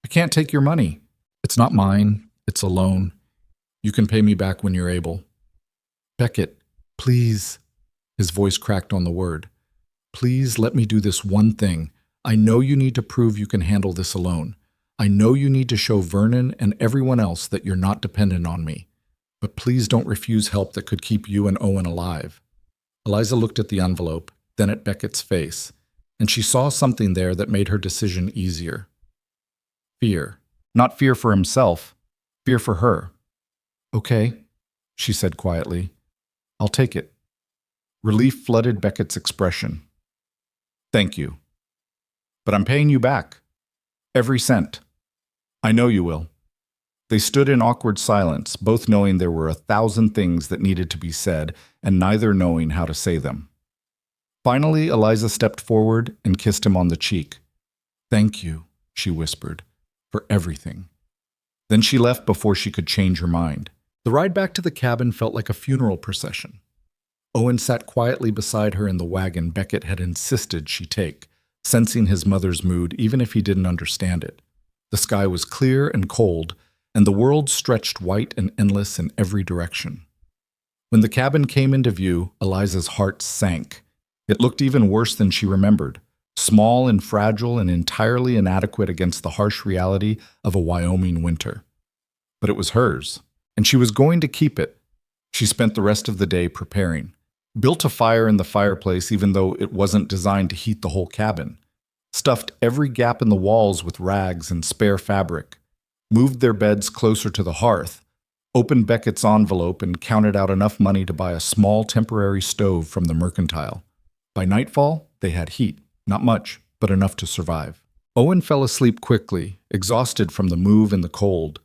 I can't take your money. It's not mine. It's a loan. You can pay me back when you're able. Beckett, please. His voice cracked on the word. Please let me do this one thing. I know you need to prove you can handle this alone. I know you need to show Vernon and everyone else that you're not dependent on me. But please don't refuse help that could keep you and Owen alive. Eliza looked at the envelope, then at Beckett's face, and she saw something there that made her decision easier. Fear. Not fear for himself, fear for her. Okay, she said quietly. I'll take it. Relief flooded Beckett's expression. Thank you. But I'm paying you back. Every cent. I know you will. They stood in awkward silence, both knowing there were 1,000 things that needed to be said, and neither knowing how to say them. Finally, Eliza stepped forward and kissed him on the cheek. Thank you, she whispered, for everything. Then she left before she could change her mind. The ride back to the cabin felt like a funeral procession. Owen sat quietly beside her in the wagon Beckett had insisted she take, sensing his mother's mood even if he didn't understand it. The sky was clear and cold, and the world stretched white and endless in every direction. When the cabin came into view, Eliza's heart sank. It looked even worse than she remembered, small and fragile and entirely inadequate against the harsh reality of a Wyoming winter. But it was hers, and she was going to keep it. She spent the rest of the day preparing, built a fire in the fireplace even though it wasn't designed to heat the whole cabin, stuffed every gap in the walls with rags and spare fabric, moved their beds closer to the hearth, opened Beckett's envelope and counted out enough money to buy a small temporary stove from the mercantile. By nightfall, they had heat. Not much, but enough to survive. Owen fell asleep quickly, exhausted from the move and the cold.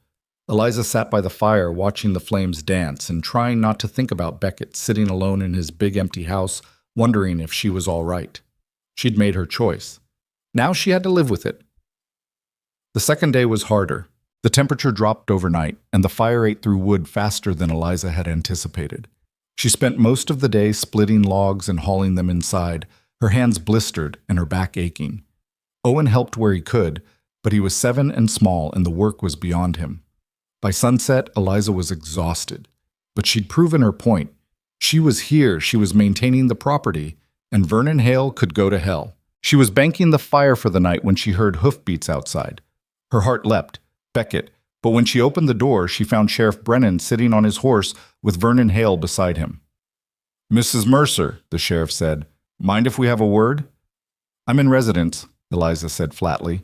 Eliza sat by the fire watching the flames dance and trying not to think about Beckett sitting alone in his big empty house, wondering if she was all right. She'd made her choice. Now she had to live with it. The second day was harder. The temperature dropped overnight, and the fire ate through wood faster than Eliza had anticipated. She spent most of the day splitting logs and hauling them inside, her hands blistered and her back aching. Owen helped where he could, but he was 7 and small and the work was beyond him. By sunset, Eliza was exhausted, but she'd proven her point. She was here, she was maintaining the property, and Vernon Hale could go to hell. She was banking the fire for the night when she heard hoofbeats outside. Her heart leapt. Beckett, but when she opened the door, she found Sheriff Brennan sitting on his horse with Vernon Hale beside him. Mrs. Mercer, the sheriff said, mind if we have a word? I'm in residence, Eliza said flatly.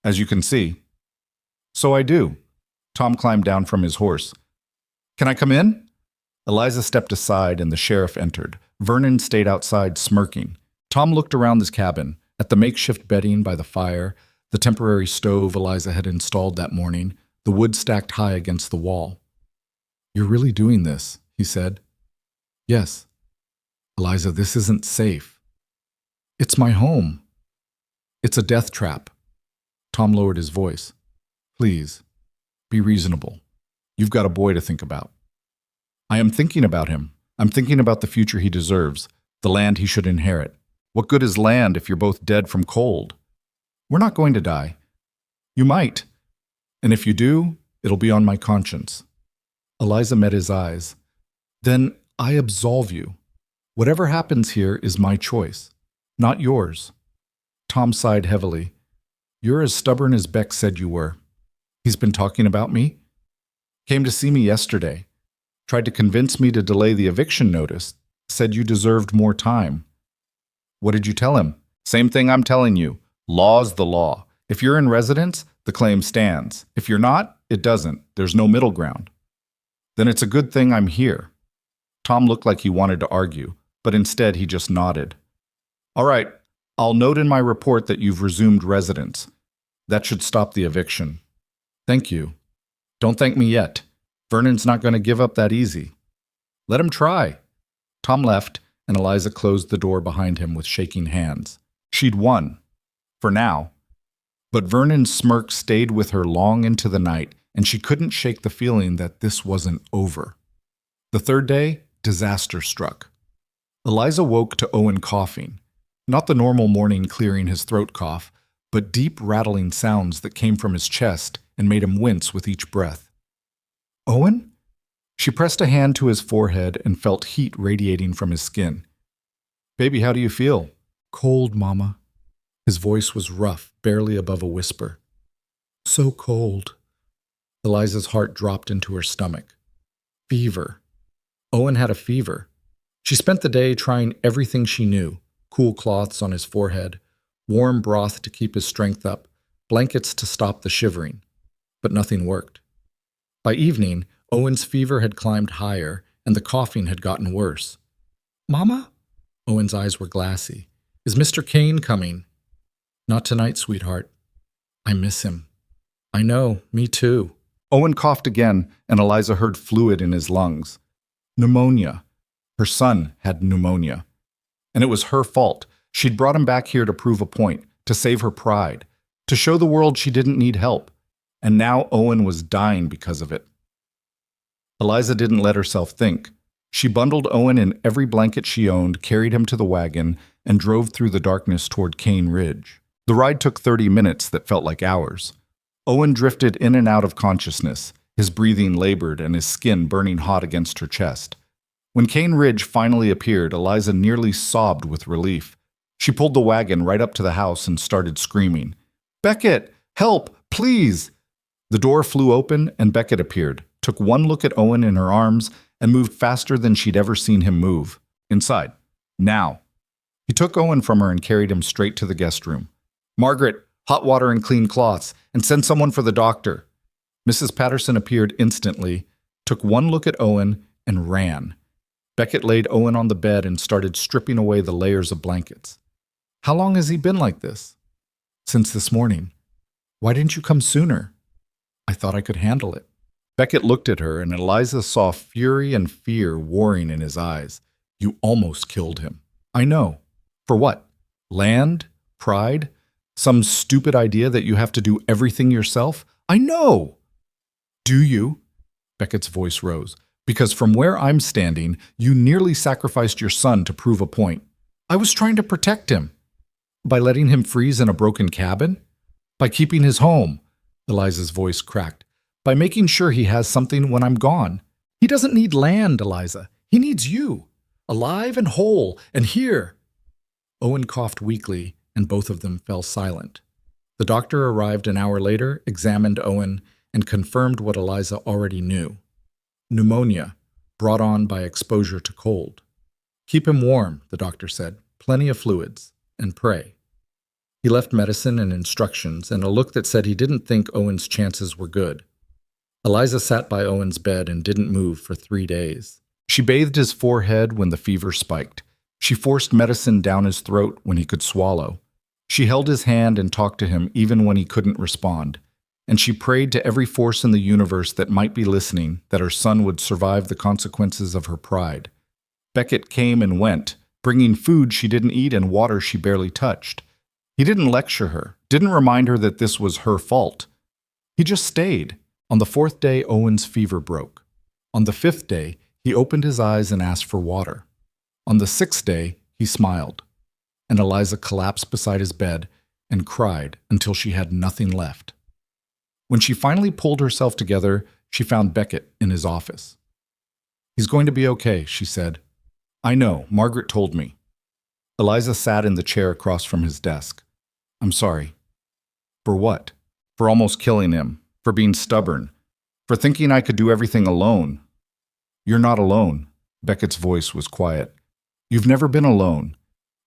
As you can see. So I do. Tom climbed down from his horse. Can I come in? Eliza stepped aside and the sheriff entered. Vernon stayed outside smirking. Tom looked around his cabin, at the makeshift bedding by the fire, the temporary stove Eliza had installed that morning, the wood stacked high against the wall. You're really doing this, he said. Yes. Eliza, this isn't safe. It's my home. It's a death trap. Tom lowered his voice. Please, be reasonable. You've got a boy to think about. I am thinking about him. I'm thinking about the future he deserves, the land he should inherit. What good is land if you're both dead from cold? We're not going to die. You might. And if you do, it'll be on my conscience. Eliza met his eyes. Then I absolve you. Whatever happens here is my choice, not yours. Tom sighed heavily. You're as stubborn as Beck said you were. He's been talking about me? Came to see me yesterday. Tried to convince me to delay the eviction notice. Said you deserved more time. What did you tell him? Same thing I'm telling you. Law's the law. If you're in residence, the claim stands. If you're not, it doesn't. There's no middle ground. Then it's a good thing I'm here. Tom looked like he wanted to argue, but instead he just nodded. All right, I'll note in my report that you've resumed residence. That should stop the eviction. Thank you. Don't thank me yet. Vernon's not going to give up that easy. Let him try. Tom left, and Eliza closed the door behind him with shaking hands. She'd won. For now. But Vernon's smirk stayed with her long into the night, and she couldn't shake the feeling that this wasn't over. The third day, disaster struck. Eliza woke to Owen coughing. Not the normal morning clearing his throat cough, but deep rattling sounds that came from his chest and made him wince with each breath. Owen? She pressed a hand to his forehead and felt heat radiating from his skin. Baby, how do you feel? Cold, Mama. His voice was rough, barely above a whisper. So cold. Eliza's heart dropped into her stomach. Fever. Owen had a fever. She spent the day trying everything she knew, cool cloths on his forehead, warm broth to keep his strength up, blankets to stop the shivering. But nothing worked. By evening, Owen's fever had climbed higher, and the coughing had gotten worse. Mama? Owen's eyes were glassy. Is Mr. Kane coming? Not tonight, sweetheart. I miss him. I know, me too. Owen coughed again, and Eliza heard fluid in his lungs. Pneumonia. Her son had pneumonia. And it was her fault. She'd brought him back here to prove a point, to save her pride, to show the world she didn't need help. And now Owen was dying because of it. Eliza didn't let herself think. She bundled Owen in every blanket she owned, carried him to the wagon, and drove through the darkness toward Cane Ridge. The ride took 30 minutes that felt like hours. Owen drifted in and out of consciousness, his breathing labored and his skin burning hot against her chest. When Cane Ridge finally appeared, Eliza nearly sobbed with relief. She pulled the wagon right up to the house and started screaming. Beckett, help, please! The door flew open and Beckett appeared, took one look at Owen in her arms, and moved faster than she'd ever seen him move. Inside. Now. He took Owen from her and carried him straight to the guest room. Margaret, hot water and clean cloths, and send someone for the doctor. Mrs. Patterson appeared instantly, took one look at Owen, and ran. Beckett laid Owen on the bed and started stripping away the layers of blankets. How long has he been like this? Since this morning. Why didn't you come sooner? I thought I could handle it. Beckett looked at her, and Eliza saw fury and fear warring in his eyes. You almost killed him. I know. For what? Land? Pride? Some stupid idea that you have to do everything yourself? I know! Do you? Beckett's voice rose. Because from where I'm standing, you nearly sacrificed your son to prove a point. I was trying to protect him. By letting him freeze in a broken cabin? By keeping his home? Eliza's voice cracked. By making sure he has something when I'm gone. He doesn't need land, Eliza. He needs you. Alive and whole, and here. Owen coughed weakly, and both of them fell silent. The doctor arrived an hour later, examined Owen, and confirmed what Eliza already knew. Pneumonia, brought on by exposure to cold. Keep him warm, the doctor said, plenty of fluids, and pray. He left medicine and instructions and a look that said he didn't think Owen's chances were good. Eliza sat by Owen's bed and didn't move for 3 days. She bathed his forehead when the fever spiked. She forced medicine down his throat when he could swallow. She held his hand and talked to him even when he couldn't respond. And she prayed to every force in the universe that might be listening that her son would survive the consequences of her pride. Beckett came and went, bringing food she didn't eat and water she barely touched. He didn't lecture her, didn't remind her that this was her fault. He just stayed. On the 4th day, Owen's fever broke. On the 5th day, he opened his eyes and asked for water. On the 6th day, he smiled. And Eliza collapsed beside his bed and cried until she had nothing left. When she finally pulled herself together, she found Beckett in his office. He's going to be okay, she said. I know, Margaret told me. Eliza sat in the chair across from his desk. I'm sorry. For what? For almost killing him. For being stubborn. For thinking I could do everything alone. You're not alone. Beckett's voice was quiet. You've never been alone.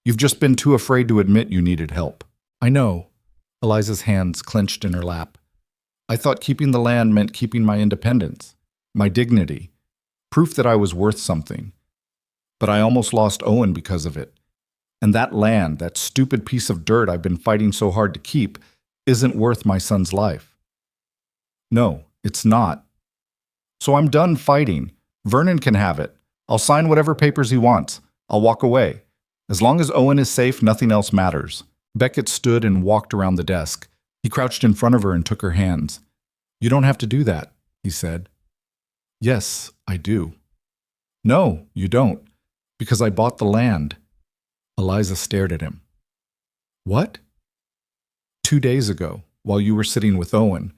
You've just been too afraid to admit you needed help. I know. Eliza's hands clenched in her lap. I thought keeping the land meant keeping my independence, my dignity, proof that I was worth something. But I almost lost Owen because of it. And that land, that stupid piece of dirt I've been fighting so hard to keep, isn't worth my son's life. No, it's not. So I'm done fighting. Vernon can have it. I'll sign whatever papers he wants. I'll walk away. As long as Owen is safe, nothing else matters. Beckett stood and walked around the desk. He crouched in front of her and took her hands. You don't have to do that, he said. Yes, I do. No, you don't, because I bought the land. Eliza stared at him. What? 2 days ago, while you were sitting with Owen,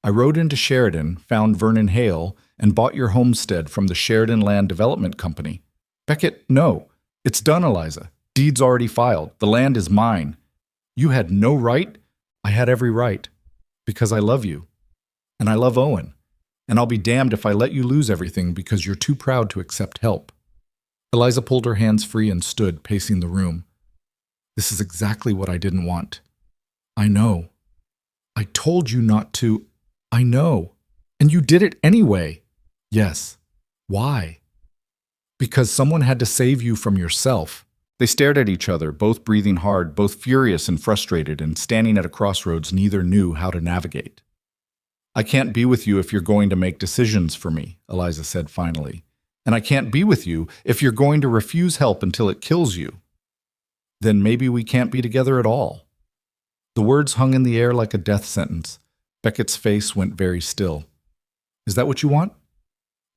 I rode into Sheridan, found Vernon Hale, and bought your homestead from the Sheridan Land Development Company. Beckett, no. It's done, Eliza. Deed's already filed. The land is mine. You had no right? I had every right. Because I love you. And I love Owen. And I'll be damned if I let you lose everything because you're too proud to accept help. Eliza pulled her hands free and stood, pacing the room. This is exactly what I didn't want. I know. I told you not to. I know. And you did it anyway. Yes. Why? Because someone had to save you from yourself. They stared at each other, both breathing hard, both furious and frustrated, and standing at a crossroads neither knew how to navigate. I can't be with you if you're going to make decisions for me, Eliza said finally. And I can't be with you if you're going to refuse help until it kills you. Then maybe we can't be together at all. The words hung in the air like a death sentence. Beckett's face went very still. Is that what you want?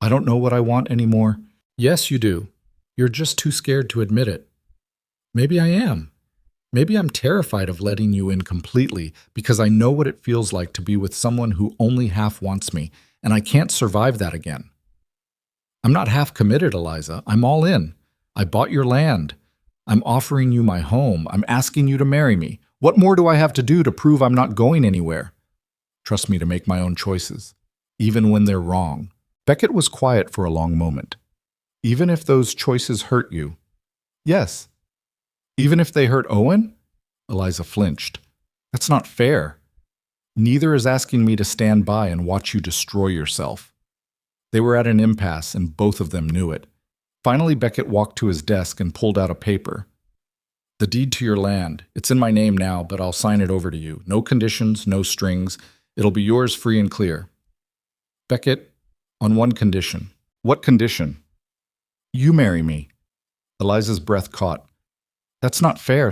I don't know what I want anymore. Yes, you do. You're just too scared to admit it. Maybe I am. Maybe I'm terrified of letting you in completely because I know what it feels like to be with someone who only half wants me, and I can't survive that again. I'm not half committed, Eliza. I'm all in. I bought your land. I'm offering you my home. I'm asking you to marry me. What more do I have to do to prove I'm not going anywhere? Trust me to make my own choices, even when they're wrong. Beckett was quiet for a long moment. Even if those choices hurt you? Yes. Even if they hurt Owen? Eliza flinched. That's not fair. Neither is asking me to stand by and watch you destroy yourself. They were at an impasse, and both of them knew it. Finally, Beckett walked to his desk and pulled out a paper. The deed to your land. It's in my name now, but I'll sign it over to you. No conditions, no strings. It'll be yours free and clear. Beckett, on one condition. What condition? You marry me. Eliza's breath caught. That's not fair,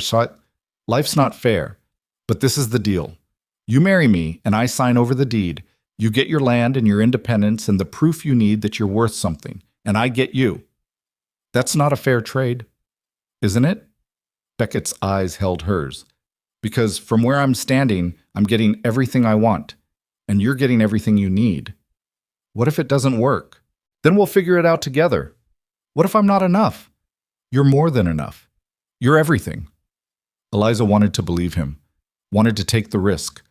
Life's not fair. But this is the deal. You marry me, and I sign over the deed. You get your land and your independence and the proof you need that you're worth something, and I get you. That's not a fair trade, isn't it? Beckett's eyes held hers. Because from where I'm standing, I'm getting everything I want, and you're getting everything you need. What if it doesn't work? Then we'll figure it out together. What if I'm not enough? You're more than enough. You're everything. Eliza wanted to believe him, wanted to take the risk,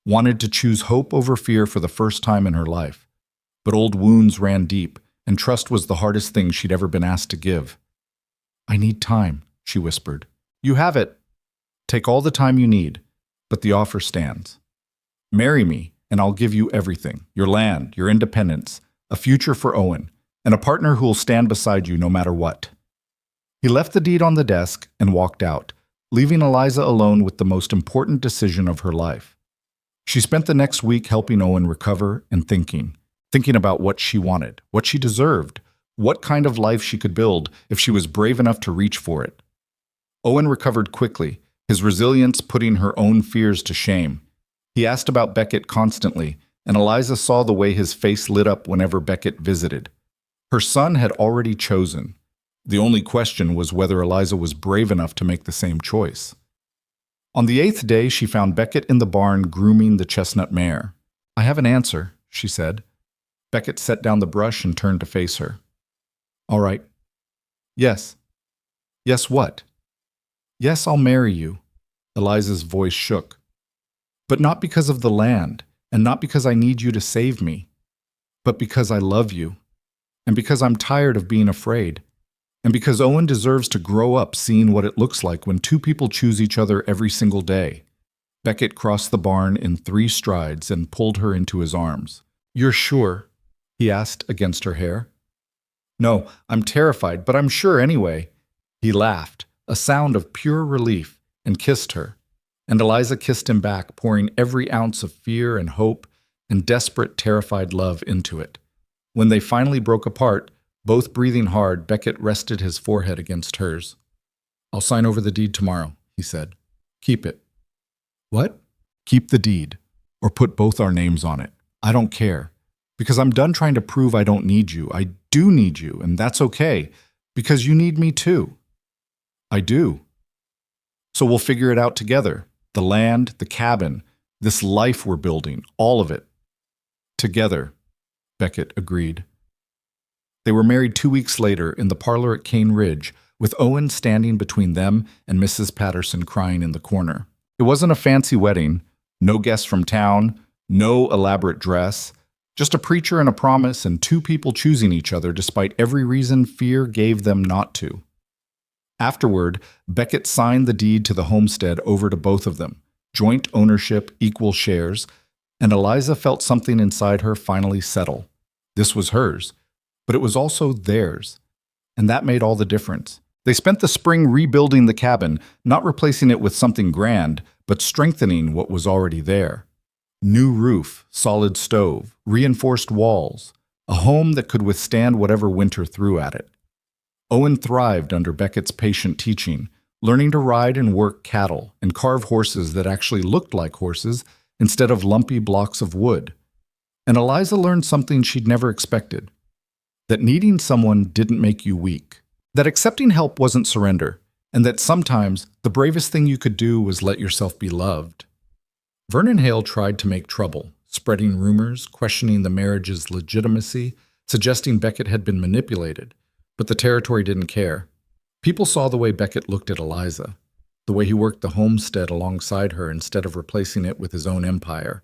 wanted to choose hope over fear for the first time in her life. But old wounds ran deep, and trust was the hardest thing she'd ever been asked to give. I need time, she whispered. You have it. Take all the time you need, but the offer stands. Marry me, and I'll give you everything, your land, your independence, a future for Owen, and a partner who'll stand beside you no matter what. He left the deed on the desk and walked out, leaving Eliza alone with the most important decision of her life. She spent the next week helping Owen recover and thinking about what she wanted, what she deserved, what kind of life she could build if she was brave enough to reach for it. Owen recovered quickly, his resilience putting her own fears to shame. He asked about Beckett constantly, and Eliza saw the way his face lit up whenever Beckett visited. Her son had already chosen. The only question was whether Eliza was brave enough to make the same choice. On the 8th day, she found Beckett in the barn grooming the chestnut mare. I have an answer, she said. Beckett set down the brush and turned to face her. All right. Yes. Yes, what? Yes, I'll marry you. Eliza's voice shook. But not because of the land, and not because I need you to save me, but because I love you, and because I'm tired of being afraid. And because Owen deserves to grow up seeing what it looks like when two people choose each other every single day. Beckett crossed the barn in 3 strides and pulled her into his arms. You're sure? He asked against her hair. No, I'm terrified, but I'm sure anyway. He laughed, a sound of pure relief, and kissed her. And Eliza kissed him back, pouring every ounce of fear and hope and desperate, terrified love into it. When they finally broke apart, both breathing hard, Beckett rested his forehead against hers. "I'll sign over the deed tomorrow," he said. "Keep it." "What?" "Keep the deed, or put both our names on it. I don't care. Because I'm done trying to prove I don't need you. I do need you, and that's okay, because you need me too." "I do." "So we'll figure it out together. The land, the cabin, this life we're building, all of it. Together," Beckett agreed. They were married 2 weeks later in the parlor at Cane Ridge, with Owen standing between them and Mrs. Patterson crying in the corner. It wasn't a fancy wedding, no guests from town, no elaborate dress, just a preacher and a promise and two people choosing each other despite every reason fear gave them not to. Afterward, Beckett signed the deed to the homestead over to both of them, joint ownership, equal shares, and Eliza felt something inside her finally settle. This was hers, but it was also theirs, and that made all the difference. They spent the spring rebuilding the cabin, not replacing it with something grand, but strengthening what was already there. New roof, solid stove, reinforced walls, a home that could withstand whatever winter threw at it. Owen thrived under Beckett's patient teaching, learning to ride and work cattle and carve horses that actually looked like horses instead of lumpy blocks of wood. And Eliza learned something she'd never expected, that needing someone didn't make you weak, that accepting help wasn't surrender, and that sometimes the bravest thing you could do was let yourself be loved. Vernon Hale tried to make trouble, spreading rumors, questioning the marriage's legitimacy, suggesting Beckett had been manipulated, but the territory didn't care. People saw the way Beckett looked at Eliza, the way he worked the homestead alongside her instead of replacing it with his own empire,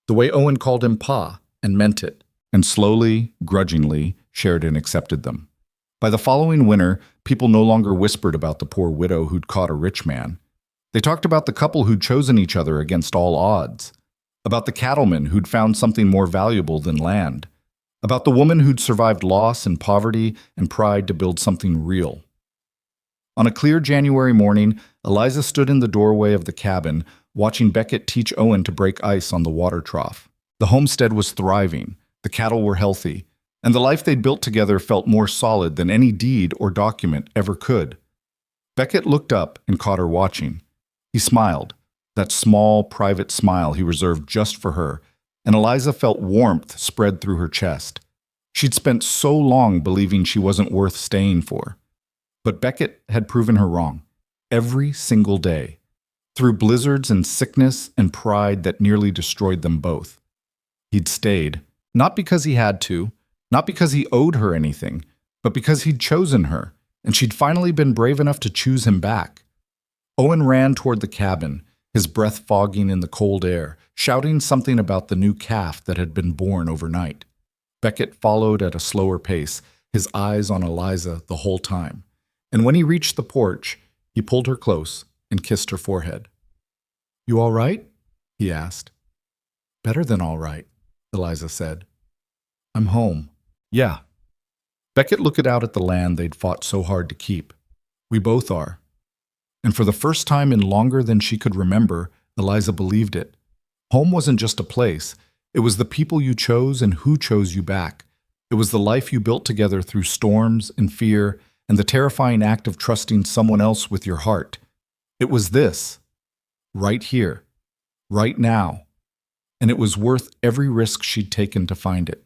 the way Owen called him Pa and meant it, and slowly, grudgingly, Sheridan accepted them. By the following winter, people no longer whispered about the poor widow who'd caught a rich man. They talked about the couple who'd chosen each other against all odds, about the cattleman who'd found something more valuable than land, about the woman who'd survived loss and poverty and pride to build something real. On a clear January morning, Eliza stood in the doorway of the cabin, watching Beckett teach Owen to break ice on the water trough. The homestead was thriving, the cattle were healthy, and the life they'd built together felt more solid than any deed or document ever could. Beckett looked up and caught her watching. He smiled, that small, private smile he reserved just for her, and Eliza felt warmth spread through her chest. She'd spent so long believing she wasn't worth staying for. But Beckett had proven her wrong, every single day, through blizzards and sickness and pride that nearly destroyed them both. He'd stayed, not because he had to, not because he owed her anything, but because he'd chosen her, and she'd finally been brave enough to choose him back. Owen ran toward the cabin, his breath fogging in the cold air, shouting something about the new calf that had been born overnight. Beckett followed at a slower pace, his eyes on Eliza the whole time. And when he reached the porch, he pulled her close and kissed her forehead. "You all right?" he asked. "Better than all right," Eliza said. "I'm home." "Yeah." Beckett looked out at the land they'd fought so hard to keep. "We both are." And for the first time in longer than she could remember, Eliza believed it. Home wasn't just a place. It was the people you chose and who chose you back. It was the life you built together through storms and fear and the terrifying act of trusting someone else with your heart. It was this, right here, right now, and it was worth every risk she'd taken to find it.